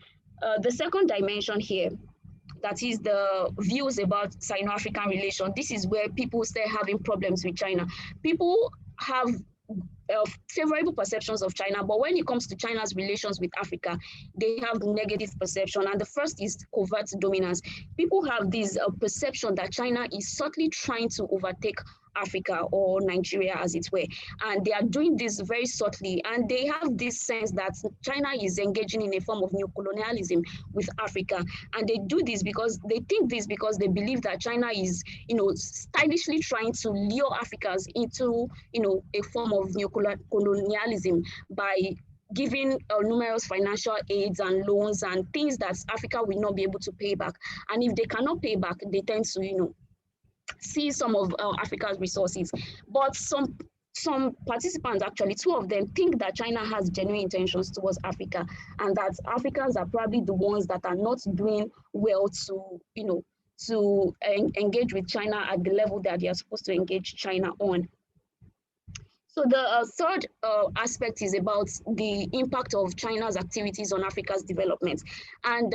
the second dimension here, that is the views about Sino-African relations. This is where people start having problems with China. People have favorable perceptions of China, but when it comes to China's relations with Africa, they have negative perception. And the first is covert dominance. People have this perception that China is subtly trying to overtake Africa or Nigeria, as it were. And they are doing this very subtly. And they have this sense that China is engaging in a form of neocolonialism with Africa. And they do this because they think this because they believe that China is, stylishly trying to lure Africans into, a form of neocolonialism by giving numerous financial aids and loans and things that Africa will not be able to pay back. And if they cannot pay back, they tend to, see some of Africa's resources. But some participants, actually 2 of them, think that China has genuine intentions towards Africa, and that Africans are probably the ones that are not doing well to, to engage with China at the level that they are supposed to engage China on. So the third aspect is about the impact of China's activities on Africa's development. And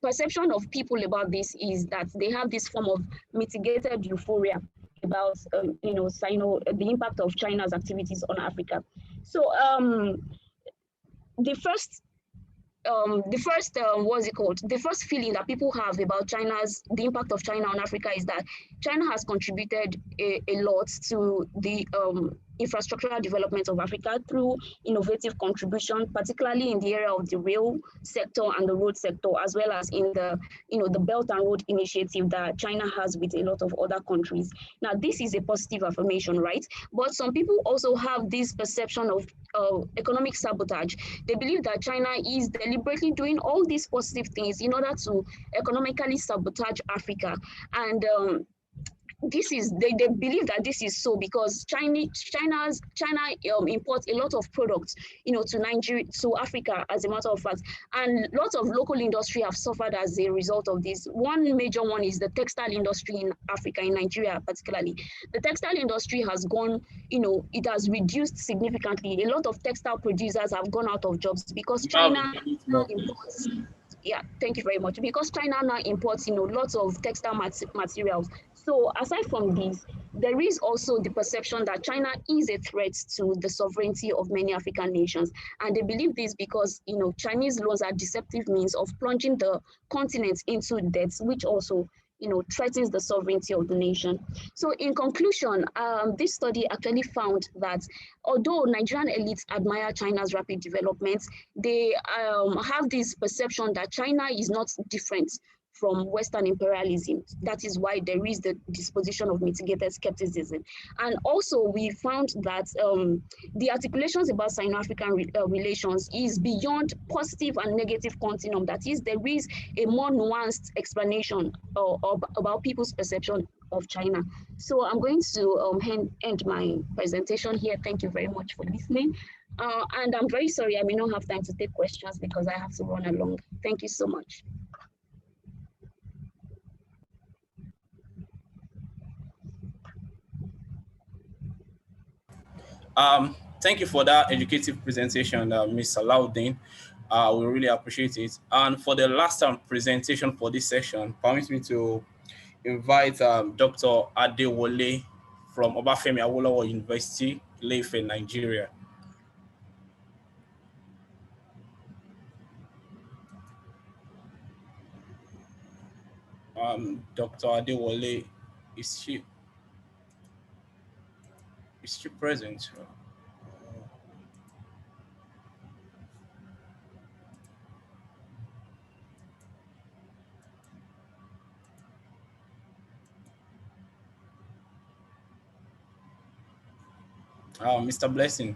perception of people about this is that they have this form of mitigated euphoria about, the impact of China's activities on Africa. So the first feeling that people have about the impact of China on Africa is that China has contributed a lot to the infrastructural development of Africa through innovative contribution, particularly in the area of the rail sector and the road sector, as well as in the, the Belt and Road Initiative that China has with a lot of other countries. Now, this is a positive affirmation, right? But some people also have this perception of economic sabotage. They believe that China is deliberately doing all these positive things in order to economically sabotage Africa. And they believe that this is so because China imports a lot of products, to Nigeria, to Africa, as a matter of fact, and lots of local industry have suffered as a result of this. One major one is the textile industry in Africa, in Nigeria particularly. The textile industry has gone, it has reduced significantly. A lot of textile producers have gone out of jobs because China imports. Yeah, thank you very much. Because China now imports, lots of textile materials. So aside from this, there is also the perception that China is a threat to the sovereignty of many African nations. And they believe this because, Chinese loans are deceptive means of plunging the continent into debts, which also, threatens the sovereignty of the nation. So in conclusion, this study actually found that although Nigerian elites admire China's rapid development, they have this perception that China is not different from Western imperialism. That is why there is the disposition of mitigated skepticism. And also we found that the articulations about Sino-African relations is beyond positive and negative continuum. That is, there is a more nuanced explanation about people's perception of China. So I'm going to end my presentation here. Thank you very much for listening. And I'm very sorry I may not have time to take questions because I have to run along. Thank you so much. Thank you for that educative presentation, Ms. Salaudin. We really appreciate it. And for the last presentation for this session, permit me to invite Dr. Adewole from Obafemi Awolowo University, Ile-Ife, Nigeria. Dr. Adewole, is she present? Mr. Blessing.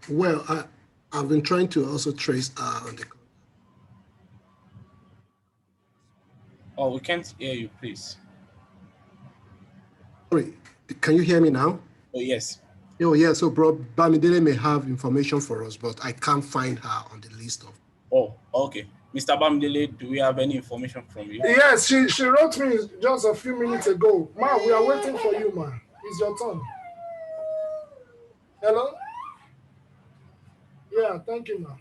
Well, I've been trying to also trace the. Oh, we can't hear you, please. Sorry, can you hear me now? Oh, yes. Oh, yeah, so Bro Bamidele may have information for us, but I can't find her on the list of. Oh, okay. Mr. Bamidele, do we have any information from you? Yes, she wrote me just a few minutes ago. Ma, we are waiting for you, ma. It's your turn. Hello? Yeah, thank you, ma.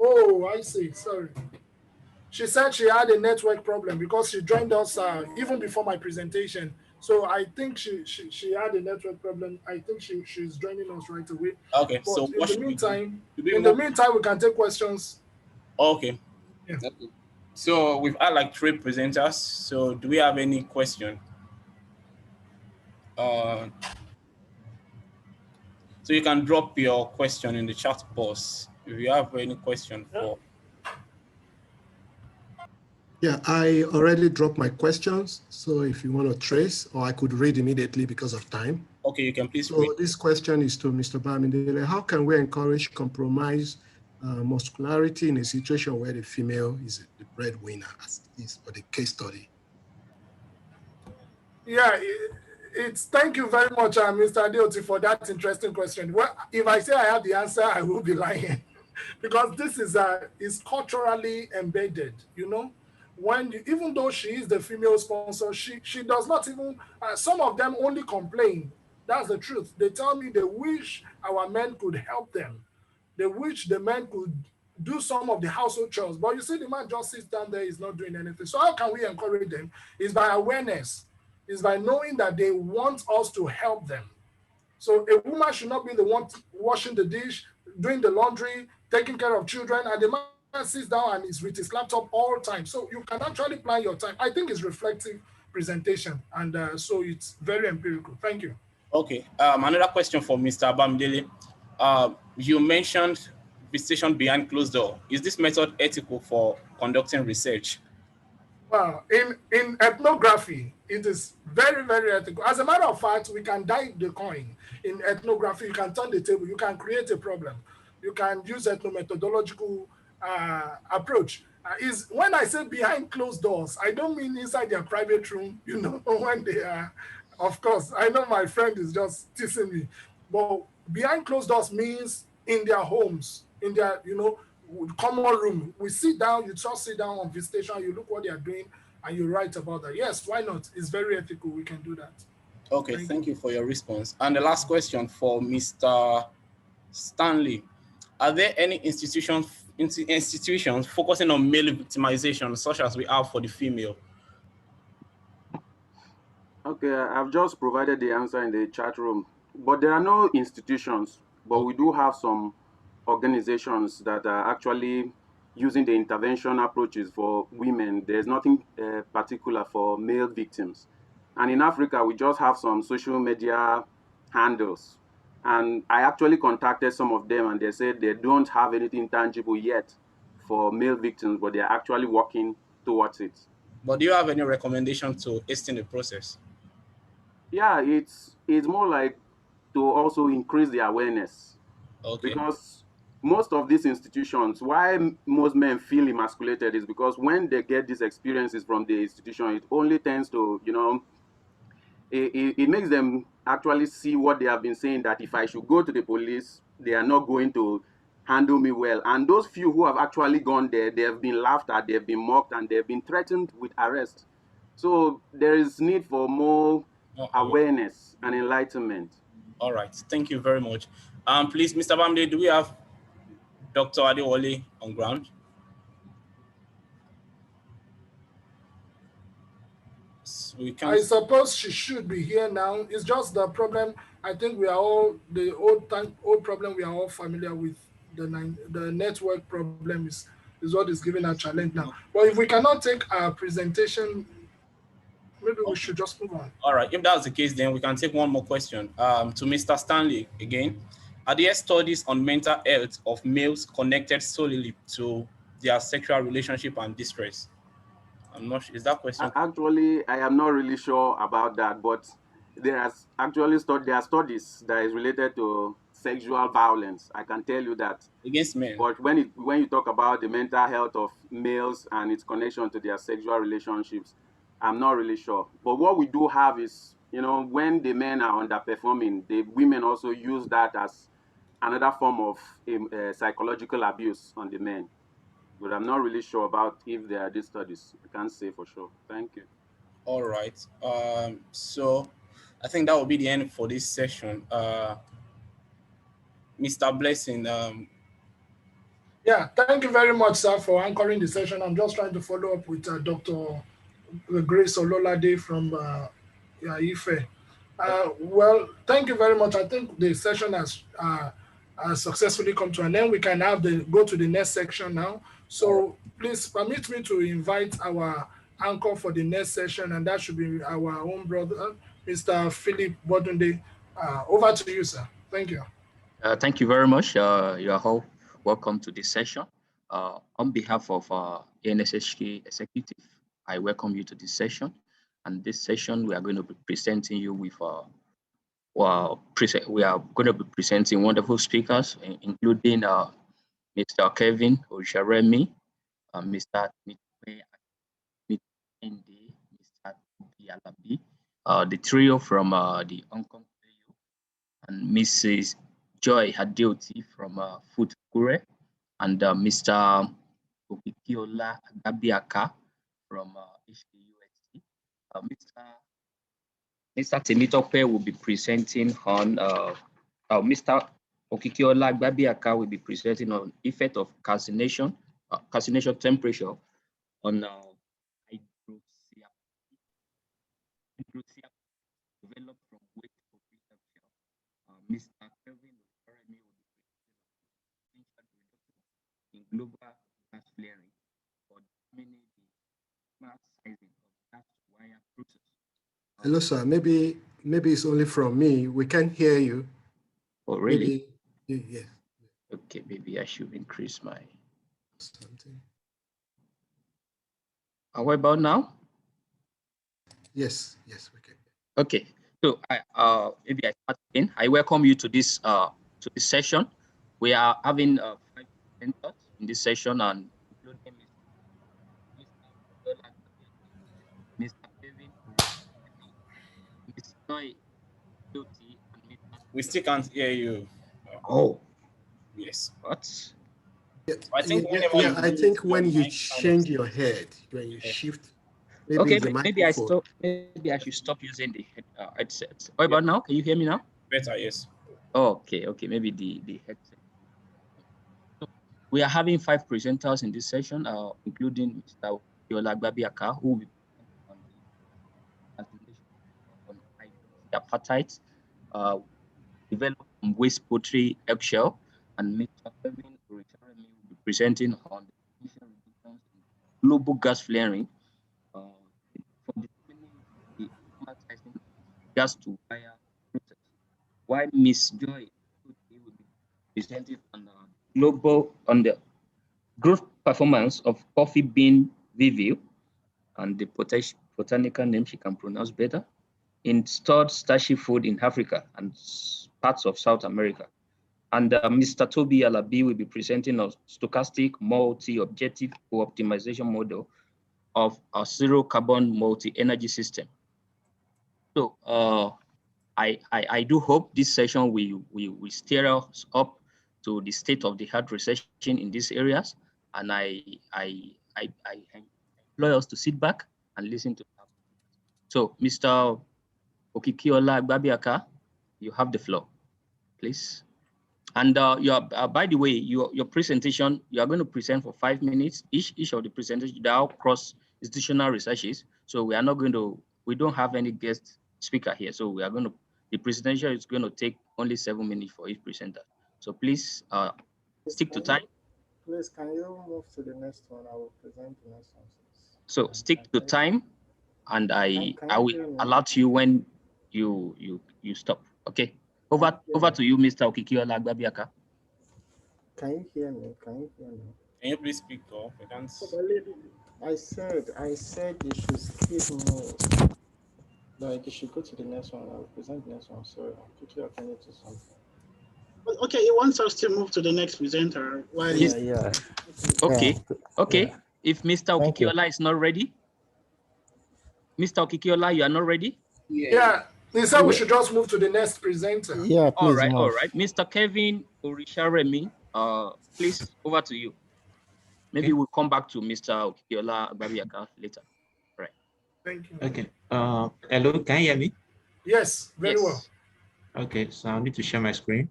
Oh, I see. Sorry. She said she had a network problem because she joined us even before my presentation. So I think she had a network problem. I think she's joining us right away. Okay, but so in the meantime, we can take questions. Okay. Yeah. Okay. So we've had like 3 presenters. So do we have any question? So you can drop your question in the chat box if you have any question for. Yeah, I already dropped my questions. So if you want to trace, or I could read immediately because of time. Okay, you can please so read. This question is to Mr. Bamidele. How can we encourage compromise muscularity in a situation where the female is the breadwinner, as is for the case study? Yeah, thank you very much, Mr. Adeoti, for that interesting question. Well, if I say I have the answer, I will be lying because this is culturally embedded, even though she is the female sponsor, she does not even, some of them only complain. That's the truth. They tell me they wish our men could help them. They wish the men could do some of the household chores. But you see, the man just sits down there, he's not doing anything. So how can we encourage them? It's by awareness. It's by knowing that they want us to help them. So a woman should not be the one washing the dish, doing the laundry, taking care of children, and the man sits down and is with his laptop all the time. So you can actually plan your time. I think it's reflective presentation, and so it's very empirical. Thank you. Okay, another question for Mr. Bamidele. You mentioned visitation behind closed door. Is this method ethical for conducting research? Well, in ethnography, it is very, very ethical. As a matter of fact, we can dye the coin. In ethnography, you can turn the table, you can create a problem. You can use ethnomethodological approach. When I say behind closed doors, I don't mean inside their private room, when they are, of course, I know my friend is just teasing me, but behind closed doors means in their homes, in their, common room. We sit down, you just sit down on visitation, you look what they are doing, and you write about that. Yes, why not? It's very ethical. We can do that. Okay, thank you for your response. And the last question for Mr. Stanley. Are there any institutions focusing on male victimization, such as we have for the female? Okay, I've just provided the answer in the chat room, but there are no institutions, but we do have some organizations that are actually using the intervention approaches for women. There's nothing particular for male victims. And in Africa, we just have some social media handles. And I actually contacted some of them and they said they don't have anything tangible yet for male victims, but they're actually working towards it. But do you have any recommendation to hasten the process? Yeah, it's more like to also increase the awareness. Okay. Because most of these institutions, why most men feel emasculated is because when they get these experiences from the institution, it only tends to, it makes them actually see what they have been saying, that if I should go to the police, they are not going to handle me well. And those few who have actually gone there, they have been laughed at, they have been mocked, and they have been threatened with arrest. So there is need for more awareness and enlightenment. All right, thank you very much. Please, Mr. Bamde, do we have Dr. Adewale on ground? I suppose she should be here now. It's just the problem. I think we are all the old problem we are all familiar with. The network problem is what is giving a challenge now. But if we cannot take our presentation, maybe we should just move on. All right, if that's the case, then we can take one more question to Mr. Stanley again. Are there studies on mental health of males connected solely to their sexual relationship and distress? I'm not sure. Is that question? Actually, I am not really sure about that, but there are actually there are studies that is related to sexual violence. I can tell you that. Against men. But when you talk about the mental health of males and its connection to their sexual relationships, I'm not really sure. But what we do have is, when the men are underperforming, the women also use that as another form of psychological abuse on the men. But I'm not really sure about if there are these studies. I can't say for sure. Thank you. All right. So I think that will be the end for this session. Mr. Blessing. Yeah, thank you very much, sir, for anchoring the session. I'm just trying to follow up with Dr. Grace Ololade from IFE. Well, thank you very much. I think the session has successfully come to an end. We can go to the next section now. So please permit me to invite our anchor for the next session, and that should be our own brother, Mr. Philip Bodunde. Over to you, sir. Thank you. Thank you very much. You are all welcome to this session. On behalf of ANSHK Executive, I welcome you to this session. And this session, we are going to be presenting you with, we are going to be presenting wonderful speakers, including Mr. Kevin Ojaremi, Mr. Mr. Alabi, the trio from the Hong Kong and Mrs. Joy Hadioti from Food Kure, and Mr. Okikiola Gabiaka from HKUST. Mr. Temitope will be presenting on, Mr. Okikiola Gabiaka will be presenting on effect of calcination temperature on hydroxia developed from waste production. Mr. Kevin Ojaremi will be presenting in global gas flaring for determining the mass sizing of gas wire process. Hello, sir. Maybe it's only from me. We can't hear you. Oh, really? Yeah. Okay, maybe I should increase my something. What about now? Yes, we can. Okay, so maybe I start again. I welcome you to this session. We are having 5 presenters in this session, and including Mr. Kevin, Mr. Joy, and Mr. We still can't hear you. Oh, yes. What? Yeah, I think I think when you change your head, when you shift. Maybe maybe I should stop using the headset. What about now? Can you hear me now? Better, yes. Oh, okay. Okay, maybe the headset. So we are having 5 presenters in this session, including Mr. Yola Gbabiaka, who will be on hydroxyapatite developed from waste poultry eggshell, and Mr. Kevin will be presenting on the emission reductions in global gas flaring for determining the optimal sizing of gas to wire process. While Ms. Joy will be presenting on the growth performance of coffee bean Vivio and the botanical name she can pronounce better in stored starchy food in Africa and parts of South America. And Mr. Toby Alabi will be presenting a stochastic multi-objective optimization model of a zero carbon multi-energy system. So I do hope this session will steer us up to the state of the art research in these areas. And I implore us to sit back and listen to that. So Mr. Okikiola Agbabiaka, you have the floor, please. And by the way, your presentation, you are going to present for 5 minutes. Each of the presentations, they are cross institutional researches. So we are not going to, we don't have any guest speaker here. So we are going to, the presentation is going to take only 7 minutes for each presenter. So please stick to time. Please, can you move to the next one? I will present the next one. So stick to time, and I will alert you when you stop. Okay. Over to you, Mr. Okikiola Agbabiaka. Can you hear me? Can you hear me? Can you please speak up? I can't. I said you should skip me. Like you should go to the next one. I'll present the next one. Sorry, I'm quickly attending to something. Okay, he wants us to move to the next presenter. While yeah. Okay. Yeah. Okay. Yeah. If Mr. Okikiola is not ready, Mr. Okikiola, you are not ready? Yeah. They said we should just move to the next presenter. Yeah, please. All right. Mr. Kevin Orisharemi, please, over to you. Maybe we'll come back to Mr. Okikiola Agbabiaka later. All right. Thank you. Okay. Hello, can you hear me? Yes, very well. Okay, so I need to share my screen.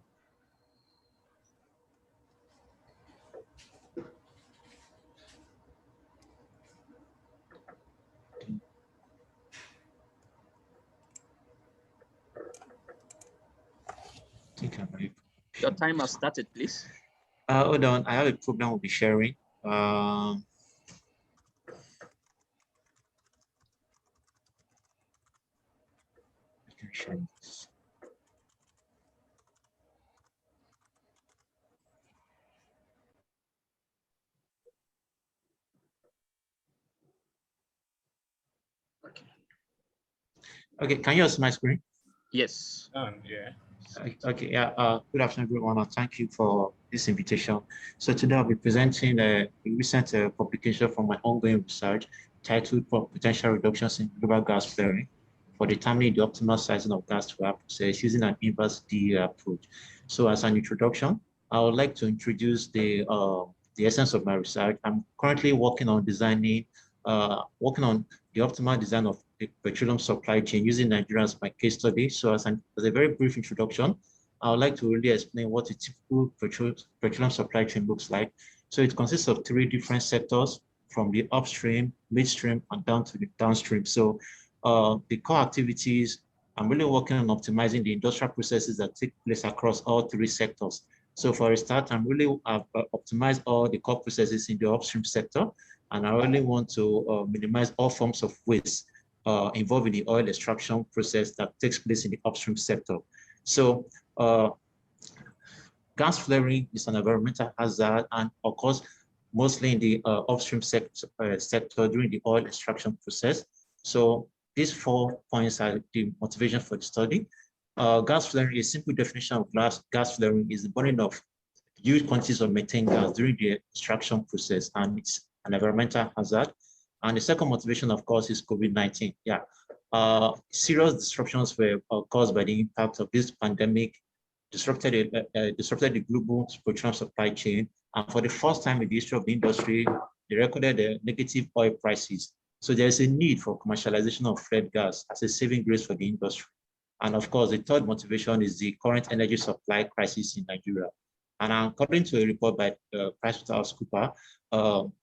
Your time has started, please. Hold on, I have a program we'll be sharing. Okay, can you see my screen? Yes. Yeah. Okay, yeah. Good afternoon, everyone, and thank you for this invitation. So today I'll be presenting a recent publication from my ongoing research titled Potential Reductions in Global Gas Flaring for determining the optimal sizing of gas to process using an inverse DEA approach. So as an introduction, I would like to introduce the essence of my research. I'm currently working on designing, working on the optimal design of the petroleum supply chain using Nigeria as my case study. So as a very brief introduction, I would like to really explain what a typical petroleum supply chain looks like. So it consists of 3 different sectors, from the upstream, midstream, and down to the downstream. So the core activities, I'm really working on optimizing the industrial processes that take place across all 3 sectors. So for a start, I'm really optimize all the core processes in the upstream sector, and I really want to minimize all forms of waste involved in the oil extraction process that takes place in the upstream sector. So gas flaring is an environmental hazard and occurs mostly in the upstream sector during the oil extraction process. So these 4 points are the motivation for the study. Gas flaring, a simple definition of gas flaring is the burning of huge quantities of methane gas during the extraction process, and it's an environmental hazard. And the second motivation, of course, is COVID-19. Yeah, serious disruptions were caused by the impact of this pandemic, disrupted the global petroleum supply chain. And for the first time in the history of the industry, they recorded negative oil prices. So there's a need for commercialization of flared gas as a saving grace for the industry. And of course, the third motivation is the current energy supply crisis in Nigeria. And according to a report by PricewaterhouseCoopers,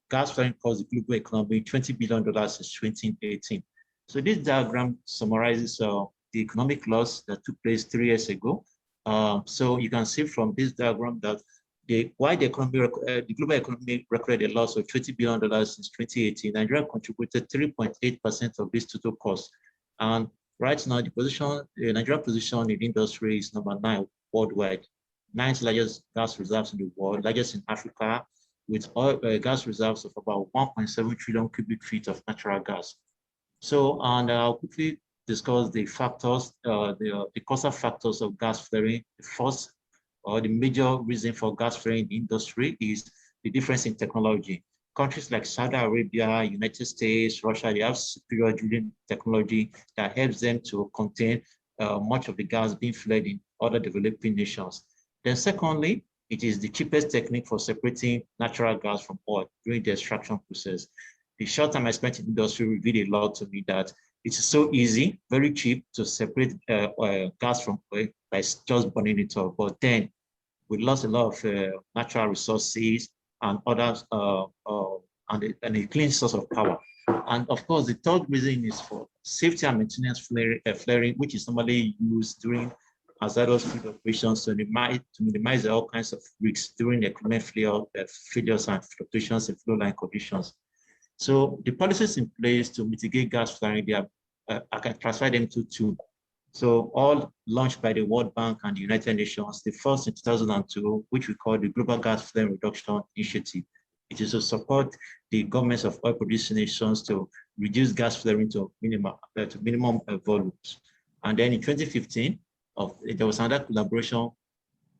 gas flaring cost the global economy $20 billion since 2018. So this diagram summarizes the economic loss that took place 3 years ago. So you can see from this diagram that the global economy recorded a loss of $20 billion since 2018. Nigeria contributed 3.8% of this total cost. And right now, the Nigeria position in industry is number 9 worldwide. 9th largest gas reserves in the world, largest in Africa, with gas reserves of about 1.7 trillion cubic feet of natural gas. So, and I'll quickly discuss the factors, the causal factors of gas flaring. The first, or the major reason for gas flaring in the industry is the difference in technology. Countries like Saudi Arabia, United States, Russia, they have superior drilling technology that helps them to contain much of the gas being flared in other developing nations. Then secondly, it is the cheapest technique for separating natural gas from oil during the extraction process. The short time I spent in industry revealed a lot to me that it is so easy, very cheap to separate gas from oil by just burning it off. But then we lost a lot of natural resources and others, and a clean source of power. And of course, the third reason is for safety and maintenance flaring, which is normally used during hazardous field operations to minimize all kinds of risks during equipment failures and fluctuations in flow line conditions. So the policies in place to mitigate gas flaring, I can classify them to two. So all launched by the World Bank and the United Nations, the first in 2002, which we call the Global Gas Flare Reduction Initiative. It is to support the governments of oil producing nations to reduce gas flaring to minimum volumes. And then in 2015, there was another collaboration.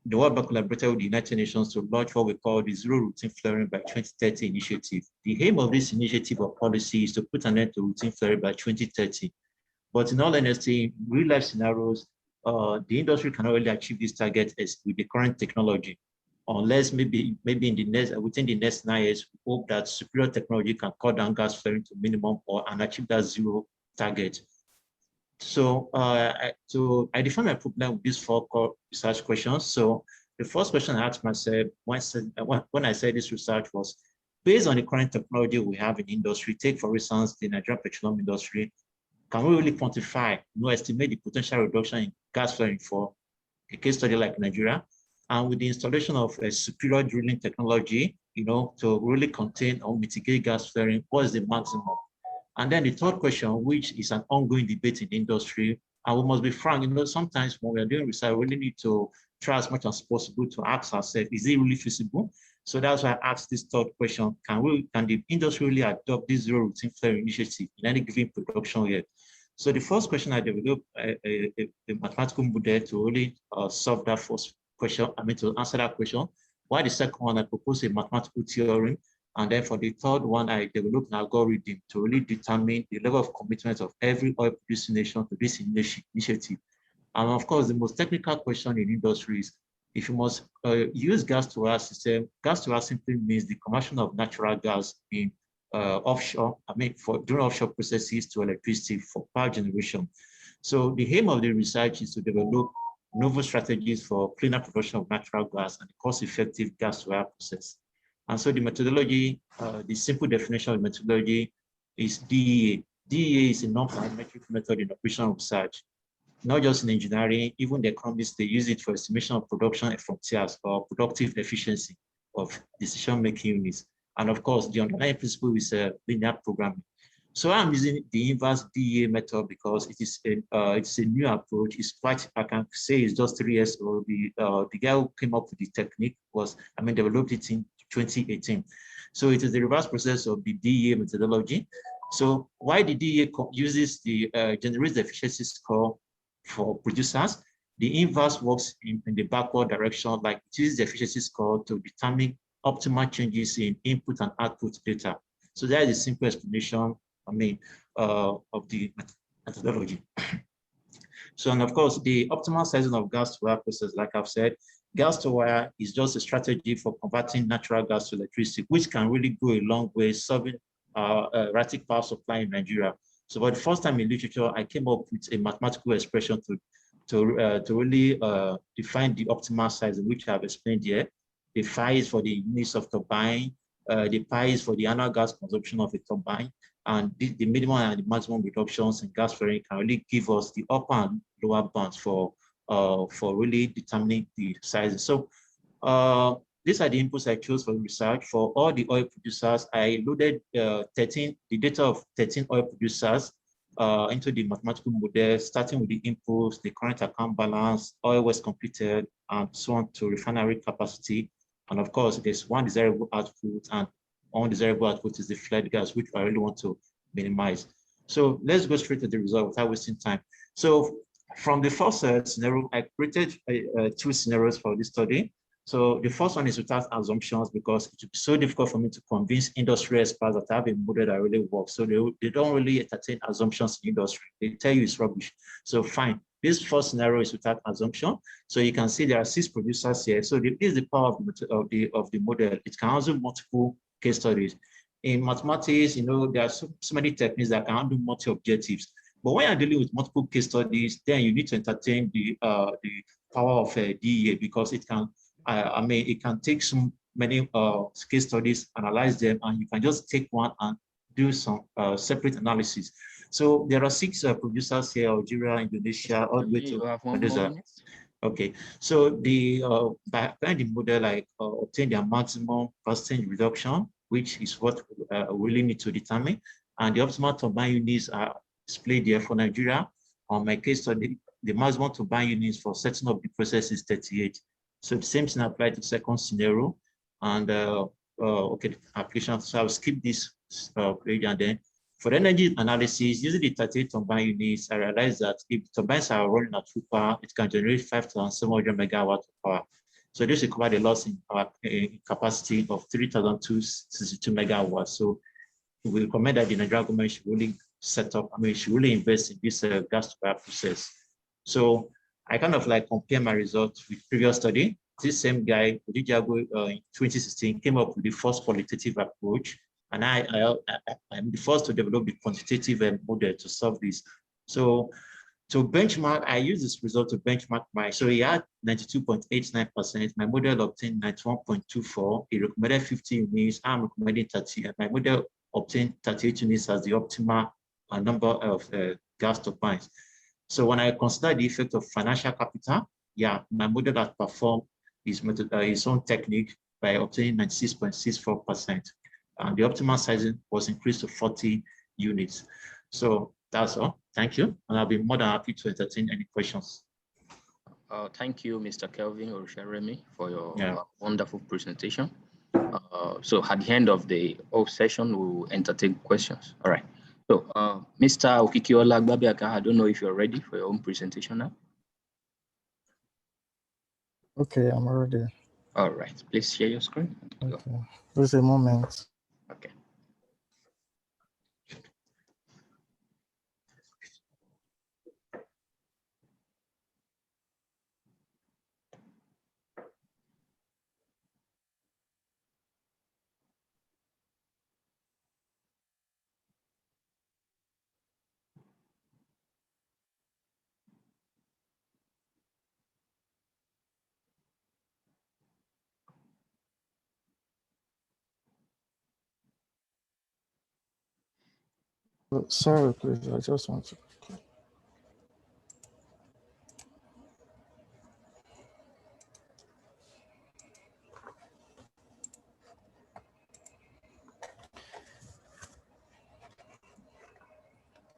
The World Bank collaborated with the United Nations to launch what we call the Zero Routine Flaring by 2030 initiative. The aim of this initiative or policy is to put an end to routine flaring by 2030. But in all honesty, in real life scenarios, the industry cannot really achieve this target with the current technology, unless maybe in the within the next 9 years, we hope that superior technology can cut down gas flaring to minimum and achieve that zero target. So, I define my problem with these 4 core research questions. So the first question I asked myself when I said this research was, based on the current technology we have in industry, take for instance, the Nigerian petroleum industry, can we really quantify, estimate the potential reduction in gas flaring for a case study like Nigeria? And with the installation of a superior drilling technology, to really contain or mitigate gas flaring, what is the maximum? And then the third question, which is an ongoing debate in the industry, and we must be frank, sometimes when we are doing research, we really need to try as much as possible to ask ourselves, is it really feasible? So that's why I asked this third question, can the industry really adopt this zero routine flaring initiative in any given production year? So the first question, I developed a mathematical model to really solve that first question, to answer that question. While the second one, I proposed a mathematical theorem. And then for the third one, I developed an algorithm to really determine the level of commitment of every oil producing nation to this initiative. And of course, the most technical question in industry is, if you must use gas-to-oil system, gas-to-oil simply means the conversion of natural gas in offshore, during offshore processes to electricity for power generation. So the aim of the research is to develop novel strategies for cleaner production of natural gas and cost-effective gas-to-oil process. And so the methodology, the simple definition of methodology is DEA. DEA is a non-parametric method in operational research, not just in engineering. Even the economists, they use it for estimation of production frontiers or productive efficiency of decision-making units. And of course, the underlying principle is linear programming. So I'm using the inverse DEA method because it's a new approach. It's quite, I can say it's just 3 years old. The guy who came up with the technique developed it in 2018. So it is the reverse process of the DEA methodology. So why the DEA uses generates the efficiency score for producers, the inverse works in the backward direction, like it uses the efficiency score to determine optimal changes in input and output data. So that is a simple explanation, of the methodology. So, and of course, the optimal sizing of gas-to-wire process, like I've said, gas-to-wire is just a strategy for converting natural gas to electricity, which can really go a long way solving erratic power supply in Nigeria. So for the first time in literature, I came up with a mathematical expression to really define the optimal size, which I've explained here. The phi is for the units of turbine, the pi is for the annual gas consumption of a turbine, and the minimum and the maximum reductions in gas flaring can really give us the upper and lower bounds for really determining the sizes. So these are the inputs I chose for research. For all the oil producers, I loaded the data of 13 oil producers into the mathematical model, starting with the inputs, the current account balance, oil was completed, and so on to refinery capacity. And of course, there's one desirable output, and undesirable output is the fled gas, which I really want to minimize. So let's go straight to the result without wasting time. So from the first scenario, I created two scenarios for this study. So the first one is without assumptions, because it would be so difficult for me to convince industry experts that I have a model that really works. So they don't really entertain assumptions in industry. They tell you it's rubbish. So fine. This first scenario is without assumption. So you can see there are 6 producers here. So this is the power of the model. It can handle multiple case studies. In mathematics, there are so many techniques that can handle multi-objectives. But when you're dealing with multiple case studies, then you need to entertain the power of DEA, because it can it can take so many case studies, analyze them, and you can just take one and do some separate analysis. So there are 6 producers here: Algeria, Indonesia, all the way to Okay, so by applying the model, obtain their maximum percentage reduction, which is what we really need to determine, and the optimal turbine units are displayed there. For Nigeria, on my case study, the maximum turbine units for setting up the process is 38. So the same thing applied to the second scenario, and okay, application. So I'll skip this page, and then for the energy analysis, using the 38 turbine units, I realized that if turbines are running at full power, it can generate 5,700 megawatts of power. So this will cover the loss in our capacity of 3,262 megawatts. So we recommend that the Nigerian government should really set up, should really invest in this gas to power process. So I kind of compare my results with previous study. This same guy, Odijago, in 2016, came up with the first qualitative approach. And I'm the first to develop the quantitative model to solve this. So to benchmark, I use this result to benchmark so he had 92.89%. My model obtained 91.24. He recommended 50 units. I'm recommending 30. And my model obtained 38 units as the optimal number of gas turbines. So when I consider the effect of financial capital, yeah, my model has performed his own technique by obtaining 96.64%. And the optimal sizing was increased to 40 units. So that's all. Thank you. And I'll be more than happy to entertain any questions. Thank you, Mr. Kelvin Orusharemi, for your wonderful presentation. So at the end of the whole session, we'll entertain questions. All right. So, Mr. Okikiola Gbabiaka, I don't know if you're ready for your own presentation now. Okay, I'm ready. All right, please share your screen. Okay, just a moment. Okay. Sorry, please, I just want to.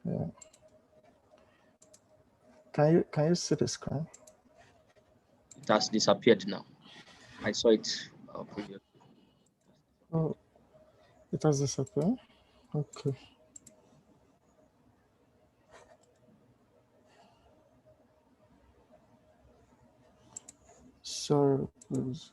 Yeah. Can you see the screen? It has disappeared now. I saw it previously. Oh, it has disappeared? Okay. Sorry, please.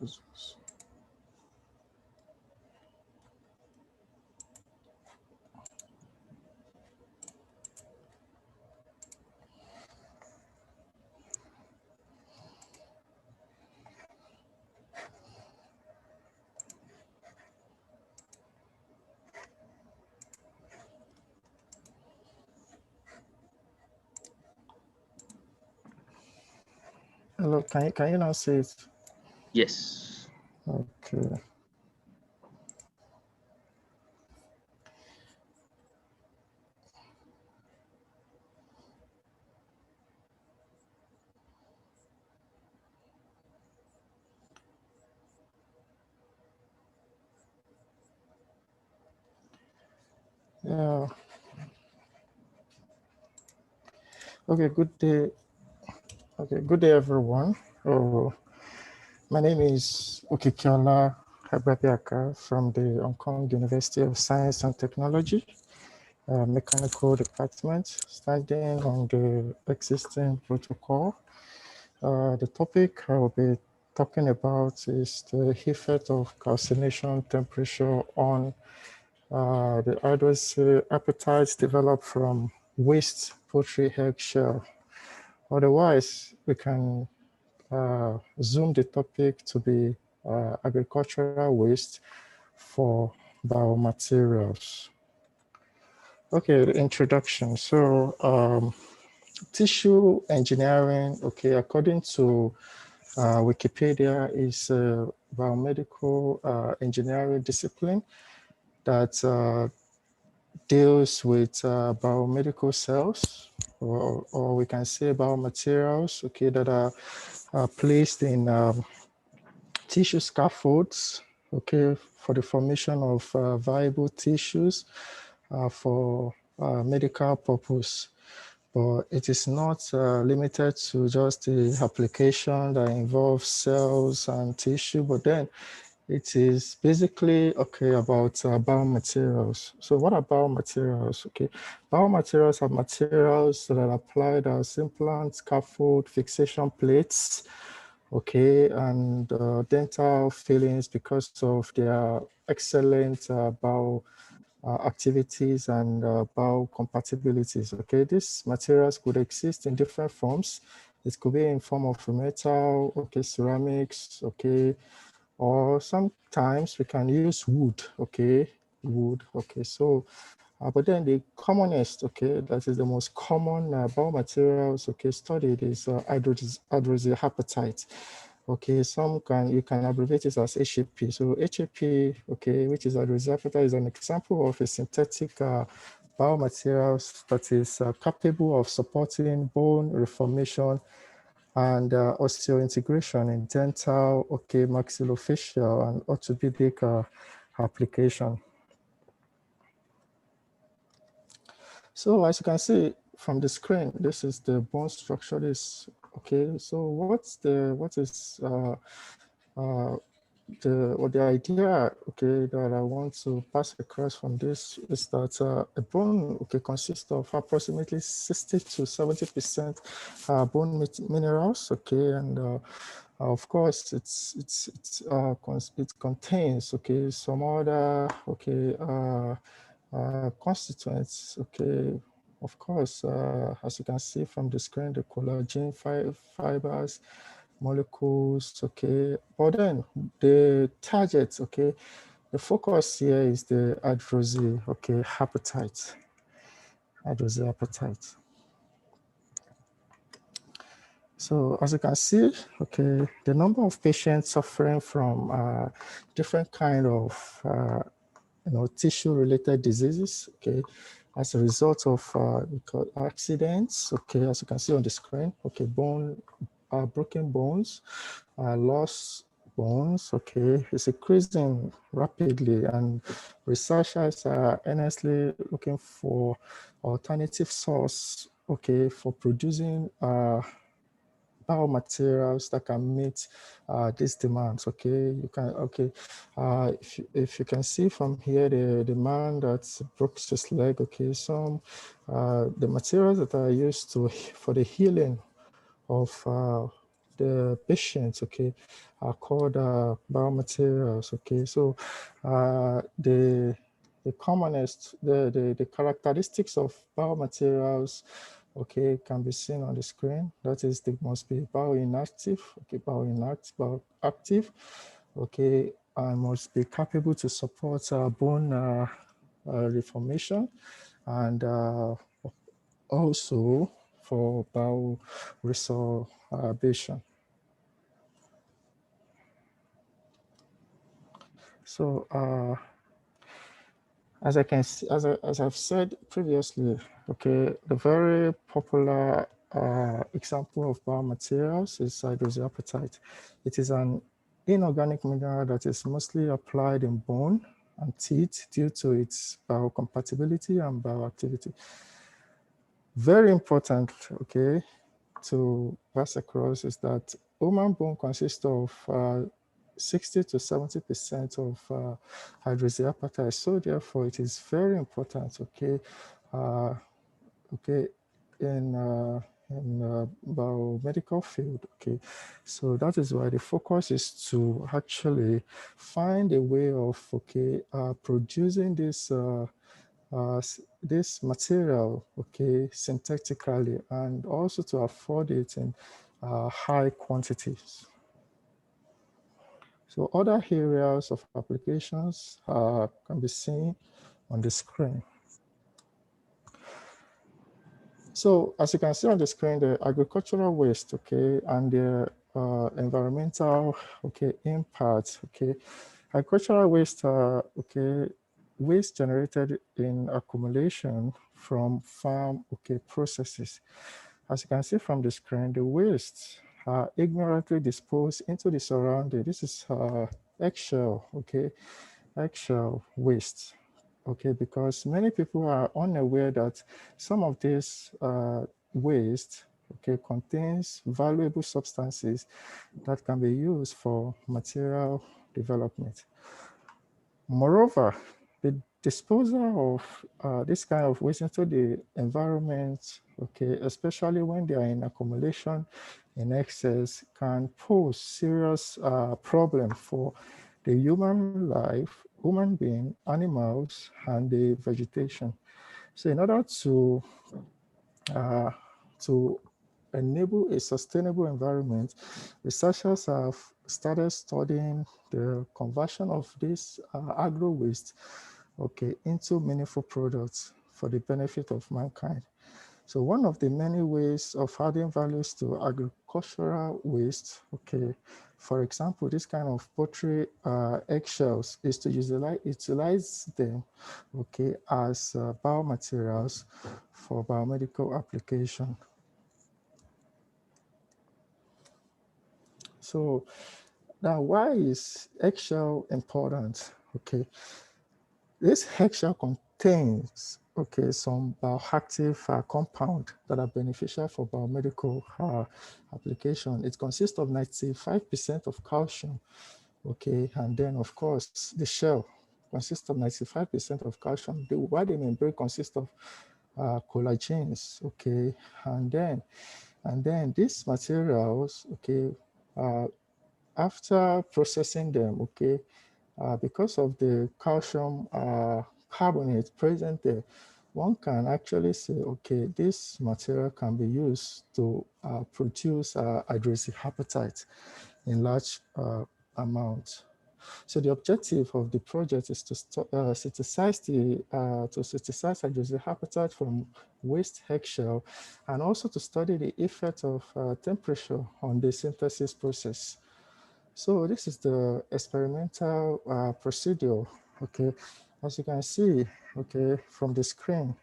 Hello, can you now see it? Yes. Okay. Yeah. Okay, good day. Okay, good day, everyone. Oh, my name is Okikiola Hababiaka from the Hong Kong University of Science and Technology, Mechanical Department, standing on the existing protocol. The topic I will be talking about is the effect of calcination temperature on the adverse appetites developed from waste poultry egg shell. Otherwise, we can zoom the topic to be agricultural waste for biomaterials. Okay, the introduction. So tissue engineering, okay, according to Wikipedia, is a biomedical engineering discipline that deals with biomedical cells, or we can say biomaterials, okay, that are placed in tissue scaffolds, okay, for the formation of viable tissues for medical purpose. But it is not limited to just the application that involves cells and tissue, but then it is basically, okay, about biomaterials. So what are biomaterials? Okay, biomaterials are materials that are applied as implants, scaffold, fixation plates, okay, and dental fillings because of their excellent bio activities and biocompatibilities. Okay, these materials could exist in different forms. It could be in form of metal, okay, ceramics, okay, or sometimes we can use wood, okay, wood, okay. So, but then the commonest, okay, that is the most common biomaterials, okay, studied is hydroxyapatite. Okay, you can abbreviate it as HAP. So HAP, okay, which is hydroxyapatite, is an example of a synthetic biomaterials that is capable of supporting bone reformation and osseointegration in dental, okay, maxillofacial and orthopedic application. So as you can see from the screen, this is the bone structure. Okay. So what is the idea, okay, that I want to pass across from this is that a bone, okay, consists of approximately 60 to 70% bone minerals, okay, and of course it contains, okay, some other, okay, constituents, okay. Of course, as you can see from the screen, the collagen fibers, molecules, okay. But then the target, okay, the focus here is the hydroxyapatite. So as you can see, okay, the number of patients suffering from different kind of tissue-related diseases, okay, as a result of accidents, okay, as you can see on the screen, okay, broken bones, lost bones, okay, is increasing rapidly, and researchers are earnestly looking for alternative source, okay, for producing biomaterials that can meet these demands. Okay, you can, okay, if you can see from here, the man that broke his leg, okay, some the materials that are used for the healing of the patients, okay, are called biomaterials. Okay, so the commonest, the characteristics of biomaterials, okay, can be seen on the screen. That is, they must be bioinactive, okay, bioactive, okay, and must be capable to support bone reformation, and also for bioresorption. So as I can see, as I've said previously, okay, the very popular example of biomaterials is hydroxyapatite. It is an inorganic mineral that is mostly applied in bone, and teeth due to its biocompatibility and bioactivity. Very important, okay, to pass across is that human bone consists of 60 to 70% of hydroxyapatite. So therefore, it is very important, okay, okay, in biomedical field, okay. So that is why the focus is to actually find a way of, okay, producing this material, okay, synthetically, and also to afford it in high quantities. So other areas of applications can be seen on the screen. So as you can see on the screen, the agricultural waste, okay, and the environmental, okay, impact, okay. Agricultural waste, okay, waste generated in accumulation from farm, okay, processes. As you can see from the screen, the waste are ignorantly disposed into the surrounding. This is eggshell, okay, eggshell waste. Okay, because many people are unaware that some of this waste, okay, contains valuable substances that can be used for material development. Moreover, the disposal of this kind of waste into the environment, okay, especially when they are in accumulation in excess, can pose serious problem for the human life, human being, animals, and the vegetation. So in order to enable a sustainable environment, researchers have started studying the conversion of this agro waste, okay, into meaningful products for the benefit of mankind. So one of the many ways of adding values to agricultural waste, okay, for example, this kind of poultry eggshells is to utilize them, okay, as biomaterials for biomedical application. So now, why is eggshell important? Okay, this eggshell contains, okay, some bioactive compound that are beneficial for biomedical application. It consists of 95% of calcium, okay, and then of course the shell consists of 95% of calcium. The body membrane consists of collagens, okay, and then these materials, okay, after processing them, okay, because of the calcium carbonate present there, one can actually say, okay, this material can be used to produce hydroxyapatite in large amounts. So the objective of the project is to synthesize hydroxyapatite from waste eggshell, and also to study the effect of temperature on the synthesis process. So this is the experimental procedure, okay? As you can see, okay, from the screen,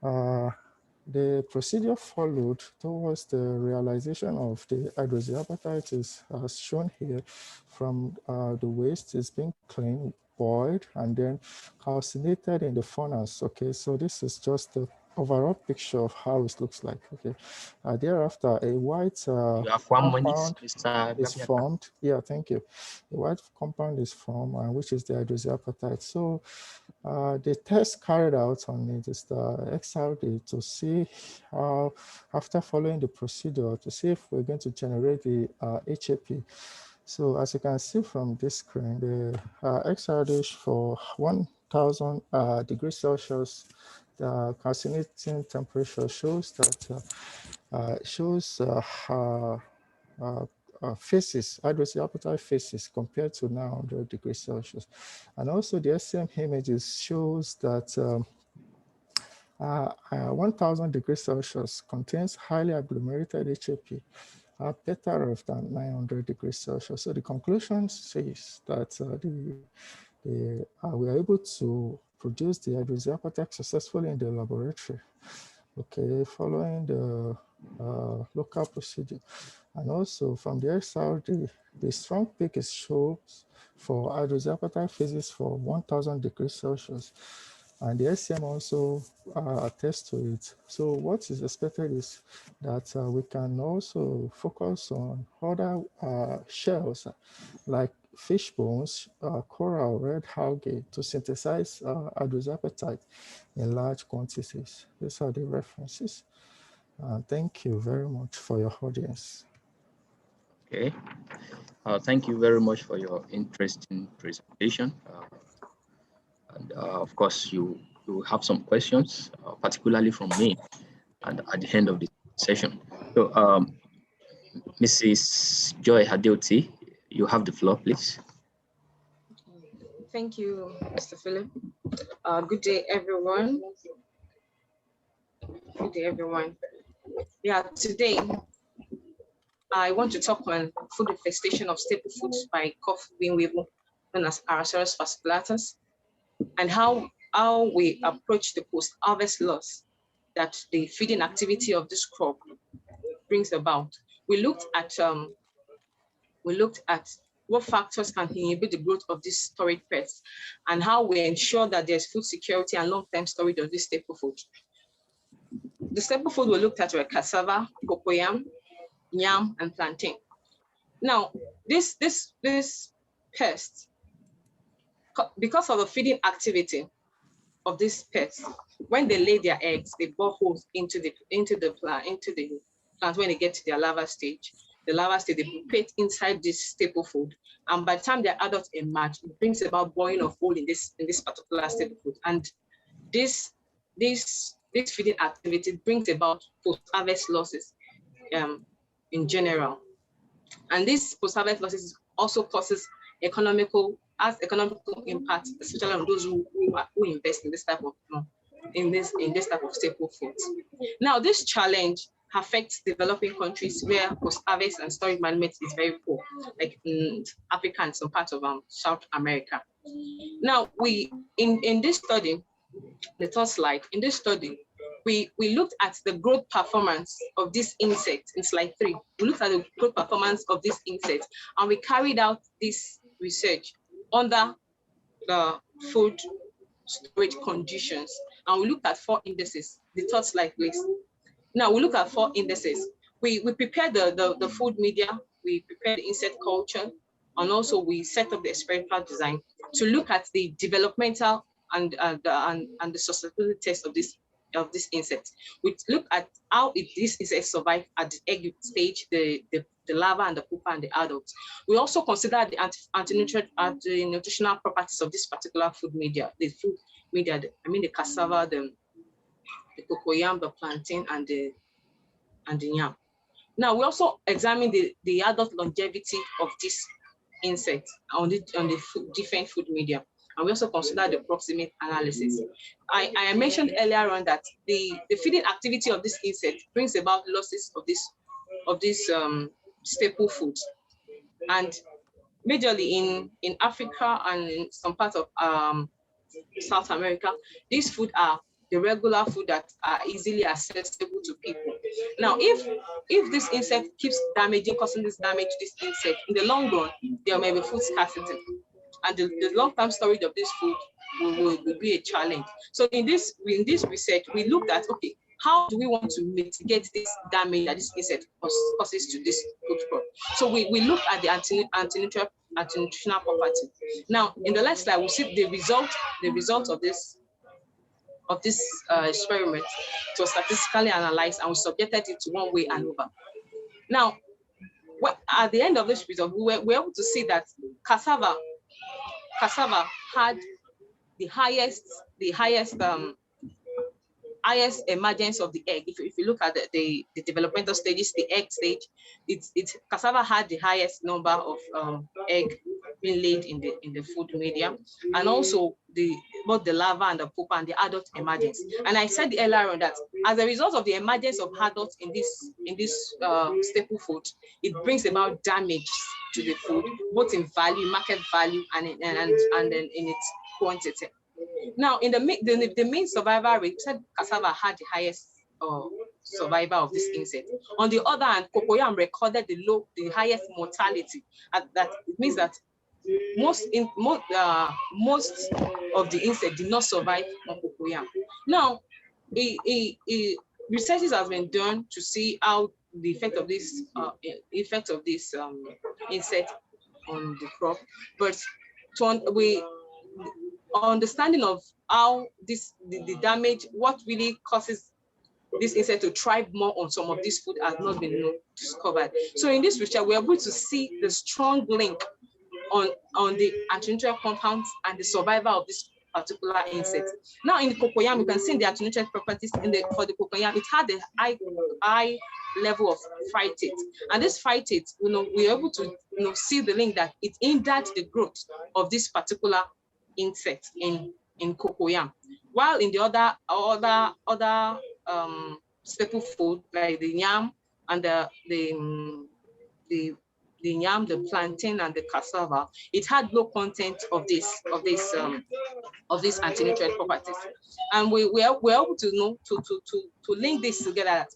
the procedure followed towards the realization of the hydroxyapatite is as shown here. From the waste is being cleaned, boiled, and then calcinated in the furnace, okay? So this is just the overall picture of how it looks like, okay? Thereafter, a white You have 1 minute, compound Mr. is Gabriel. formed. Yeah, thank you. A white compound is formed, which is the hydroxyapatite. So the test carried out on it is the XRD to see how, after following the procedure, to see if we're going to generate the HAP. So as you can see from this screen, the XRD for 1000 degrees Celsius, the calcinating temperature shows that phases, hydroxyapatite phases compared to 900 degrees Celsius. And also the SEM images shows that 1000 degrees Celsius contains highly agglomerated HAP, better off than 900 degrees Celsius. So the conclusion says that we are able to produce the hydroxyapatite successfully in the laboratory, okay, following the local procedure. And also from the XRD, the strong peak is shows for hydroxyapatite phases for 1000 degrees Celsius. And the SCM also attests to it. So what is expected is that we can also focus on other shells like fish bones, coral, red algae to synthesize hydroxyapatite in large quantities. These are the references. Thank you very much for your audience. Okay. Thank you very much for your interesting presentation. And of course, you have some questions, particularly from me, and at the end of the session. So, Mrs. Joy Hadeoti, you have the floor, please. Thank you, Mr. Philip. Good day, everyone. Good day, everyone. Yeah, today I want to talk on food infestation of staple foods by cough bean weevil, known as Parasaurus fasciculatus, and how we approach the post-harvest loss that the feeding activity of this crop brings about. We looked at what factors can inhibit the growth of these storage pests and how we ensure that there's food security and long-term storage of this staple food. The staple food we looked at were cassava, cocoyam, yam, and plantain. Now, this pest, because of the feeding activity of this pest, when they lay their eggs, they bore holes into the plant when they get to their larva stage. The larva stage, they put inside this staple food, and by the time their adults emerge, it brings about boring of hole in this particular staple food. And this feeding activity brings about post-harvest losses in general. And this post-harvest losses also causes economical impact, especially on those who invest in this type of staple foods. Now, this challenge affects developing countries where post-harvest and storage management is very poor, like in Africa and some parts of South America. Now, in this study, the third slide, in this study, we looked at the growth performance of this insect in slide 3. We looked at the growth performance of this insect, and we carried out this research under the food storage conditions. And we looked at 4 indices. The third slide, please. Now we look at 4 indices. We prepared the food media, we prepared the insect culture, and also we set up the experimental design to look at the developmental and the susceptibility test of this insect. We look at how this insect survive at the egg stage, the larva and the pupa and the adults. We also consider the anti-nutritional properties of this particular food media, the cassava, the cocoyam, the plantain, and the yam. Now we also examine the adult longevity of this insect on the different food media. And we also consider the proximate analysis. I mentioned earlier on that the feeding activity of this insect brings about losses of this staple foods. And majorly in Africa and in some parts of South America, these food are the regular food that are easily accessible to people. Now, if this insect keeps causing this damage to this insect, in the long run, there may be food scarcity. And the long-term storage of this food will be a challenge. So in this research, we looked at, okay, how do we want to mitigate this damage that this insect causes to this food crop? So we look at the anti-nutritional property. Now, in the last slide, we'll see the result of this experiment. It was statistically analyzed, and we subjected it to one-way ANOVA. Now, at the end of this result, we were able to see that cassava had the highest emergence of the egg. If you look at the developmental stages, the egg stage, cassava had the highest number of egg being laid in the food medium, and also both the larva and the pupa and the adult emergence. And I said earlier on that as a result of the emergence of adults in this staple food, it brings about damage to the food, both in value, market value, and then in its quantity. Now, in the mean survival rate, said cassava had the highest survival of this insect. On the other hand, cocoyam recorded the highest mortality. That it means that most of the insect did not survive on cocoyam. Now, researches have been done to see how the effect of this insect on the crop, but understanding of how the damage, what really causes this insect to thrive more on some of this food has not been discovered. So in this research, we're able to see the strong link on the antinutrient compounds and the survival of this particular insect. Now in the cocoyam, you can see the antinutrient properties for the cocoyam. It had a high level of phytate, and this phytate, we're able to see the link that it hindered the growth of this particular insect in cocoyam. While in the other staple food like the yam and the yam, the plantain, and the cassava, it had low content of these antinutrient properties, and we're able to link this together.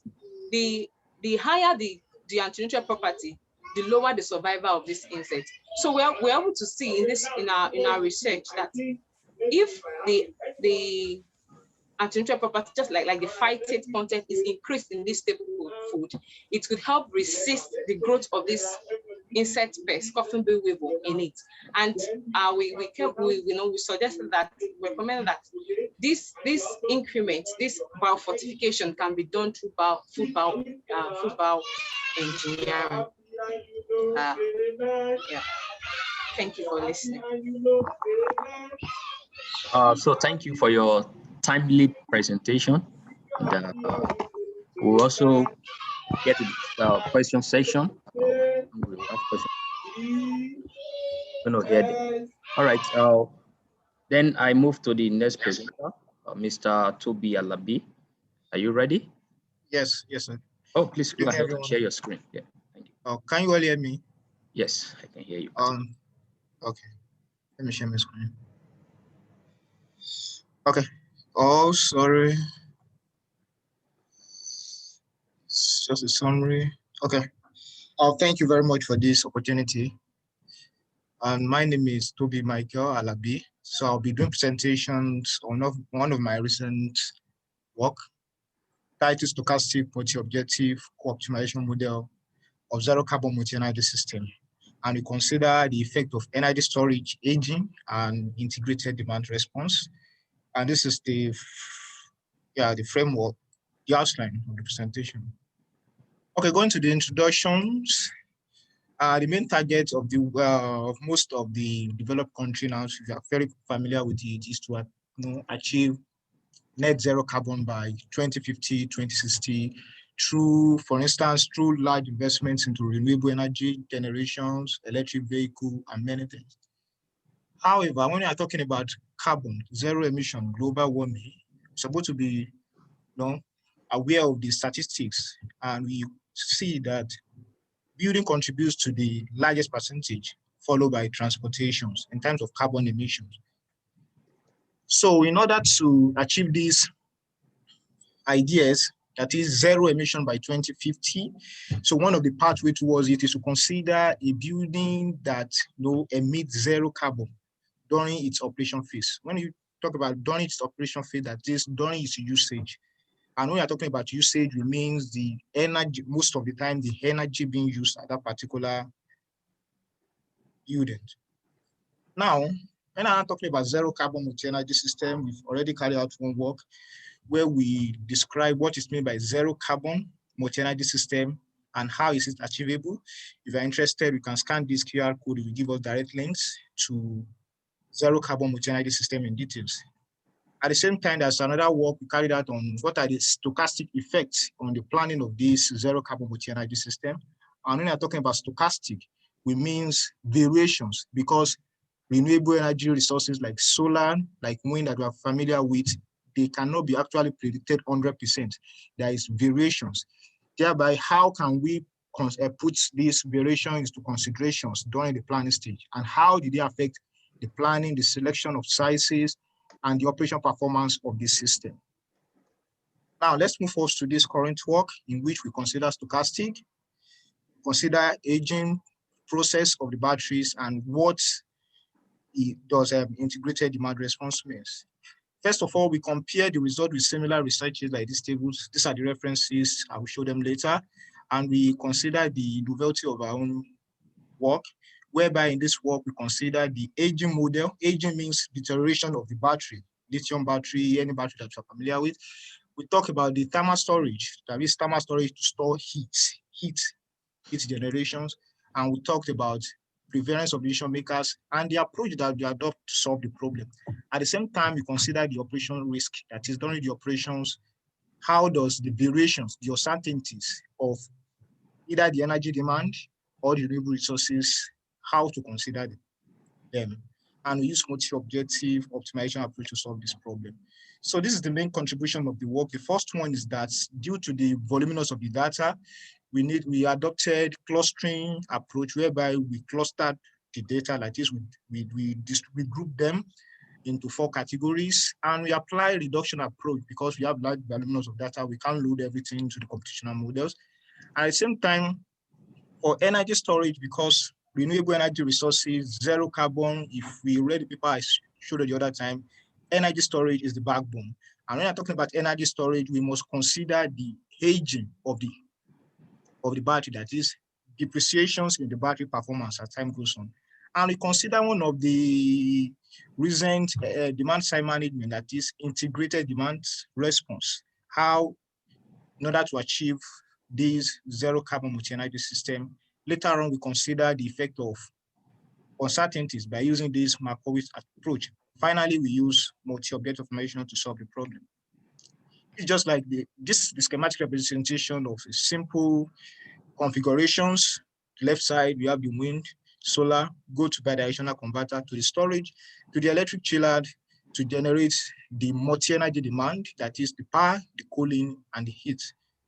The higher the antinutrient property, the lower the survival of this insect. So we're able to see in our research that if the antinutrient property, just like the phytate content, is increased in this staple food, it could help resist the growth of this insect pest, coffin bill weevil, in it. And we suggested that, recommend that this increment, this biofortification can be done through food bio engineering. Yeah. Thank you for listening. So thank you for your timely presentation. And, we'll also get to the question section. We'll have questions. All right. Then I move to the next presenter, Mr. Toby Alabi. Are you ready? Yes, sir. Oh, please go ahead and share your screen. Yeah, thank you. Oh, can you all hear me? Yes, I can hear you. Okay. Let me share my screen. Okay. Oh, sorry. It's just a summary. Okay. Thank you very much for this opportunity. And my name is Toby Michael Alabi. So I'll be doing presentations on one of my recent work, titled Stochastic Multi-Objective Co-Optimization Model of Zero Carbon Multi-Energy System. And we consider the effect of energy storage, aging, and integrated demand response. And this is the framework, the outline of the presentation. Okay, going to the introductions. The main target of most of the developed countries now, if you are very familiar with it, is to achieve net zero carbon by 2050, 2060, through, for instance, through large investments into renewable energy generations, electric vehicle, and many things. However, when we are talking about carbon, zero emission, global warming, we're supposed to be aware of the statistics, and we see that building contributes to the largest percentage, followed by transportations in terms of carbon emissions. So in order to achieve these ideas, that is zero emission by 2050, so one of the pathways towards it is to consider a building that emits zero carbon during its operation phase. When you talk about during its operation phase, that is during its usage. And when you're talking about usage, it means the energy, most of the time, the energy being used at that particular unit. Now, when I'm talking about zero carbon multi-energy system, we've already carried out one work where we describe what is meant by zero carbon multi-energy system and how is it achievable. If you're interested, you can scan this QR code. It will give us direct links to zero carbon multi-energy system in details. At the same time, there's another work we carried out on what are the stochastic effects on the planning of this zero carbon multi-energy system. And when we're talking about stochastic, we means variations, because renewable energy resources like solar, like wind that we are familiar with, they cannot be actually predicted 100%. There is variations. Thereby, how can we put these variations into considerations during the planning stage? And how did they affect the planning, the selection of sizes, and the operation performance of the system? Now let's move forward to this current work in which we consider stochastic, consider aging process of the batteries, and what it does integrated demand response means. First of all, we compare the result with similar researches like these tables. These are the references. I will show them later. And we consider the novelty of our own work, whereby in this work, we consider the aging model. Aging means deterioration of the battery, lithium battery, any battery that you're familiar with. We talk about the thermal storage, that is thermal storage to store heat generations. And we talked about prevalence of decision makers and the approach that they adopt to solve the problem. At the same time, we consider the operational risk, that is during the operations, how does the variations, the uncertainties of either the energy demand or the renewable resources, how to consider them. And we use multi-objective optimization approach to solve this problem. So this is the main contribution of the work. The first one is that due to the voluminous of the data, we adopted clustering approach whereby we clustered the data like this. We group them into 4 categories, and we apply reduction approach because we have large voluminous of data. We can't load everything into the computational models. At the same time, for energy storage, because renewable energy resources, zero carbon, if we read the paper I showed the other time, energy storage is the backbone. And when I'm talking about energy storage, we must consider the aging of the battery, that is depreciations in the battery performance as time goes on. And we consider one of the recent demand side management, that is integrated demand response, how in order to achieve this zero carbon multi-energy system. Later on, we consider the effect of uncertainties by using this Markowitz approach. Finally, we use multi-objective information to solve the problem. It's just like the schematic representation of a simple configurations. Left side, we have the wind, solar, go to bidirectional converter, to the storage, to the electric chiller to generate the multi-energy demand, that is the power, the cooling, and the heat.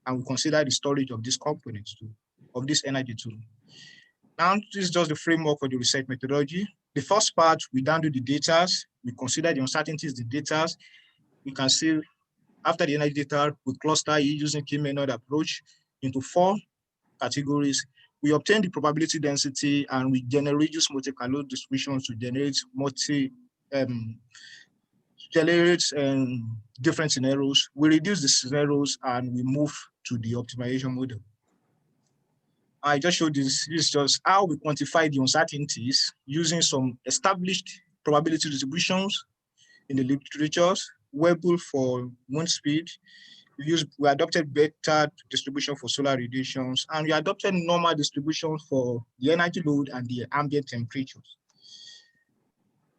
And we consider the storage of these components too, of this energy too. Now, this is just the framework for the research methodology. The first part, we down do the data. We consider the uncertainties, the data. We can see after the energy data, we cluster using key-method approach into 4 categories. We obtain the probability density and we use multi-caloric distributions to generate different scenarios. We reduce the scenarios and we move to the optimization model. I just showed this. This is just how we quantify the uncertainties using some established probability distributions in the literatures, Weibull for wind speed. We adopted beta distribution for solar radiations, and we adopted normal distribution for the energy load and the ambient temperatures.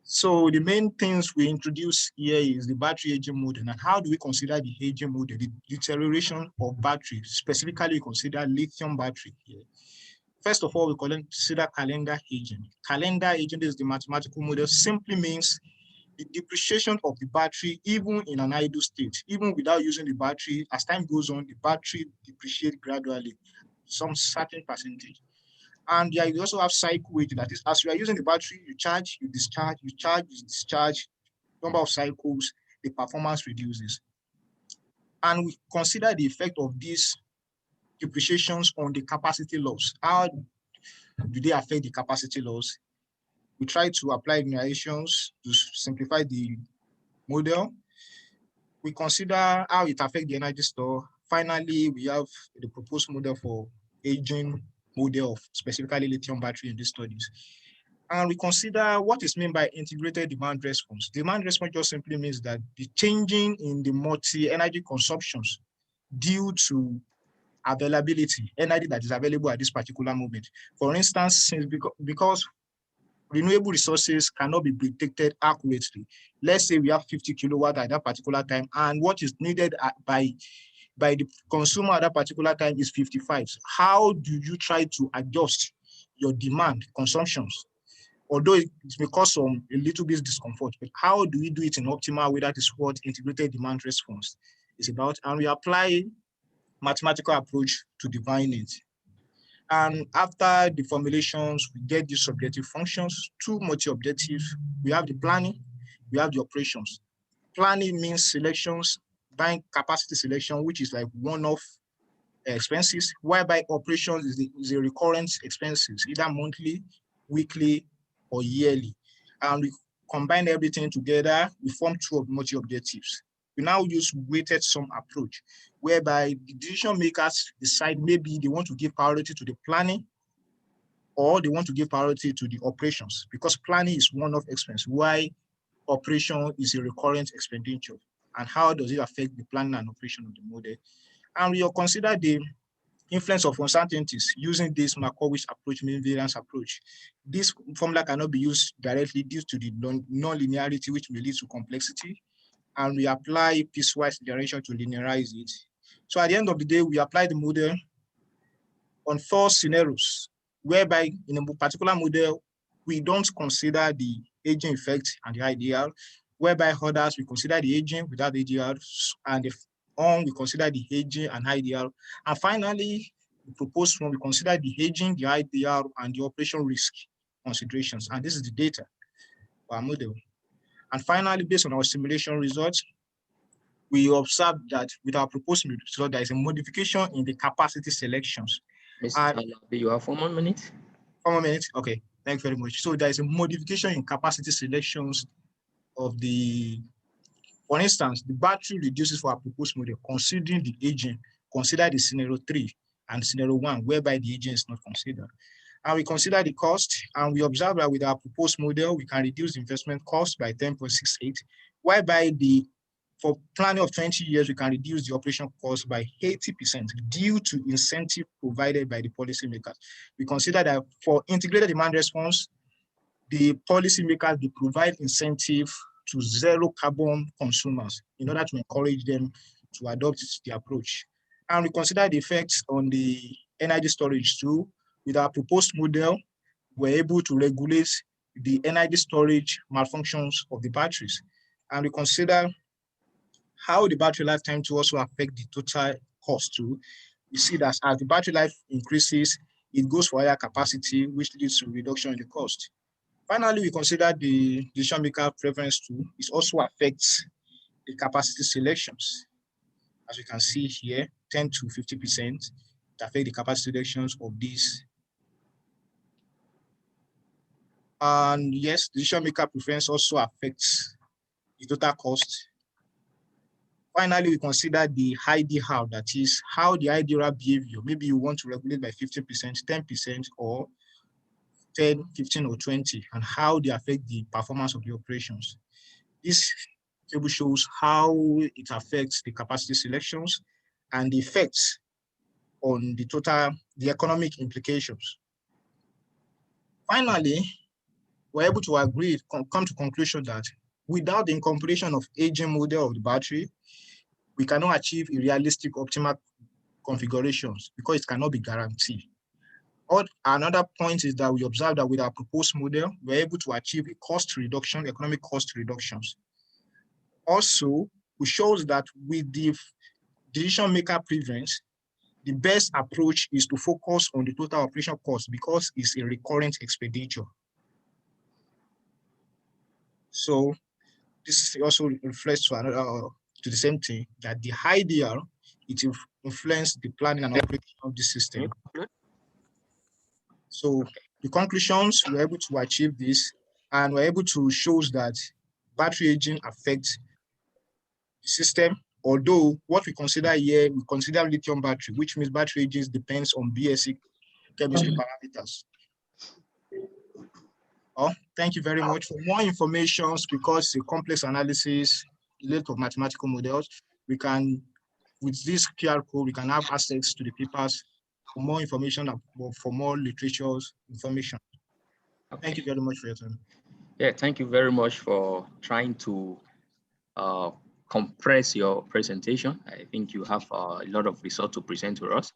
So the main things we introduce here is the battery aging model. And how do we consider the aging model, the deterioration of battery? Specifically, we consider lithium battery here. First of all, we consider calendar aging. Calendar aging is the mathematical model, simply means the depreciation of the battery, even in an idle state, even without using the battery. As time goes on, the battery depreciates gradually, some certain percentage. And yeah, you also have cycle weight, that is, as you are using the battery, you charge, you discharge, you charge, you discharge, number of cycles, the performance reduces. And we consider the effect of these depreciations on the capacity loss. How do they affect the capacity loss? We try to apply variations to simplify the model. We consider how it affects the energy store. Finally, we have the proposed model for aging model of specifically lithium battery in these studies. And we consider what is meant by integrated demand response. Demand response just simply means that the changing in the multi-energy consumptions due to availability, energy that is available at this particular moment. For instance, because renewable resources cannot be predicted accurately. Let's say we have 50 kilowatt at that particular time, and what is needed by the consumer at that particular time is 55. How do you try to adjust your demand consumptions? Although it may cause a little bit discomfort, but how do we do it in optimal way? That is what integrated demand response is about. And we apply mathematical approach to define it. And after the formulations, we get these subjective functions, 2 multi-objectives. We have the planning, we have the operations. Planning means selections buying capacity selection, which is like one-off expenses, whereby operations is a recurrent expenses, either monthly, weekly, or yearly. And we combine everything together, we form two multi-objectives. We now use weighted sum approach, whereby the decision makers decide maybe they want to give priority to the planning or they want to give priority to the operations, because planning is one-off expense, why operation is a recurrent expenditure, and how does it affect the planning and operation of the model. And we will consider the influence of uncertainties using this Markowitz approach, mean variance approach. This formula cannot be used directly due to the non-linearity, which may lead to complexity. And we apply piecewise generation to linearize it. So at the end of the day, we apply the model on 4 scenarios, whereby in a particular model, we don't consider the aging effect and the IDR, whereby others we consider the aging without ADR, and if we consider the aging and IDR. And finally, the proposed one, we consider the aging, the IDR, and the operation risk considerations. And this is the data for our model. And finally, based on our simulation results, we observe that with our proposed result, there is a modification in the capacity selections. Mr. Alabi, you have 4 more minutes. 4 more minutes? Okay, thank you very much. So there is a modification in capacity selections of the, for instance, the battery reduces for our proposed model, considering the aging, consider the scenario 3 and scenario 1, whereby the aging is not considered. And we consider the cost, and we observe that with our proposed model, we can reduce the investment cost by 10.68, whereby for planning of 20 years, we can reduce the operation cost by 80% due to incentive provided by the policymakers. We consider that for integrated demand response, the policymakers, they provide incentive to zero carbon consumers in order to encourage them to adopt the approach. And we consider the effects on the energy storage too. With our proposed model, we're able to regulate the energy storage malfunctions of the batteries. And we consider how the battery lifetime to also affect the total cost too. You see that as the battery life increases, it goes for higher capacity, which leads to reduction in the cost. Finally, we consider the decision maker preference too. It also affects the capacity selections. As you can see here, 10 to 50% affect the capacity selections of these. And yes, decision maker preference also affects the total cost. Finally, we consider the IDR, that is how the IDR behavior. Maybe you want to regulate by 50%, 10%, or 10, 15, or 20, and how they affect the performance of the operations. This table shows how it affects the capacity selections and the effects on the economic implications. Finally, we're able to agree, come to conclusion that without the incorporation of aging model of the battery, we cannot achieve a realistic optimal configurations because it cannot be guaranteed. Another point is that we observe that with our proposed model, we're able to achieve a cost reduction, economic cost reductions. Also, we shows that with the decision maker preference, the best approach is to focus on the total operation cost because it's a recurrent expenditure. So this also reflects to the same thing, that the IDR, it influences the planning and operation of the system. So the conclusions, we're able to achieve this, and we're able to show that battery aging affects the system. Although what we consider here, we consider lithium battery, which means battery aging depends on basic chemistry parameters. Thank you very much. For more information, because it's a complex analysis, related to mathematical models, we can, with this QR code, we can have access to the papers for more information, for more literatures information. Okay. Thank you very much for your time. Yeah, thank you very much for trying to compress your presentation. I think you have a lot of results to present to us.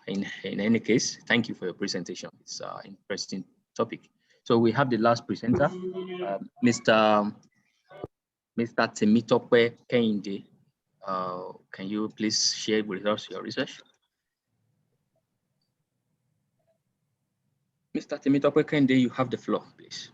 In any case, thank you for your presentation. It's an interesting topic. So we have the last presenter, Mr. Temitope Kehinde. Can you please share with us your research? Mr. Temitope Kehinde, you have the floor, please.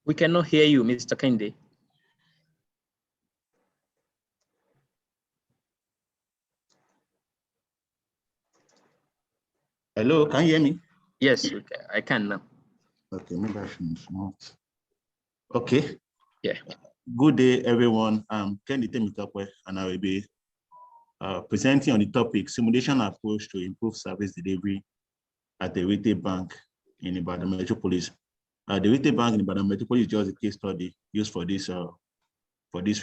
We cannot hear you, Mr. Kende. Hello, can you hear me? Yes, I can now. Okay, maybe I should not. Okay. Yeah. Good day, everyone. I'm Kendi Temitope, and I will be presenting on the topic simulation approach to improve service delivery at the retail bank in Ibadan Metropolis. The retail bank in Ibadan Metropolis is just a case study used for this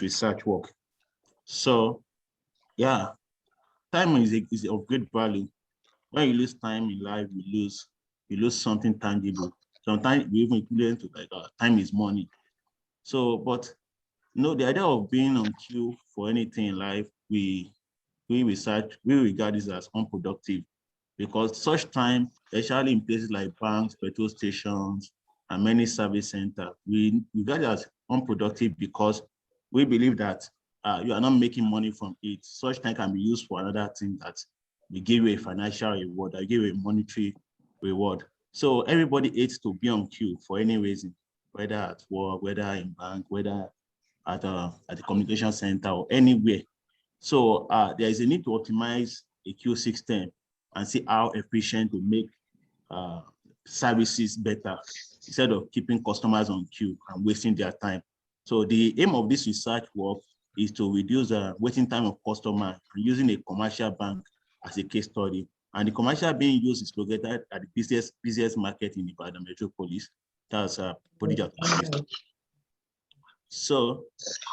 research work. So, yeah, time is of great value. When you lose time in life, you lose something tangible. Sometimes we even equivalent to like time is money. So, but no, the idea of being on queue for anything in life, we regard this as unproductive, because such time, especially in places like banks, petrol stations, and many service centers, we regard it as unproductive because we believe that you are not making money from it. Such time can be used for another thing that we give you a financial reward, I give you a monetary reward. So everybody hates to be on queue for any reason, whether at work, whether in bank, whether at the communication center or anywhere. So there is a need to optimize a queue system and see how efficient to make services better instead of keeping customers on queue and wasting their time. So the aim of this research work is to reduce the waiting time of customers using a commercial bank as a case study. And the commercial being used is located at the busiest market in Ibadan Metropolis. That's Bodija. So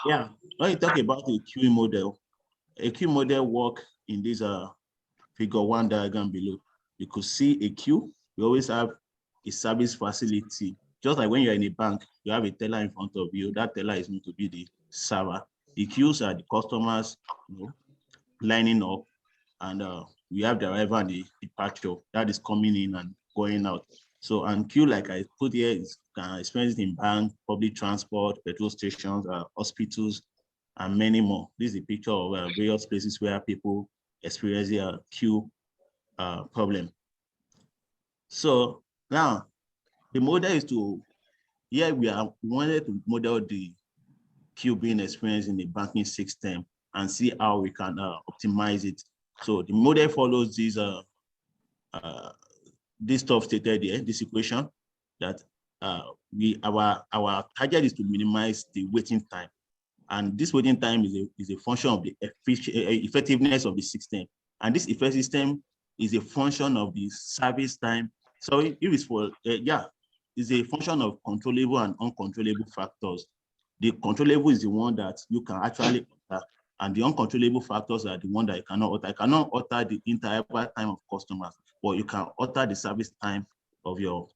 yeah, when you talk about a queue model work in this figure 1 diagram below. You could see a queue. We always have a service facility. Just like when you're in a bank, you have a teller in front of you. That teller is going to be the server. The queues are the customers, lining up, and we have the arrival and the departure. That is coming in and going out. So, and queue, like I put here, is experienced in bank, public transport, petrol stations, hospitals, and many more. This is a picture of various places where people experience a queue problem. So now the model is to, here we wanted to model the queue being experienced in the banking system and see how we can optimize it. So the model follows this stuff stated here, this equation, that our target is to minimize the waiting time. And this waiting time is a function of the effectiveness of the system. And this effective system is a function of the service time. So if it's for, it's a function of controllable and uncontrollable factors. The controllable is the one that you can actually alter, and the uncontrollable factors are the one that you cannot alter. You cannot alter the entire time of customers, but you can alter the service time of your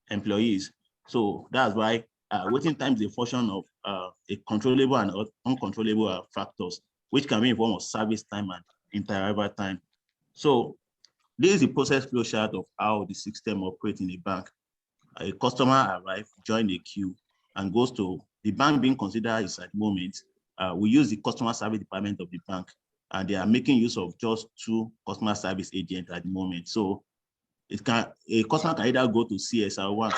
employees. So that's why waiting time is a function of a controllable and uncontrollable factors, which can be in form of service time and interarrival time. So this is the process flow chart of how the system operates in a bank. A customer arrives, joins the queue, and goes to the bank being considered is at the moment. We use the customer service department of the bank, and they are making use of just 2 customer service agents at the moment. So a customer can either go to CSR1,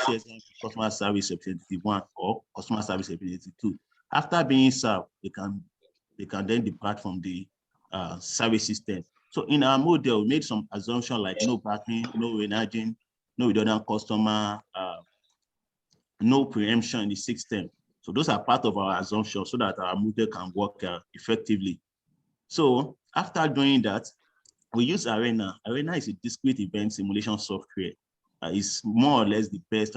customer service representative 1, or customer service representative 2. After being served, they can then depart from the service system. So in our model, we made some assumptions like no parking, no reneging, no redundant customer, no preemption in the system. So those are part of our assumptions so that our model can work effectively. So after doing that, we use Arena. Arena is a discrete event simulation software. It's more or less the best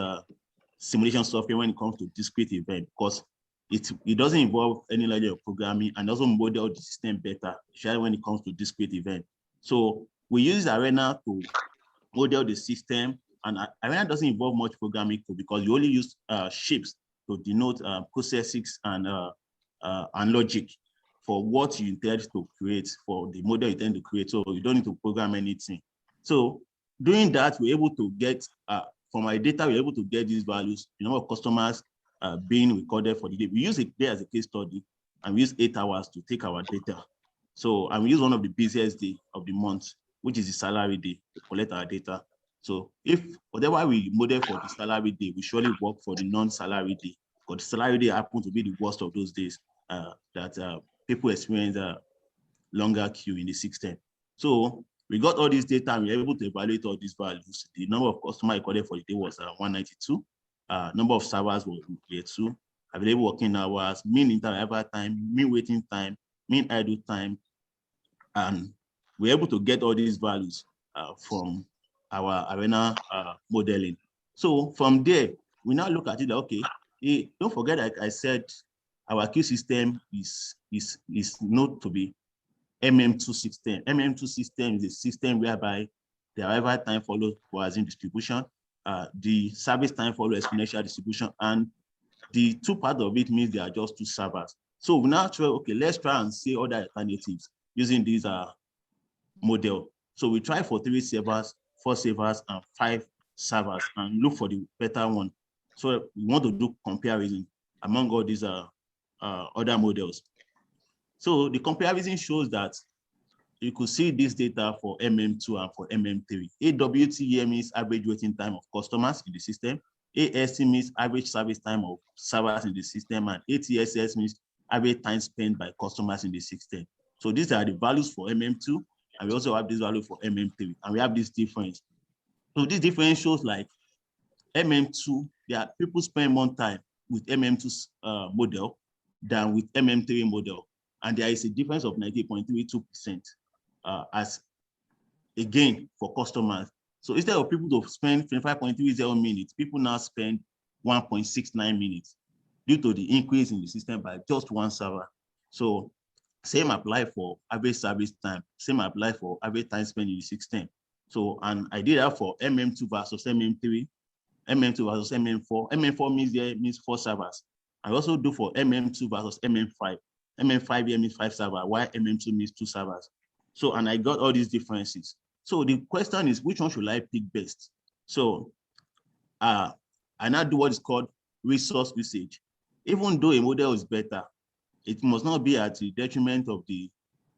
simulation software when it comes to discrete event, because it doesn't involve any level of programming and doesn't model the system better, especially when it comes to discrete event. So we use Arena to model the system, and Arena doesn't involve much programming too, because you only use shapes to denote processes and logic. for what you intend to create, for the model you intend to create. So you don't need to program anything. So doing that, we're able to get, from our data, we're able to get these values, the number of customers being recorded for the day. We use it there as a case study, and we use 8 hours to take our data. So, and we use one of the busiest day of the month, which is the salary day, to collect our data. So if whatever we model for the salary day, we surely work for the non-salary day, because the salary day happens to be the worst of those days that people experience a longer queue in the system. So we got all this data and we were able to evaluate all these values. The number of customers recorded for the day was 192. Number of servers was 2. Available working hours, mean interval time, mean waiting time, mean idle time. And we're able to get all these values from our arena modeling. So from there, we now look at it, okay, don't forget, like I said, our queue system is known to be MM2 system. MM2 system is a system whereby the arrival time follows Poisson distribution, the service time follows exponential distribution, and the 2 parts of it means they are just 2 servers. So we now try, okay, let's try and see other alternatives using these model. So we try for 3 servers, 4 servers, and 5 servers, and look for the better one. So we want to do comparison among all these other models. So the comparison shows that you could see this data for MM2 and for MM3. AWTE means average waiting time of customers in the system. ASC means average service time of servers in the system, and ATSS means average time spent by customers in the system. So these are the values for MM2, and we also have this value for MM3, and we have this difference. So this difference shows like MM2, there are people spend more time with MM2 model than with MM3 model, and there is a difference of 90.32% as again for customers. So instead of people to spend 25.30 minutes, people now spend 1.69 minutes due to the increase in the system by just 1 server. So same apply for average service time, same apply for average time spent in the system. So, and I did that for MM2 versus MM3, MM2 versus MM4. MM4 means 4 servers. I also do for MM2 versus MM5. MM5 here means 5 servers, while MM2 means 2 servers. So, and I got all these differences. So the question is, which one should I pick best? So I now do what is called resource usage. Even though a model is better, it must not be at the detriment of the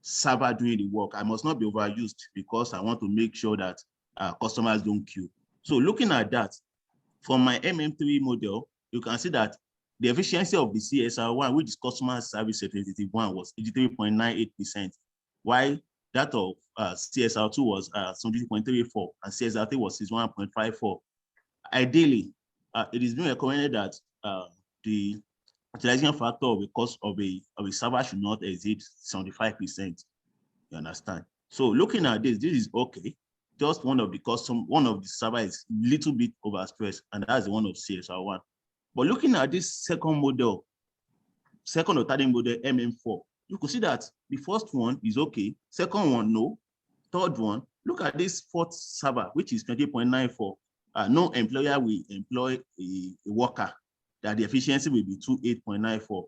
server doing the work. I must not be overused because I want to make sure that customers don't queue. So looking at that, from my MM3 model, you can see that the efficiency of the CSR1, which is customer service representative 1, was 83.98%, while that of CSR2 was 73.34, and CSR3 was 61.54. Ideally, it is being recommended that the utilization factor of a cost of a server should not exceed 75%. You understand? So looking at this is okay. Just one of the server is a little bit overstressed, and that's the one of CSR1. But looking at this second model, second or third model, MM4, you could see that the first one is okay, second one, no, third one, look at this 4th server, which is 20.94. No employer will employ a worker that the efficiency will be 28.94.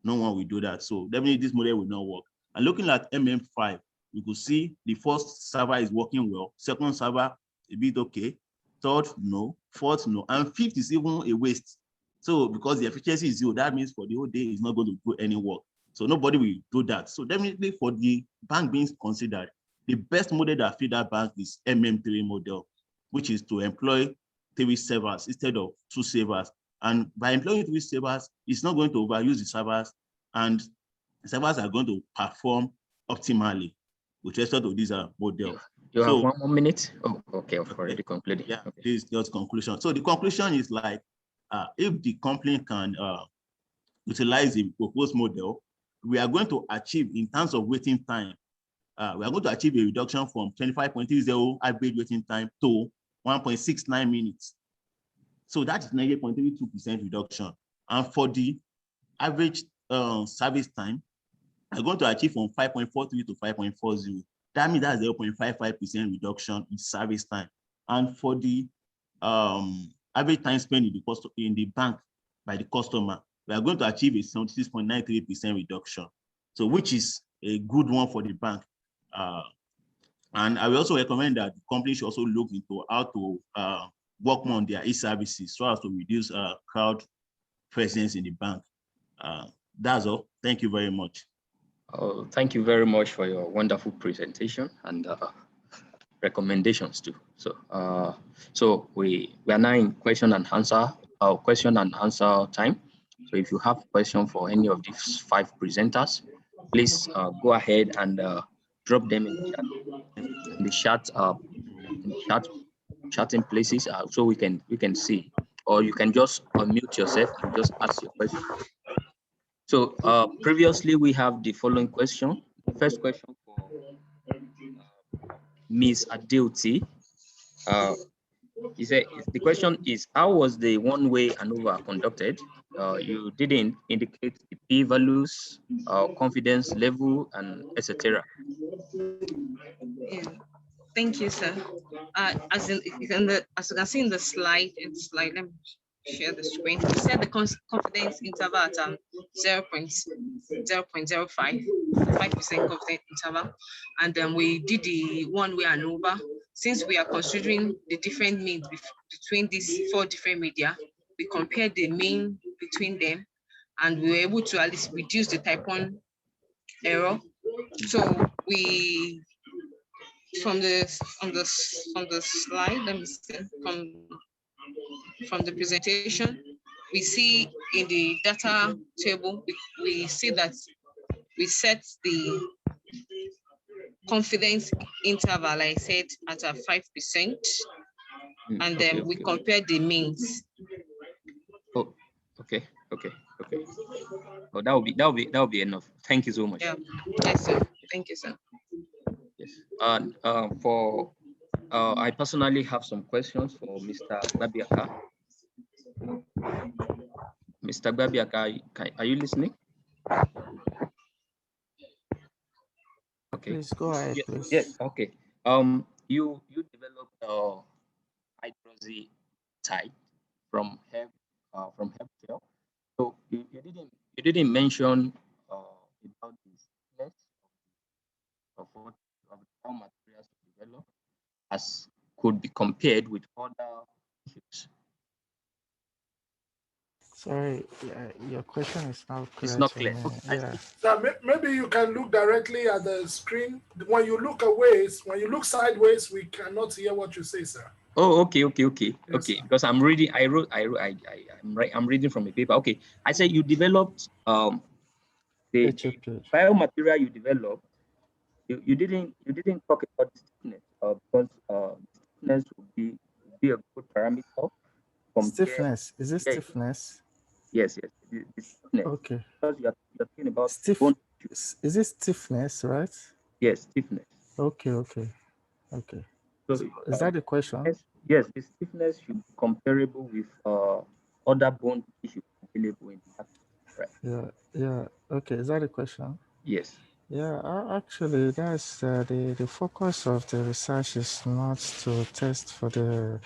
No one will do that. So definitely this model will not work. And looking at MM5, you could see the first server is working well, second server a bit okay, third no, fourth no, and 5th is even a waste. So because the efficiency is 0, that means for the whole day it's not going to do any work. So nobody will do that. So definitely for the bank being considered, the best model that fit that bank is MM3 model, which is to employ 3 servers instead of 2 servers. And by employing 3 servers, it's not going to overuse the servers, and the servers are going to perform optimally with respect to this model. You have 1 more minute? Oh, okay, I've already concluded. Yeah, okay. This is just conclusion. So the conclusion is like, if the company can utilize the proposed model, we are going to achieve, in terms of waiting time, we are going to achieve a reduction from 25.30 average waiting time to 1.69 minutes. So that is 98.32% reduction. And for the average service time, we're going to achieve from 5.43 to 5.40. That means that's 0.55% reduction in service time. And for the average time spent in the bank by the customer, we are going to achieve a 76.93% reduction. So which is a good one for the bank. And I will also recommend that the company should also look into how to work more on their e-services so as to reduce crowd presence in the bank. That's all. Thank you very much. Oh, thank you very much for your wonderful presentation and recommendations too. So we are now in question and answer time. So if you have a question for any of these 5 presenters, please go ahead and drop them in the chatting places so we can see, or you can just unmute yourself and just ask your question. So previously we have the following question. The first question for Ms. Adeoti. The question is, how was the one-way ANOVA conducted? You didn't indicate the p-values, confidence level, and etc. Yeah. Thank you, sir. As you can see in the slide, let me share the screen. We set the confidence interval at 0.05, 5% confidence interval, and then we did the one-way ANOVA. Since we are considering the different means between these 4 different media, we compared the mean between them, and we were able to at least reduce the type 1 error. So we, from the slide, let me see, from the presentation, we see in the data table, we see that we set the confidence interval, like I said, at a 5%, and then we compare the means. Oh, okay. Oh, that will be enough. Thank you so much. Yeah. Yes, sir. Thank you, sir. Yes. And I personally have some questions for Mr. Gbabiaka. Mr. Gbabiaka, are you listening? Okay. Please go ahead, please. Yes. Okay. You developed hydroxy type from gel. So you didn't mention about the thickness of how materials develop as could be compared with other tissues. Sorry, your question is not clear. It's not clear. Okay. Yeah. So maybe you can look directly at the screen. When you look away, when you look sideways, we cannot hear what you say, sir. Oh, okay. Yes, Okay, because I'm reading. I'm reading from a paper. Okay, I said you developed the biomaterial you developed. You didn't talk about the stiffness because stiffness would be a good parameter. Stiffness. Is it stiffness? Yes. The stiffness. Okay. Because you're talking about bone. Is it stiffness, right? Yes, stiffness. Okay. So is that the question? Yes, the stiffness should be comparable with other bone tissue available in the market, right? Yeah. Okay, is that the question? Yes. Yeah, actually, that's the focus of the research is not to test for the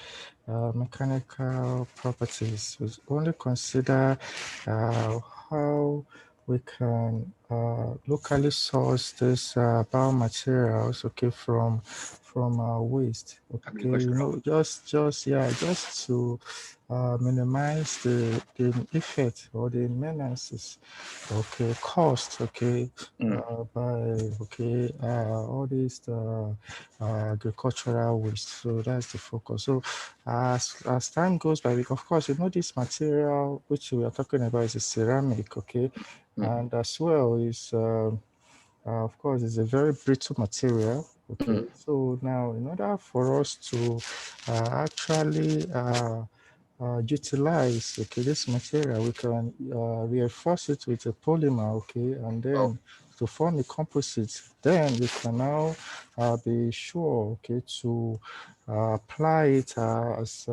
mechanical properties. We only consider how we can locally source these biomaterials, okay, from waste, okay, just to minimize the effect or the menaces, okay, cost, okay, by all these agricultural waste. So that's the focus. So as time goes by, of course, this material which we are talking about is a ceramic, okay, and as well is of course it's a very brittle material, okay. So now in order for us to actually utilize this material, we can reinforce it with a polymer, okay, and then to form a composite. Then we can now be sure, okay, to apply it as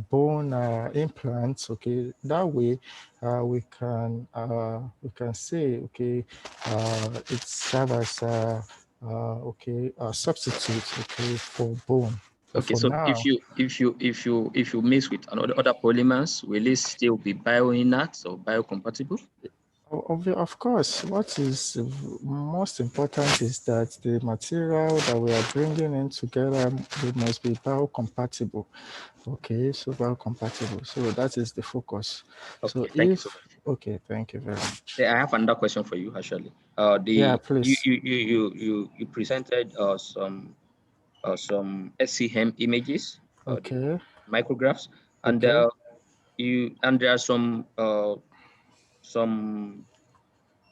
bone implants, okay. That way we can say, okay, it serves as a substitute, okay, for bone. Okay, for so now, if you mix with other polymers, will it still be bioinert or biocompatible? Of course, what is most important is that the material that we are bringing in together, it must be biocompatible. Okay, so biocompatible. So that is the focus. Okay, So thank you so much. okay, thank you very much. Yeah, I have another question for you, actually. Yeah, please. You presented some SCM images, the Okay. micrographs, and Okay. there are some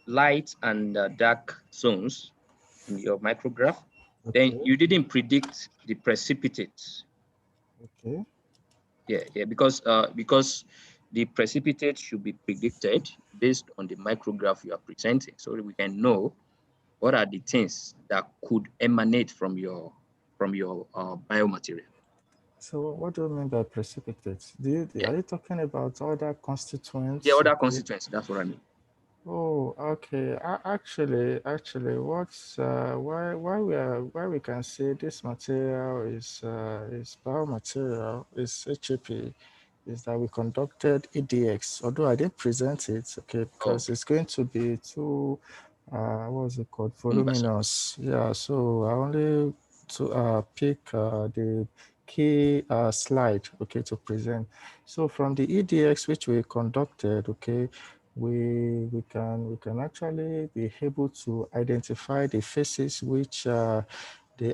light and dark zones in your micrograph. Then Okay. you didn't predict the precipitates. Okay. Yeah, because the precipitate should be predicted based on the micrograph you are presenting, so that we can know what are the things that could emanate from your biomaterial. So what do you mean by precipitates? Are you talking about other Yeah, constituents? other Okay. constituents, that's what I mean. Oh, okay. Actually, why we can say this material is biomaterial is HAP is that we conducted EDX. Although I didn't present it, okay, because Okay. it's going to be too what was it called? Cumbersome. Voluminous. Yeah. So I only to pick the key slide, okay, to present. So from the EDX which we conducted, okay, we can actually be able to identify the phases which the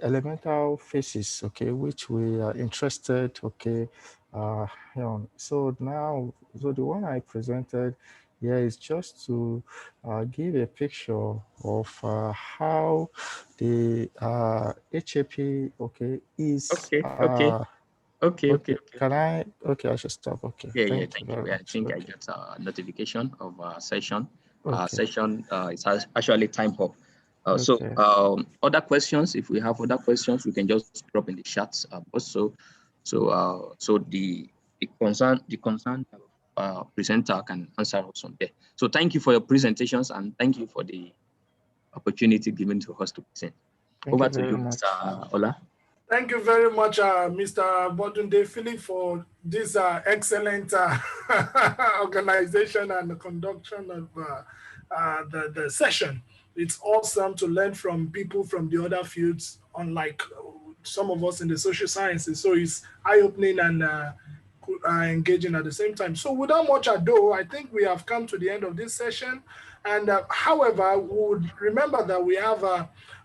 elemental phases, okay, which we are interested, okay, so now, so the one I presented here is just to give a picture of how the HAP, okay, is Okay. Can I? Okay, I should stop. Okay, Yeah, thank you thank you. very I much. think I Okay, got a notification of a session. okay, It's actually time up. okay. Other questions, if we have other questions, we can just drop in the chats. So the concerned presenter can answer us on there. So thank you for your presentations and thank you for the opportunity given to us to present. Thank Over you to very you, much. Mr. Ola. Thank you very much, Mr. Bodunde Philip, for this excellent organization and the conduction of the session. It's awesome to learn from people from the other fields, unlike some of us in the social sciences. So it's eye-opening and engaging at the same time. So without much ado, I think we have come to the end of this session. And however, we would remember that we have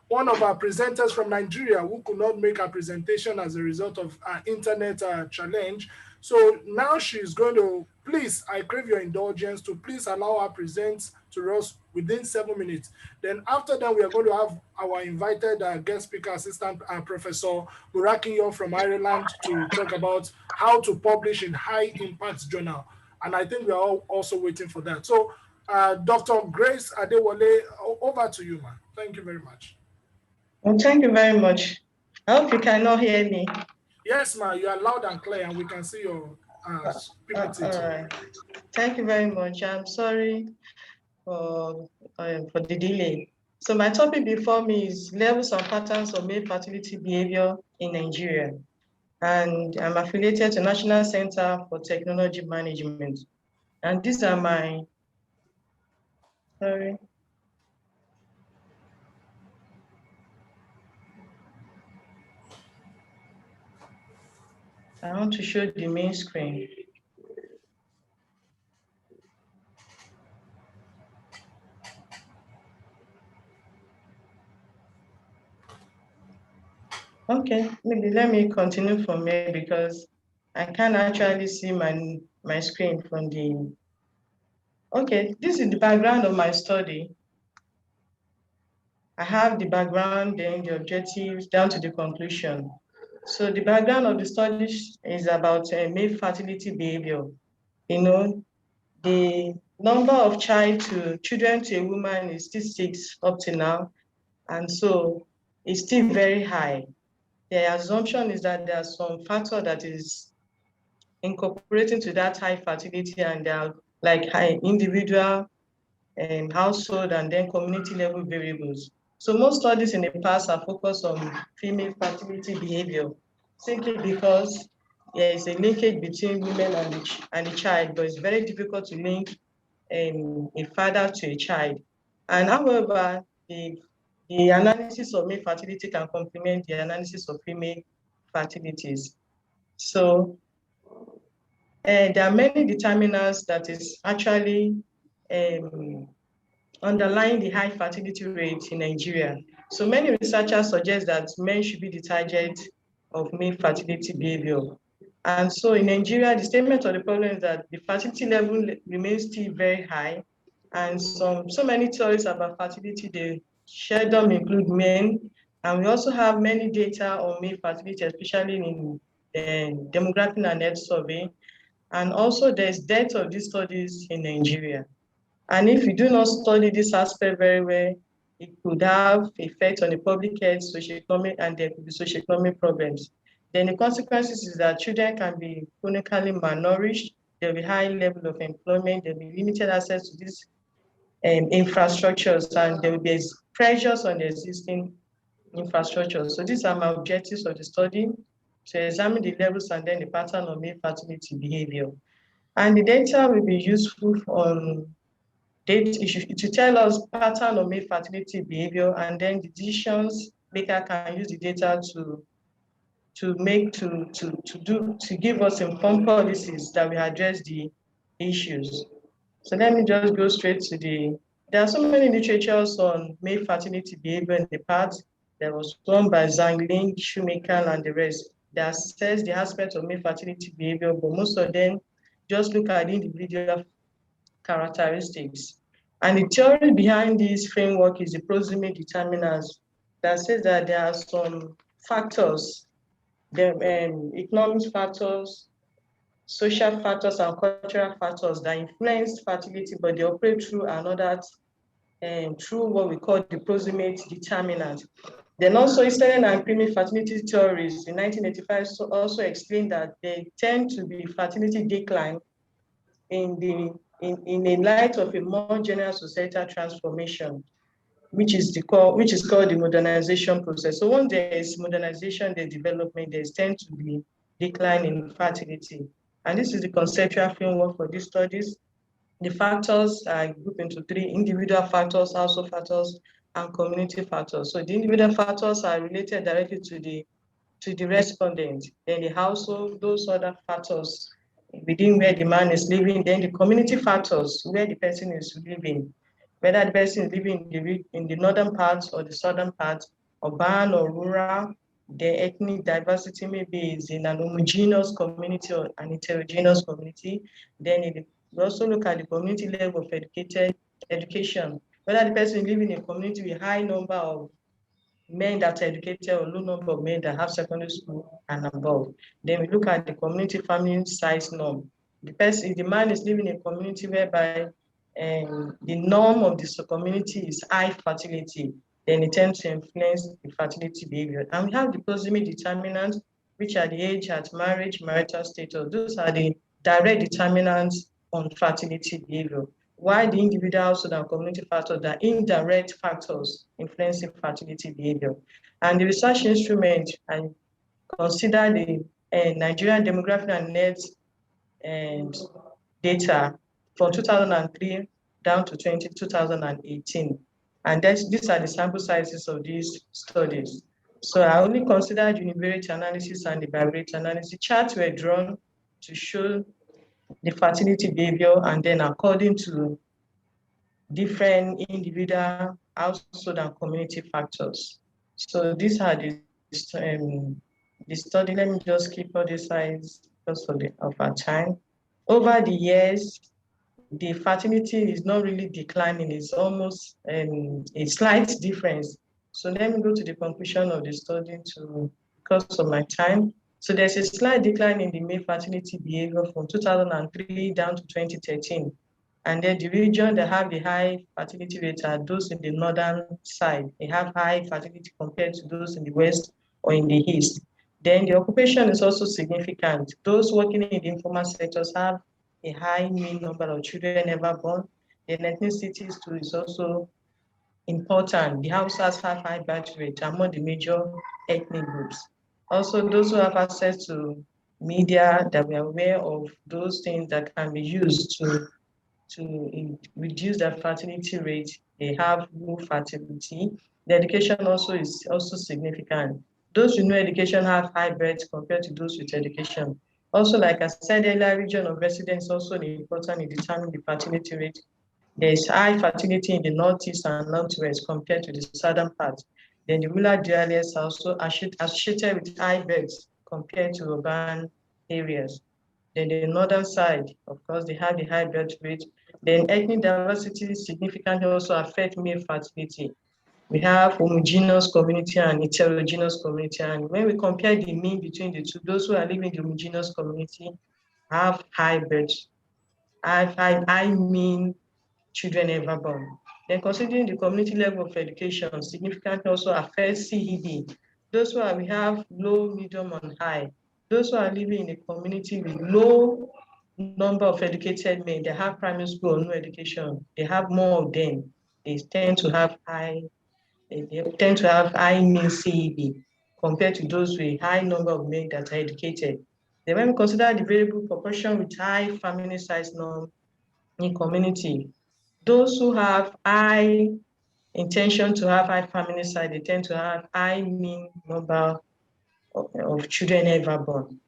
one of our presenters from Nigeria who could not make her presentation as a result of our internet challenge. So now she's going to, please, I crave your indulgence to please allow her present to us within 7 minutes. Then after that, we are going to have our invited guest speaker assistant, Professor Burakinyo from Ireland, to talk about how to publish in high impact journal. And I think we are all also waiting for that. So Dr. Grace Adewale, over to you, ma'am. Thank you very much. Well, thank you very much. I hope you cannot hear me. Yes, ma'am, you are loud and clear and we can see your PPT. All right. Thank you very much. I'm sorry for the delay. So my topic before me is levels and patterns of male fertility behavior in Nigeria. And I'm affiliated to National Center for Technology Management. And these are my, sorry. I want to show the main screen. Okay, maybe let me continue from here because I can't actually see my screen from the, okay, this is the background of my study. I have the background, then the objectives, down to the conclusion. So the background of the study is about male fertility behavior. You know, the number of children to a woman is still 6 up to now. And so it's still very high. The assumption is that there's some factor that is incorporating to that high fertility, and there are like high individual and household and then community level variables. So most studies in the past are focused on female fertility behavior, simply because there is a linkage between women and the child, but it's very difficult to link a father to a child. And however, the analysis of male fertility can complement the analysis of female fertilities. So there are many determinants that is actually underlying the high fertility rate in Nigeria. So many researchers suggest that men should be the target of male fertility behavior. And so in Nigeria, the statement of the problem is that the fertility level remains still very high. And so many theories about fertility, they share them include men. And we also have many data on male fertility, especially in demographic and health survey. And also there's depth of these studies in Nigeria. And if you do not study this aspect very well, it could have effect on the public health, socioeconomic, and there could be socioeconomic problems. Then the consequences is that children can be chronically malnourished, there'll be high level of employment, there'll be limited access to these infrastructures, and there will be pressures on the existing infrastructure. So these are my objectives of the study, to examine the levels and then the pattern of male fertility behavior. And the data will be useful on to tell us pattern of male fertility behavior, and then the decisions maker can use the data to give us informed policies that will address the issues. So let me just go straight to there are so many literatures on male fertility behavior in the past. There was one by Zhang Ling, Shoemaker, and the rest that assess the aspect of male fertility behavior, but most of them just look at the individual characteristics. And the theory behind this framework is the proximate determinants that says that there are some factors, economic factors, social factors, and cultural factors that influence fertility, but they operate through another, through what we call the proximate determinant. Then also Eastern and primitive fertility theories in 1985 also explained that they tend to be fertility decline in a light of a more general societal transformation, which is called the modernization process. So once there is modernization, there's development, there's tend to be decline in fertility. And this is the conceptual framework for these studies. The factors are grouped into three: individual factors, household factors, and community factors. So the individual factors are related directly to the respondent, then the household, those other factors within where the man is living, then the community factors where the person is living, whether the person is living in the northern part or the southern part, urban or rural, the ethnic diversity maybe is in an homogeneous community or an heterogeneous community. Then we also look at the community level of education, whether the person is living in a community with high number of men that are educated or low number of men that have secondary school and above. Then we look at the community family size norm. The man is living in a community whereby the norm of this community is high fertility, then it tends to influence the fertility behavior. And we have the proximate determinants, which are the age at marriage, marital status. Those are the direct determinants on fertility behavior. While the individual, household, and community factors are indirect factors influencing fertility behavior. And the research instrument, and consider the Nigerian demographic and health and data from 2003 down to 2018. And these are the sample sizes of these studies. So I only considered univariate analysis and the bivariate analysis. Charts were drawn to show the fertility behavior, and then according to different individual, household, and community factors. So these are the study. Let me just keep all these slides because of our time. Over the years, the fertility is not really declining. It's almost a slight difference. So let me go to the conclusion of the study because of my time. So there's a slight decline in the male fertility behavior from 2003 down to 2013. And then the region that have the high fertility rate are those in the northern side. They have high fertility compared to those in the west or in the east. Then the occupation is also significant. Those working in the informal sectors have a high mean number of children ever born. The ethnicity too is also important. The Hausas have high birth rate among the major ethnic groups. Also, those who have access to media, that we are aware of those things that can be used to reduce their fertility rate. They have low fertility. The education also is also significant. Those with no education have high births compared to those with education. Also, like I said earlier, region of residence also important in determining the fertility rate. There is high fertility in the northeast and northwest compared to the southern part. Then the rural areas are also associated with high births compared to urban areas. Then the northern side, of course, they have the high birth rate. Then ethnic diversity significantly also affect male fertility. We have homogeneous community and heterogeneous community. And when we compare the mean between the two, those who are living in the homogeneous community have high birth, high mean children ever born. Then considering the community level of education significantly also affects CED. Those who are, we have low, medium, and high. Those who are living in a community with low number of educated men, they have primary school or no education, they have more of them. They tend to have high mean CED compared to those with high number of men that are educated. Then when we consider the variable proportion with high family size norm in community, those who have high intention to have high family size, they tend to have high mean number of children ever born.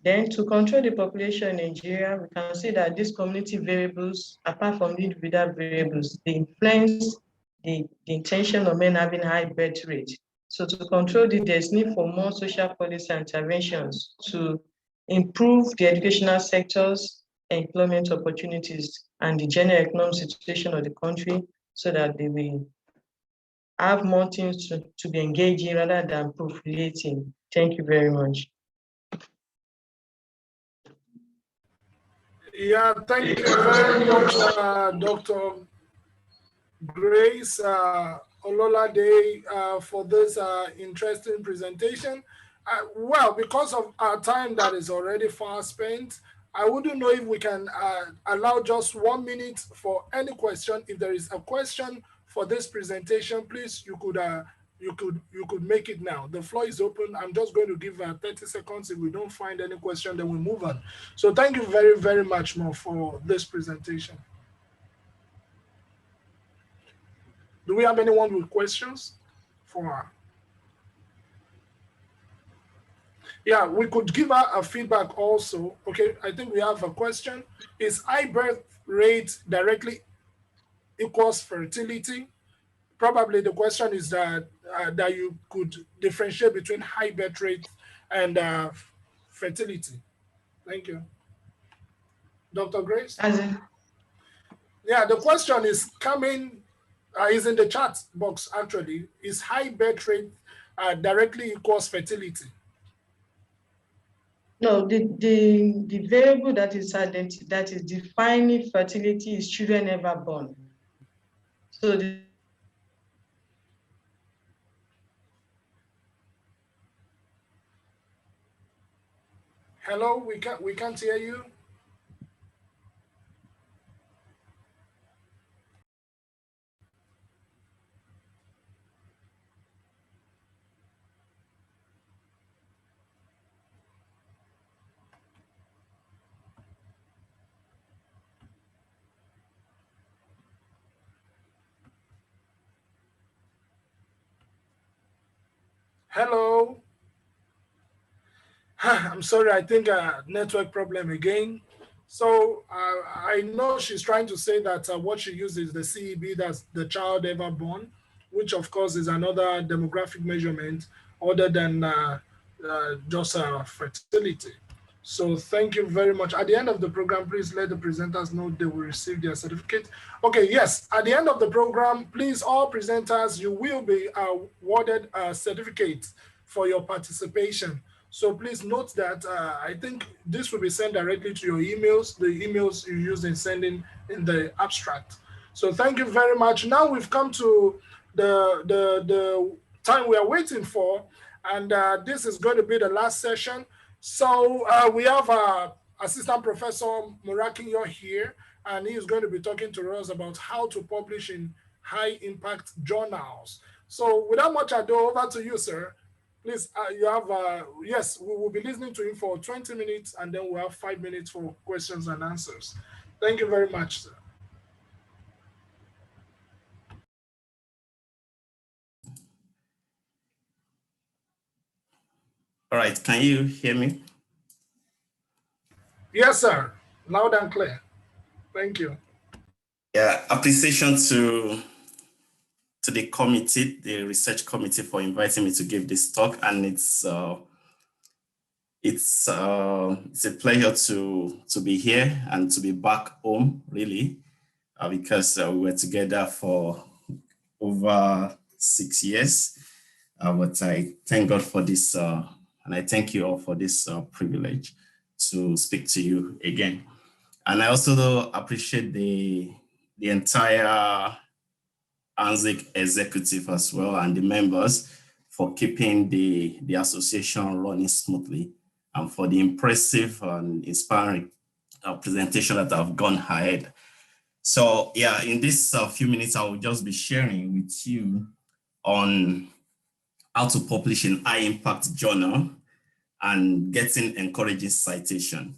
Then to control the population in Nigeria, we can see that these community variables, apart from the individual variables, they influence the intention of men having high birth rate. So to control this, there's need for more social policy interventions to improve the educational sectors, employment opportunities, and the general economic situation of the country so that they will have more things to be engaged in rather than proliferating. Thank you very much. Yeah, thank you very much, Dr. Grace Ololade, for this interesting presentation. Well, because of our time that is already far spent, I wouldn't know if we can allow just 1 minute for any question. If there is a question for this presentation, please, you could make it now. The floor is open. I'm just going to give 30 seconds. If we don't find any question, then we move on. So thank you very, very much more for this presentation. Do we have anyone with questions for her? Yeah, we could give her a feedback also. Okay, I think we have a question. Is high birth rate directly equals fertility? Probably the question is that that you could differentiate between high birth rate and fertility. Thank you. Dr. Grace? Yeah, the question is coming, is in the chat box actually. Is high birth rate directly equals fertility? No, the variable that is defining fertility is children ever born. So Hello, we can't hear you. Hello. I'm sorry, I think network problem again. So I know she's trying to say that what she uses the CEB, that's the child ever born, which of course is another demographic measurement other than just fertility. So thank you very much. At the end of the program, please let the presenters know they will receive their certificate. Okay, yes, at the end of the program, please, all presenters, you will be awarded a certificate for your participation. So please note that I think this will be sent directly to your emails, the emails you use in sending in the abstract. So thank you very much. Now we've come to the time we are waiting for, and this is going to be the last session. So we have Assistant Professor Murakinyo here, and he is going to be talking to us about how to publish in high impact journals. So without much ado, over to you, sir. Please, you have, yes, we will be listening to him for 20 minutes, and then we'll have 5 minutes for questions and answers. Thank you very much, sir. All right, can you hear me? Yes, sir. Loud and clear. Thank you. Yeah, appreciation to the committee, the research committee, for inviting me to give this talk, and it's a pleasure to be here and to be back home, really, because we were together for over 6 years. But I thank God for this, and I thank you all for this privilege to speak to you again. And I also appreciate the entire ANSHK executive as well, and the members for keeping the association running smoothly, and for the impressive and inspiring presentation that have gone ahead. So yeah, in this few minutes, I will just be sharing with you on how to publish in high impact journal and getting encouraging citation.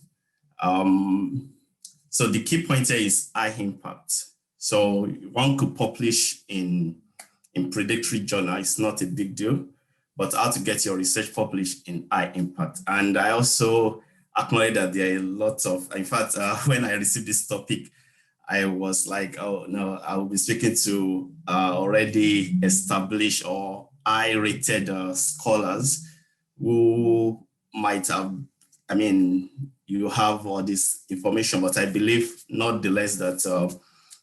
So the key point here is high impact. So one could publish in predictory journal, it's not a big deal, but how to get your research published in high impact. And I also acknowledge that there are a lot of, in fact, when I received this topic, I was like, oh no, I will be speaking to already established or high-rated scholars who might have, I mean, you have all this information, but I believe nonetheless that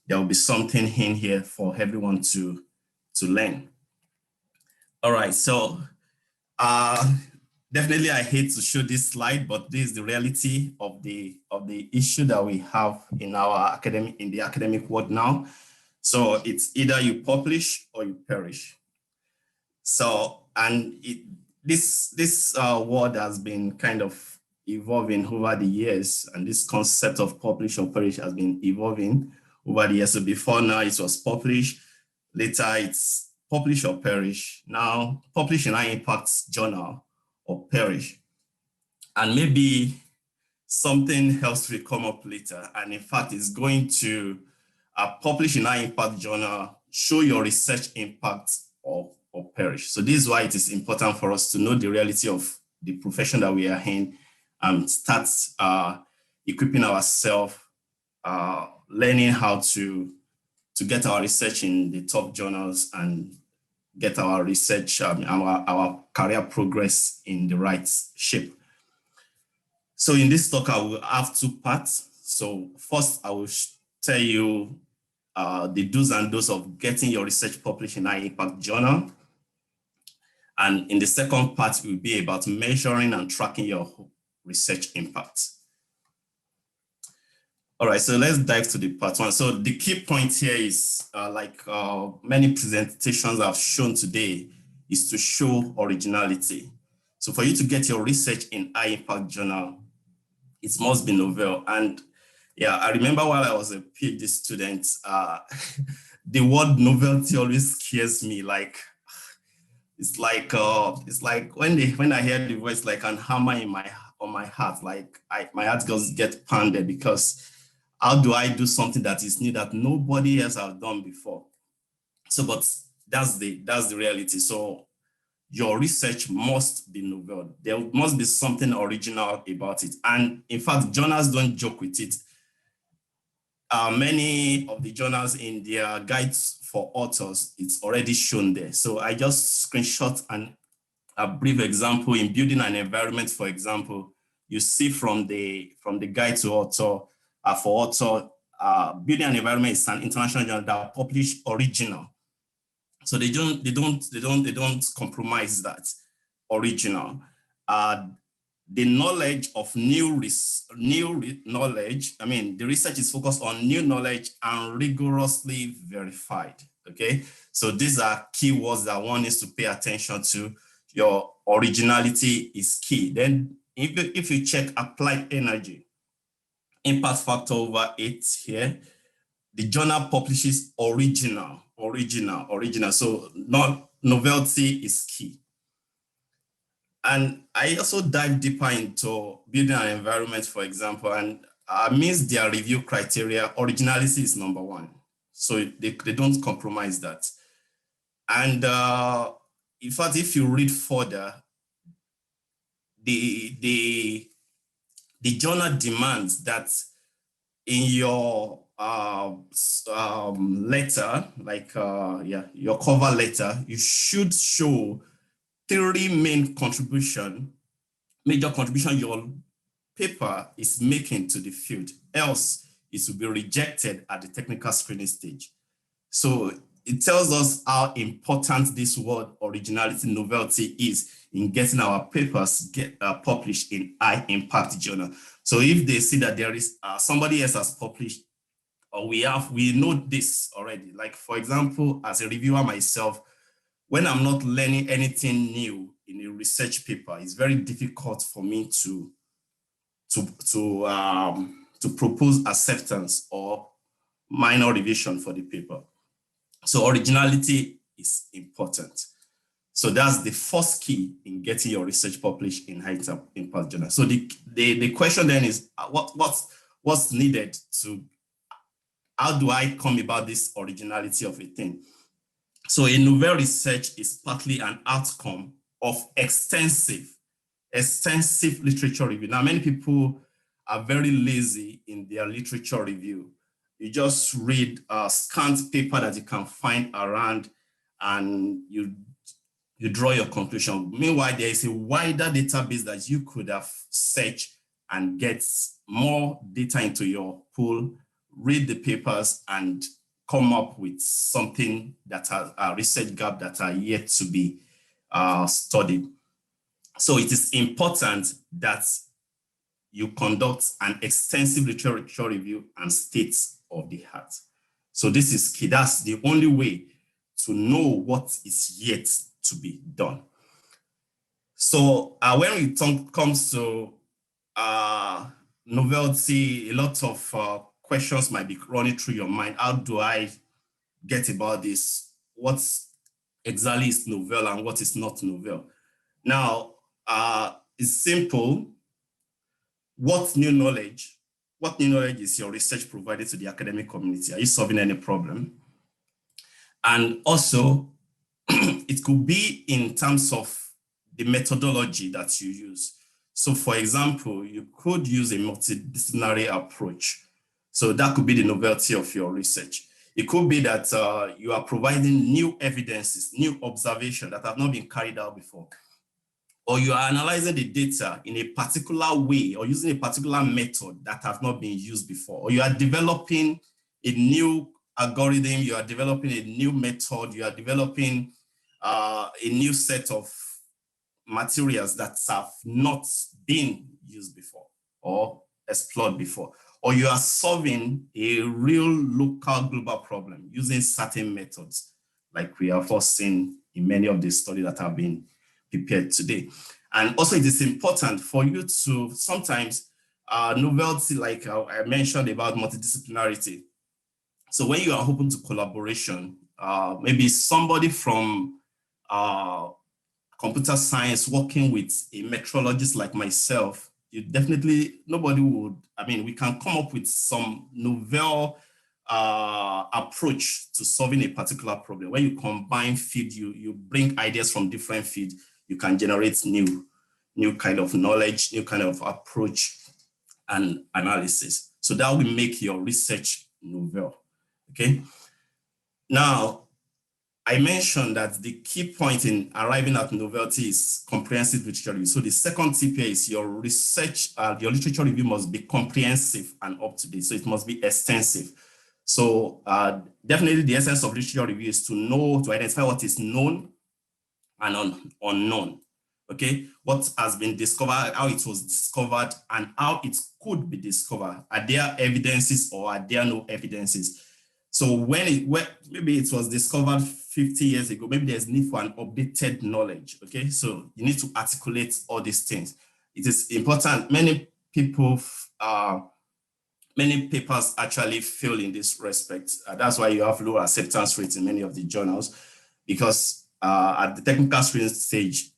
there will be something in here for everyone to learn. All right, so definitely I hate to show this slide, but this is the reality of the issue that we have in our academic world now. So it's either you publish or you perish. So, and this word has been kind of evolving over the years, and this concept of publish or perish has been evolving over the years. So before now it was publish, later it's publish or perish. Now publish in high impact journal or perish. And maybe something else will come up later. And in fact, it's going to publish in high impact journal, show your research impact or perish. So this is why it is important for us to know the reality of the profession that we are in and start equipping ourselves, learning how to get our research in the top journals and get our research, our career progress in the right shape. So in this talk, I will have two parts. So first, I will tell you the do's and don'ts of getting your research published in high impact journal. And in the second part, it will be about measuring and tracking your research impact. All right, so let's dive to the part one. So the key point here is, like many presentations I've shown today, is to show originality. So for you to get your research in high impact journal, it must be novel. And yeah, I remember while I was a PhD student, the word novelty always scares me. Like, it's like when I hear the voice like an hammer on my heart, like my heart just gets pounded, because how do I do something that is new that nobody else has done before? So, but that's the reality. So your research must be novel. There must be something original about it. And in fact, journals don't joke with it. Many of the journals in their guides for authors, it's already shown there. So I just screenshot a brief example in building an environment. For example, you see from the guide to author, for author, building an environment is an international journal that publish original. So they don't compromise that original. The knowledge of new knowledge, I mean, the research is focused on new knowledge and rigorously verified, okay? So these are keywords that one needs to pay attention to. Your originality is key. Then if you check applied energy, impact factor over 8 here, the journal publishes original. So novelty is key. And I also dive deeper into building an environment, for example, and amidst their review criteria, originality is number one. So they don't compromise that. And in fact, if you read further, the journal demands that in your letter, like your cover letter, you should show 3 main major contribution your paper is making to the field, else it will be rejected at the technical screening stage. So it tells us how important this word originality, novelty is in getting our papers published in high impact journal. So if they see that there is somebody else has published, or we know this already. Like for example, as a reviewer myself, when I'm not learning anything new in a research paper, it's very difficult for me to propose acceptance or minor revision for the paper. So originality is important. So that's the first key in getting your research published in high impact journal. So the question then is, what's needed to, how do I come about this originality of a thing? So a novel research is partly an outcome of extensive literature review. Now, many people are very lazy in their literature review. You just read a scant paper that you can find around and you draw your conclusion. Meanwhile, there is a wider database that you could have searched and get more data into your pool, read the papers and come up with something that has a research gap that are yet to be studied. So it is important that you conduct an extensive literature review and state of the art. So this is key. That's the only way to know what is yet to be done. So when it comes to novelty, a lot of questions might be running through your mind. How do I get about this? What exactly is novel and what is not novel? Now, it's simple. What new knowledge is your research provided to the academic community? Are you solving any problem? And also, it could be in terms of the methodology that you use. So for example, you could use a multidisciplinary approach. So that could be the novelty of your research. It could be that you are providing new evidences, new observations that have not been carried out before. Or you are analyzing the data in a particular way or using a particular method that have not been used before. Or you are developing a new algorithm, you are developing a new method, you are developing a new set of materials that have not been used before or explored before. Or you are solving a real local global problem using certain methods, like we have all seen in many of the studies that have been prepared today. And also it is important for you to sometimes novelty, like I mentioned about multidisciplinarity. So when you are open to collaboration, maybe somebody from computer science working with a metrologist like myself, nobody would, we can come up with some novel approach to solving a particular problem. When you combine field, you bring ideas from different fields, you can generate new kind of knowledge, new kind of approach and analysis. So that will make your research novel, okay? Now, I mentioned that the key point in arriving at novelty is comprehensive literature review. So the second tip here is your research, your literature review must be comprehensive and up to date. So it must be extensive. So definitely the essence of literature review is to identify what is known and unknown. Okay, what has been discovered, how it was discovered, and how it could be discovered. Are there evidences or are there no evidences? So when maybe it was discovered 50 years ago, maybe there's need for an updated knowledge. Okay, so you need to articulate all these things. It is important. Many people, many papers actually fail in this respect. That's why you have low acceptance rates in many of the journals, because at the technical screening stage,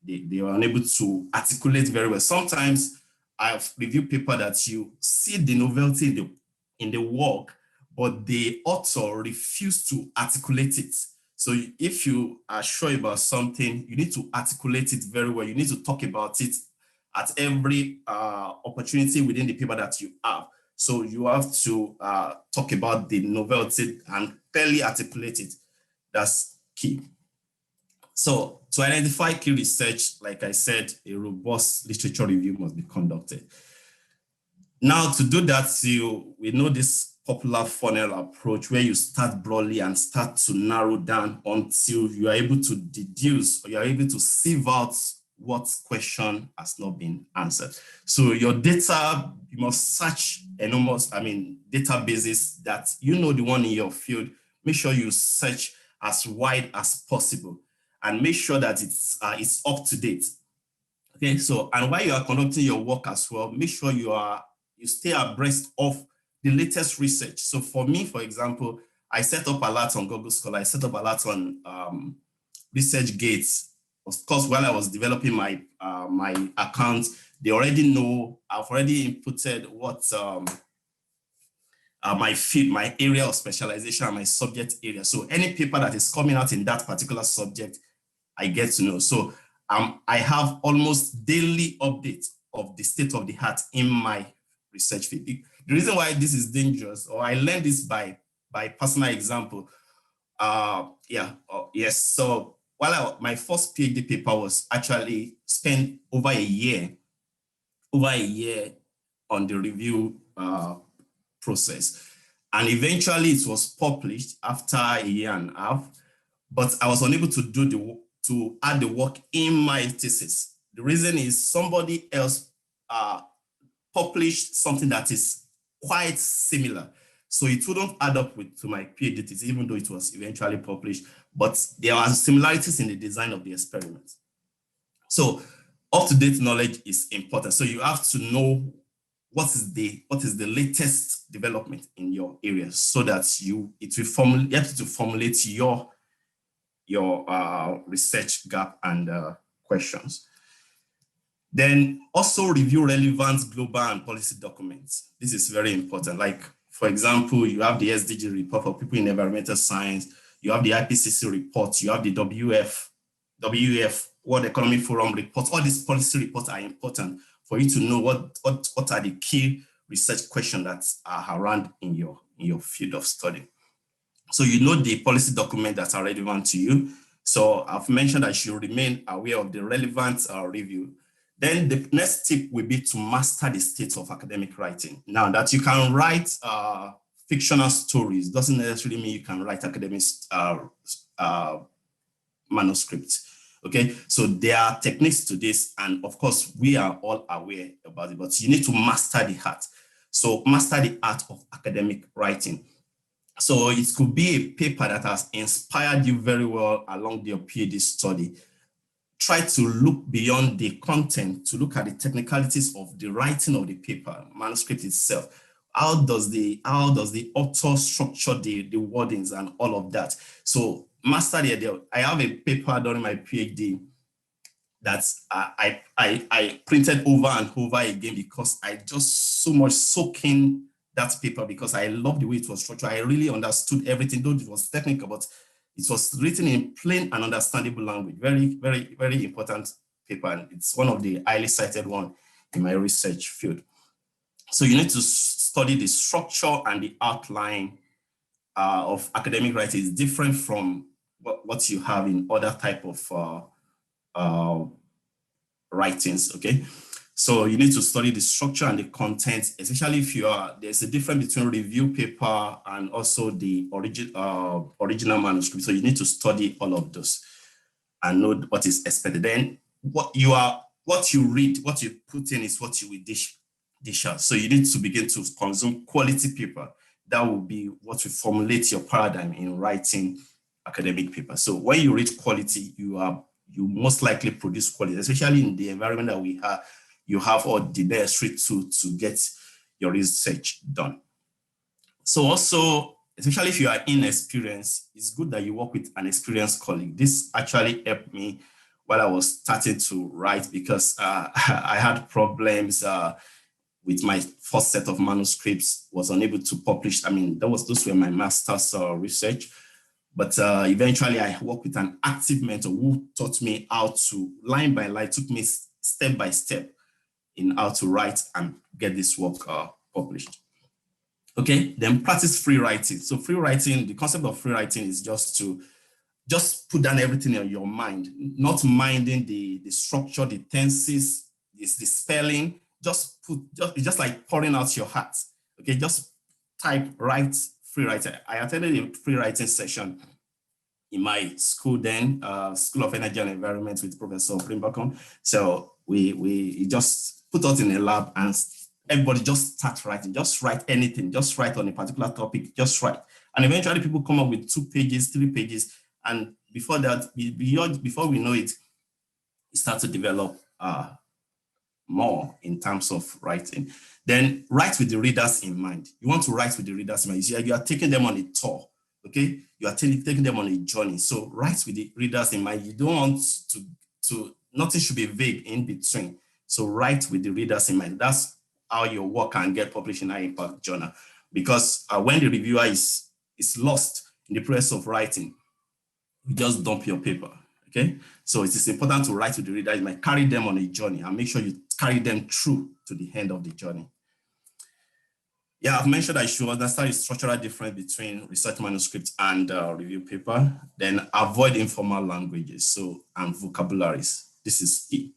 they were unable to articulate very well. Sometimes I've reviewed paper that you see the novelty in the work, but the author refused to articulate it. So if you are sure about something, you need to articulate it very well. You need to talk about it at every opportunity within the paper that you have. So you have to talk about the novelty and clearly articulate it. That's key. So to identify key research, like I said, a robust literature review must be conducted. Now to do that, we know this popular funnel approach where you start broadly and start to narrow down until you are able to deduce or you are able to sieve out what question has not been answered. So your data, you must search enormous, databases that you know the one in your field. Make sure you search as wide as possible and make sure that it's up to date. Okay, so and while you are conducting your work as well, make sure you stay abreast of the latest research. So for me, for example, I set up a lot on Google Scholar. I set up a lot on ResearchGate. Of course, while I was developing my my account, they already know I've already inputted what my field, my area of specialization, and my subject area. So any paper that is coming out in that particular subject, I get to know. So I have almost daily updates of the state of the art in my research field. The reason why this is dangerous, or I learned this by personal example. Yes. So while my first PhD paper was actually spent over a year on the review process. And eventually it was published after a year and a half, but I was unable to add the work in my thesis. The reason is somebody else published something that is quite similar. So it wouldn't add up to my PhD thesis, even though it was eventually published, but there are similarities in the design of the experiment. So up-to-date knowledge is important. So you have to know what is the latest development in your area, so that you have to formulate your research gap and questions. Then also review relevant global and policy documents. This is very important. Like, for example, you have the SDG report for people in environmental science, you have the IPCC report, you have the WEF, World Economic Forum report. All these policy reports are important for you to know what are the key research questions that are around in your field of study. So you know the policy documents that are relevant to you. So I've mentioned that you remain aware of the relevant review. Then the next tip will be to master the state of academic writing. Now that you can write fictional stories doesn't necessarily mean you can write academic manuscripts. Okay, so there are techniques to this, and of course we are all aware about it, but you need to master the art. So master the art of academic writing. So it could be a paper that has inspired you very well along your PhD study. Try to look beyond the content to look at the technicalities of the writing of the paper, manuscript itself. How does the author structure the wordings and all of that? So master the idea. I have a paper during my PhD that I printed over and over again because I just so much soak in that paper because I love the way it was structured. I really understood everything, though it was technical, but it was written in plain and understandable language. Very, very, very important paper. And it's one of the highly cited one in my research field. So you need to study the structure and the outline of academic writing. Is different from what you have in other type of writings, okay? So you need to study the structure and the content, especially if there's a difference between review paper and also the original manuscript. So you need to study all of those and know what is expected. Then what you read, what you put in is what you will dish out. So you need to begin to consume quality paper. That will be what will formulate your paradigm in writing academic paper. So when you read quality, you most likely produce quality, especially in the environment that we have. You have all the necessary tools to get your research done. So also, especially if you are inexperienced, it's good that you work with an experienced colleague. This actually helped me while I was starting to write because I had problems with my first set of manuscripts, was unable to publish. Those were my master's research. But eventually I worked with an active mentor who taught me how to, line by line, took me step by step in how to write and get this work published. Okay, then practice free writing. So free writing, the concept of free writing is just to put down everything in your mind, not minding the structure, the tenses, the spelling. It's just like pouring out your heart. Okay, just type, write, free writing. I attended a free writing session in my school then, School of Energy and Environment with Professor Primbacom. So we just put us in a lab and everybody just start writing, just write anything, just write on a particular topic, just write. And eventually people come up with 2 pages, 3 pages. And before that, before we know it, it starts to develop more in terms of writing. Then write with the readers in mind. You want to write with the readers in mind. You are taking them on a tour, okay? You are taking them on a journey. So write with the readers in mind. You don't want to nothing should be vague in between. So write with the readers in mind. That's how your work can get published in High Impact Journal. Because when the reviewer is lost in the process of writing, you just dump your paper, okay? So it is important to write with the reader. You might carry them on a journey and make sure you carry them through to the end of the journey. Yeah, I've mentioned I should understand the structural difference between research manuscript and review paper. Then avoid informal languages and vocabularies. This is key.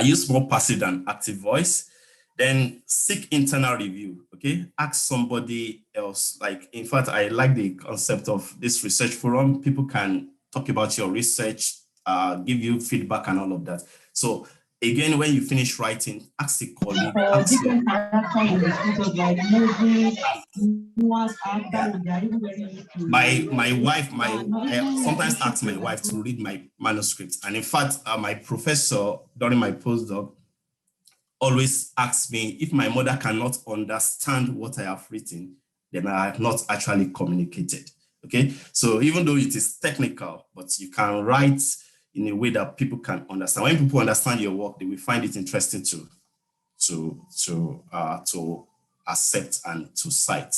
Use more passive than active voice. Then seek internal review, okay? Ask somebody else. Like, in fact, I like the concept of this research forum. People can talk about your research, give you feedback and all of that. So again, when you finish writing, ask a colleague. Different characters in the scriptures, like Moses, Noah's Ark. My wife, I sometimes ask my wife to read my manuscript. And in fact, my professor during my postdoc always asks me if my mother cannot understand what I have written, then I have not actually communicated. Okay, so even though it is technical, but you can write in a way that people can understand. When people understand your work, they will find it interesting to accept and to cite.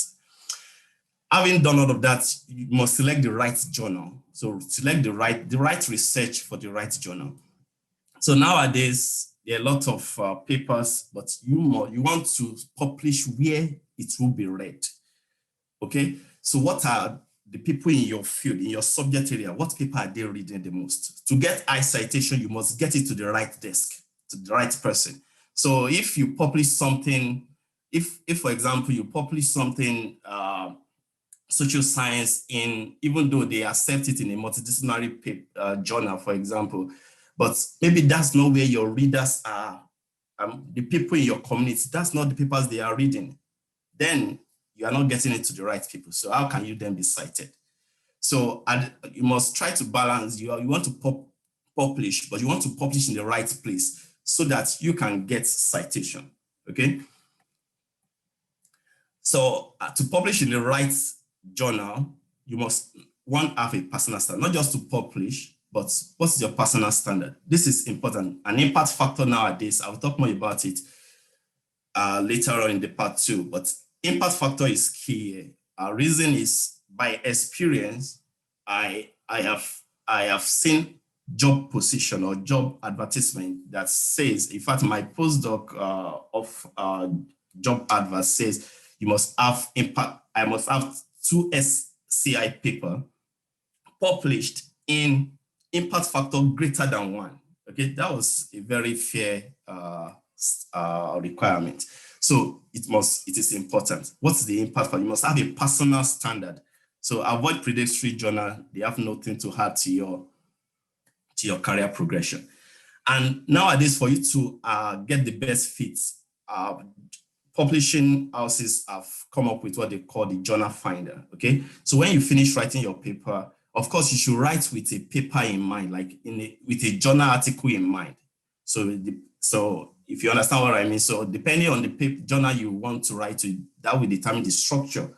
Having done all of that, you must select the right journal. So select the right research for the right journal. So nowadays, there are a lot of papers, but you want to publish where it will be read. Okay, so what are the people in your field, in your subject area, what paper are they reading the most? To get high citation, you must get it to the right desk, to the right person. So if you publish something, if for example, you publish something, social science even though they accept it in a multidisciplinary paper, journal, for example, but maybe that's not where your readers are, the people in your community, that's not the papers they are reading, then you are not getting it to the right people. So how can you then be cited? So you must try to balance. You want to publish, but you want to publish in the right place so that you can get citation, okay? So to publish in the right journal, you must have a personal standard, not just to publish, but what's your personal standard? This is important. An impact factor nowadays, I'll talk more about it later on in the part 2, but impact factor is key. Our reason is by experience, I have seen job position or job advertisement that says, in fact, my postdoc of job advert says, you must have impact. I must have 2 SCI paper published in impact factor greater than 1. Okay, that was a very fair requirement. So it is important. What's the impact factor? You must have a personal standard. So avoid predatory journal. They have nothing to add to your career progression. And nowadays, for you to get the best fits, publishing houses have come up with what they call the journal finder, okay? So when you finish writing your paper, of course, you should write with a paper in mind, like with a journal article in mind. So if you understand what I mean, so depending on the journal you want to write to, that will determine the structure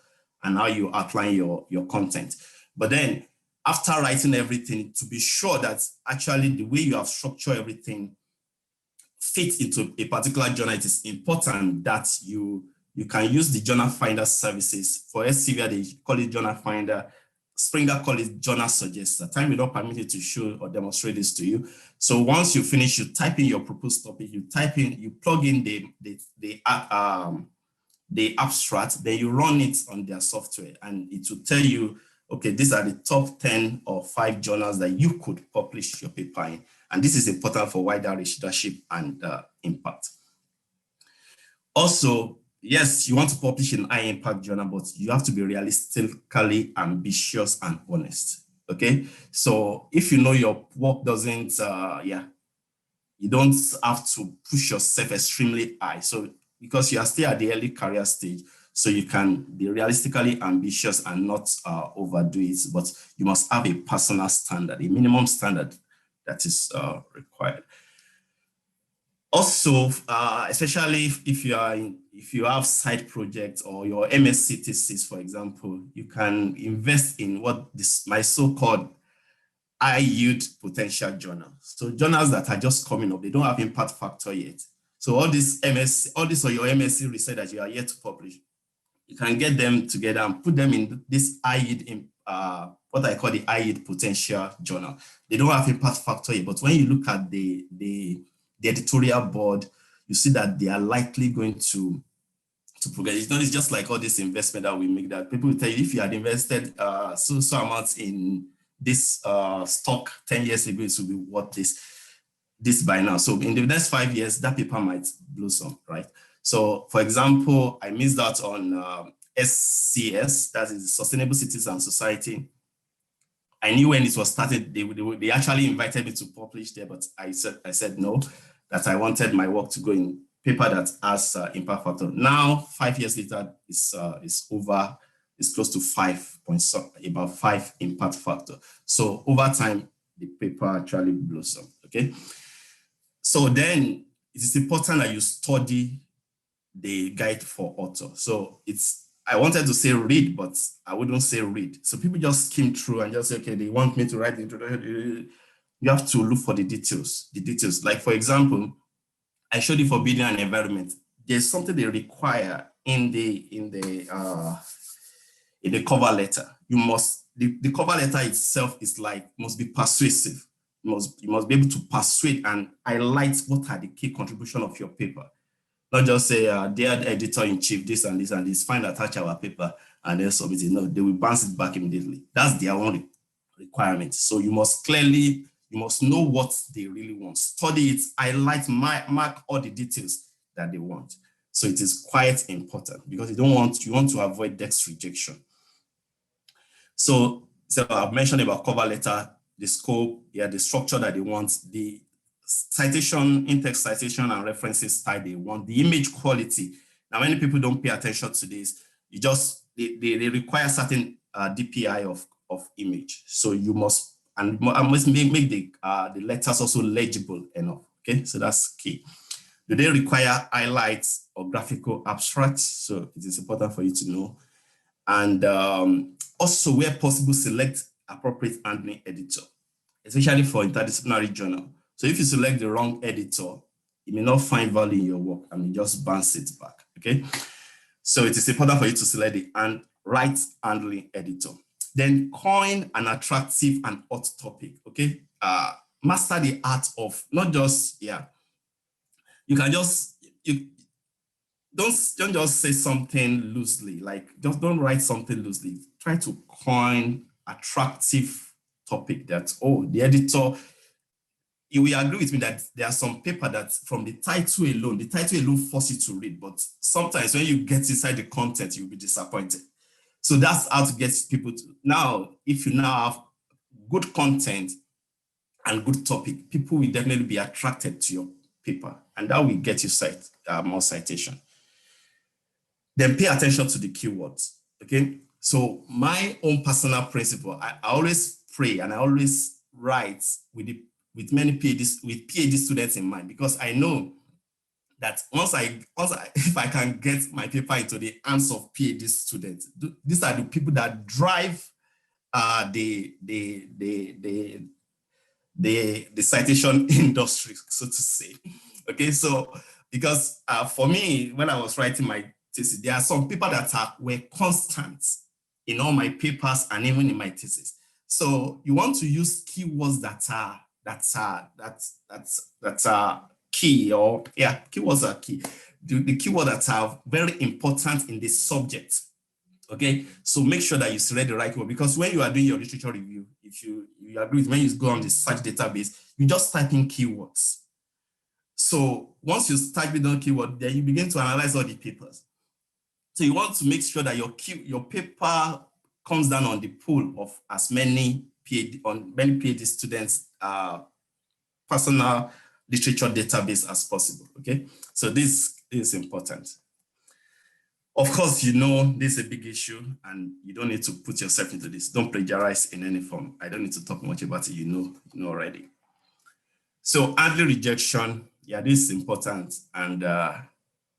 and how you outline your content. But then after writing everything, to be sure that actually the way you have structured everything fit into a particular journal, it is important that you can use the journal finder services. For SCVR, they call it journal finder. Springer call it journal suggester. Time will not permit you to show or demonstrate this to you. So once you finish, you type in your proposed topic, you plug in the abstract, then you run it on their software, and it will tell you, okay, these are the top 10 or 5 journals that you could publish your paper in. And this is important for wider readership and impact. Also, yes, you want to publish in high impact journal, but you have to be realistically ambitious and honest. Okay, so if you know your work doesn't, you don't have to push yourself extremely high. So because you are still at the early career stage, so you can be realistically ambitious and not overdo it, but you must have a personal standard, a minimum standard that is required. Also, especially if you have side projects or your MSc thesis, for example, you can invest in what my so-called high yield potential journals. So journals that are just coming up, they don't have impact factor yet. So all this or your MSc research that you are yet to publish, you can get them together and put them in this high yield, what I call the high yield potential journal. They don't have impact factor yet, but when you look at the editorial board, you see that they are likely going to progress. It's just like all this investment that we make, that people will tell you, if you had invested so amounts in this stock 10 years ago, it will be worth this by now. So in the next 5 years, that paper might blossom, right? So for example, I missed out on SCS, that is Sustainable Cities and Society. I knew when it was started, they actually invited me to publish there, but I said no, that I wanted my work to go in paper that has impact factor. Now, 5 years later, it's close to about 5 impact factor. So over time, the paper actually blossomed, okay? So then it is important that you study the guide for author. So I wanted to say read, but I wouldn't say read. So people just skim through and just say, okay, they want me to write the introduction. You have to look for the details. Like for example, I showed you for building and environment. There's something they require in the cover letter. The cover letter itself must be persuasive. You must be able to persuade and highlight what are the key contributions of your paper. Not just say, dear editor-in-chief, this and this and this, find attach our paper and then submit it. No, they will bounce it back immediately. That's their own requirement. So you must know what they really want. Study it, highlight, mark all the details that they want. So it is quite important because you want to avoid text rejection. So I've mentioned about cover letter, the scope, the structure that they want, the citation, in-text citation and references style they want, the image quality. Now, many people don't pay attention to this. They require certain DPI of image. So you must make the letters also legible enough. Okay, so that's key. Do they require highlights or graphical abstracts? So it is important for you to know. And also, where possible, select appropriate handling editor, especially for interdisciplinary journal. So if you select the wrong editor, it may not find value in your work and may just bounce it back, okay? So it is important for you to select the right handling editor. Then coin an attractive and hot topic, okay? Master the art of not just, you can just, don't just say something loosely, like just don't write something loosely. Try to coin attractive topic that, the editor, you will agree with me that there are some paper that from the title alone forces you to read, but sometimes when you get inside the content, you'll be disappointed. So that's how to get people to, now, if you now have good content and good topic, people will definitely be attracted to your paper, and that will get you more citation. Then pay attention to the keywords, okay? So my own personal principle, I always pray and I always write with many PhD students in mind, because I know that if I can get my paper into the hands of PhD students, these are the people that drive the citation industry, so to say. Okay, so because for me, when I was writing my thesis, there are some people that were constant in all my papers and even in my thesis. So you want to use keywords that are key, or yeah, keywords are key. The keywords that are very important in this subject. Okay, so make sure that you select the right word, because when you are doing your literature review, if you agree with, when you go on the search database, you just type in keywords. So once you type in on keyword, then you begin to analyze all the papers. So you want to make sure that your paper comes down on the pool of as many PhD students' personal literature database as possible. Okay, so this is important. Of course, you know this is a big issue and you don't need to put yourself into this. Don't plagiarize in any form. I don't need to talk much about it. You know already. So handling rejection, yeah, this is important. And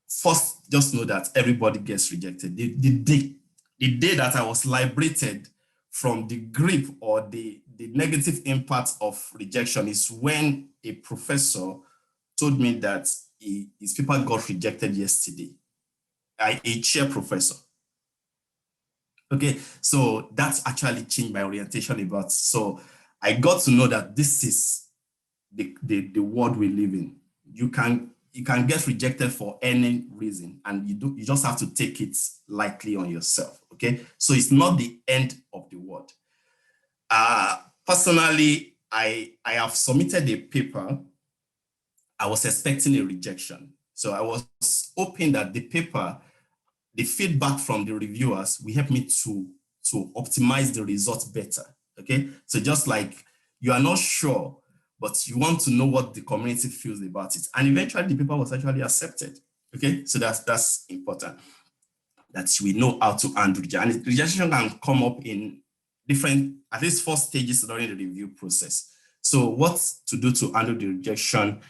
first, just know that everybody gets rejected. The day that I was liberated from the grip or the negative impact of rejection is when a professor told me that his paper got rejected yesterday. A chair professor. Okay, so that's actually changed my orientation about. So I got to know that this is the world we live in. You can get rejected for any reason, and you just have to take it lightly on yourself. Okay, so it's not the end of the world. Personally, I have submitted a paper. I was expecting a rejection, so I was hoping that the paper, the feedback from the reviewers will help me to optimize the results better. Okay, so just like you are not sure, but you want to know what the community feels about it, and eventually the paper was actually accepted. Okay, so that's important, that we know how to handle rejection. And rejection can come up in different, at least 4 stages during the review process. So what to do to handle the rejection?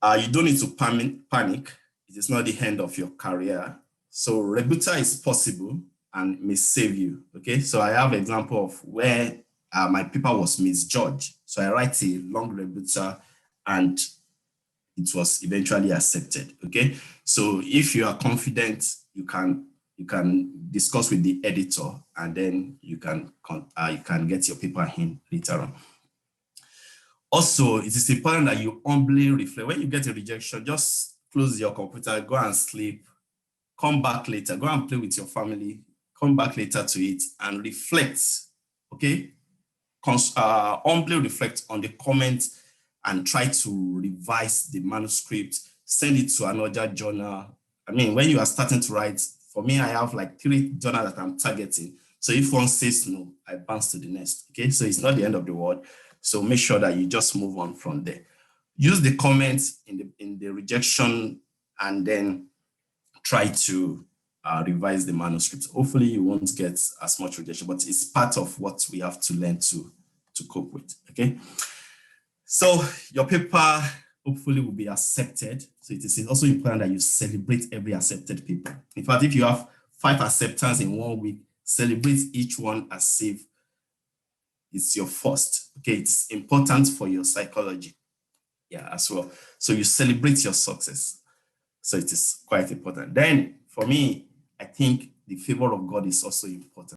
You don't need to panic. It is not the end of your career. So rebuttal is possible and may save you. Okay, so I have an example of where my paper was misjudged. So I write a long rebuttal and it was eventually accepted. Okay, so if you are confident, you can discuss with the editor, and then you can get your paper in later on. Also, it is important that you humbly reflect. When you get a rejection, just close your computer, go and sleep, come back later, go and play with your family, come back later to it and reflect, okay? Humbly reflect on the comments and try to revise the manuscript, send it to another journal. I mean, when you are starting to write, for me, I have like 3 journals that I'm targeting. So if one says no, I bounce to the next, okay? So it's not the end of the world. So make sure that you just move on from there. Use the comments in the rejection and then try to revise the manuscript. Hopefully you won't get as much rejection, but it's part of what we have to learn to cope with, okay? So your paper hopefully will be accepted. So it is also important that you celebrate every accepted paper. In fact, if you have 5 acceptance in 1 week, celebrate each one as if it's your first, okay? It's important for your psychology, yeah, as well. So you celebrate your success. So it is quite important. Then for me, I think the favor of God is also important.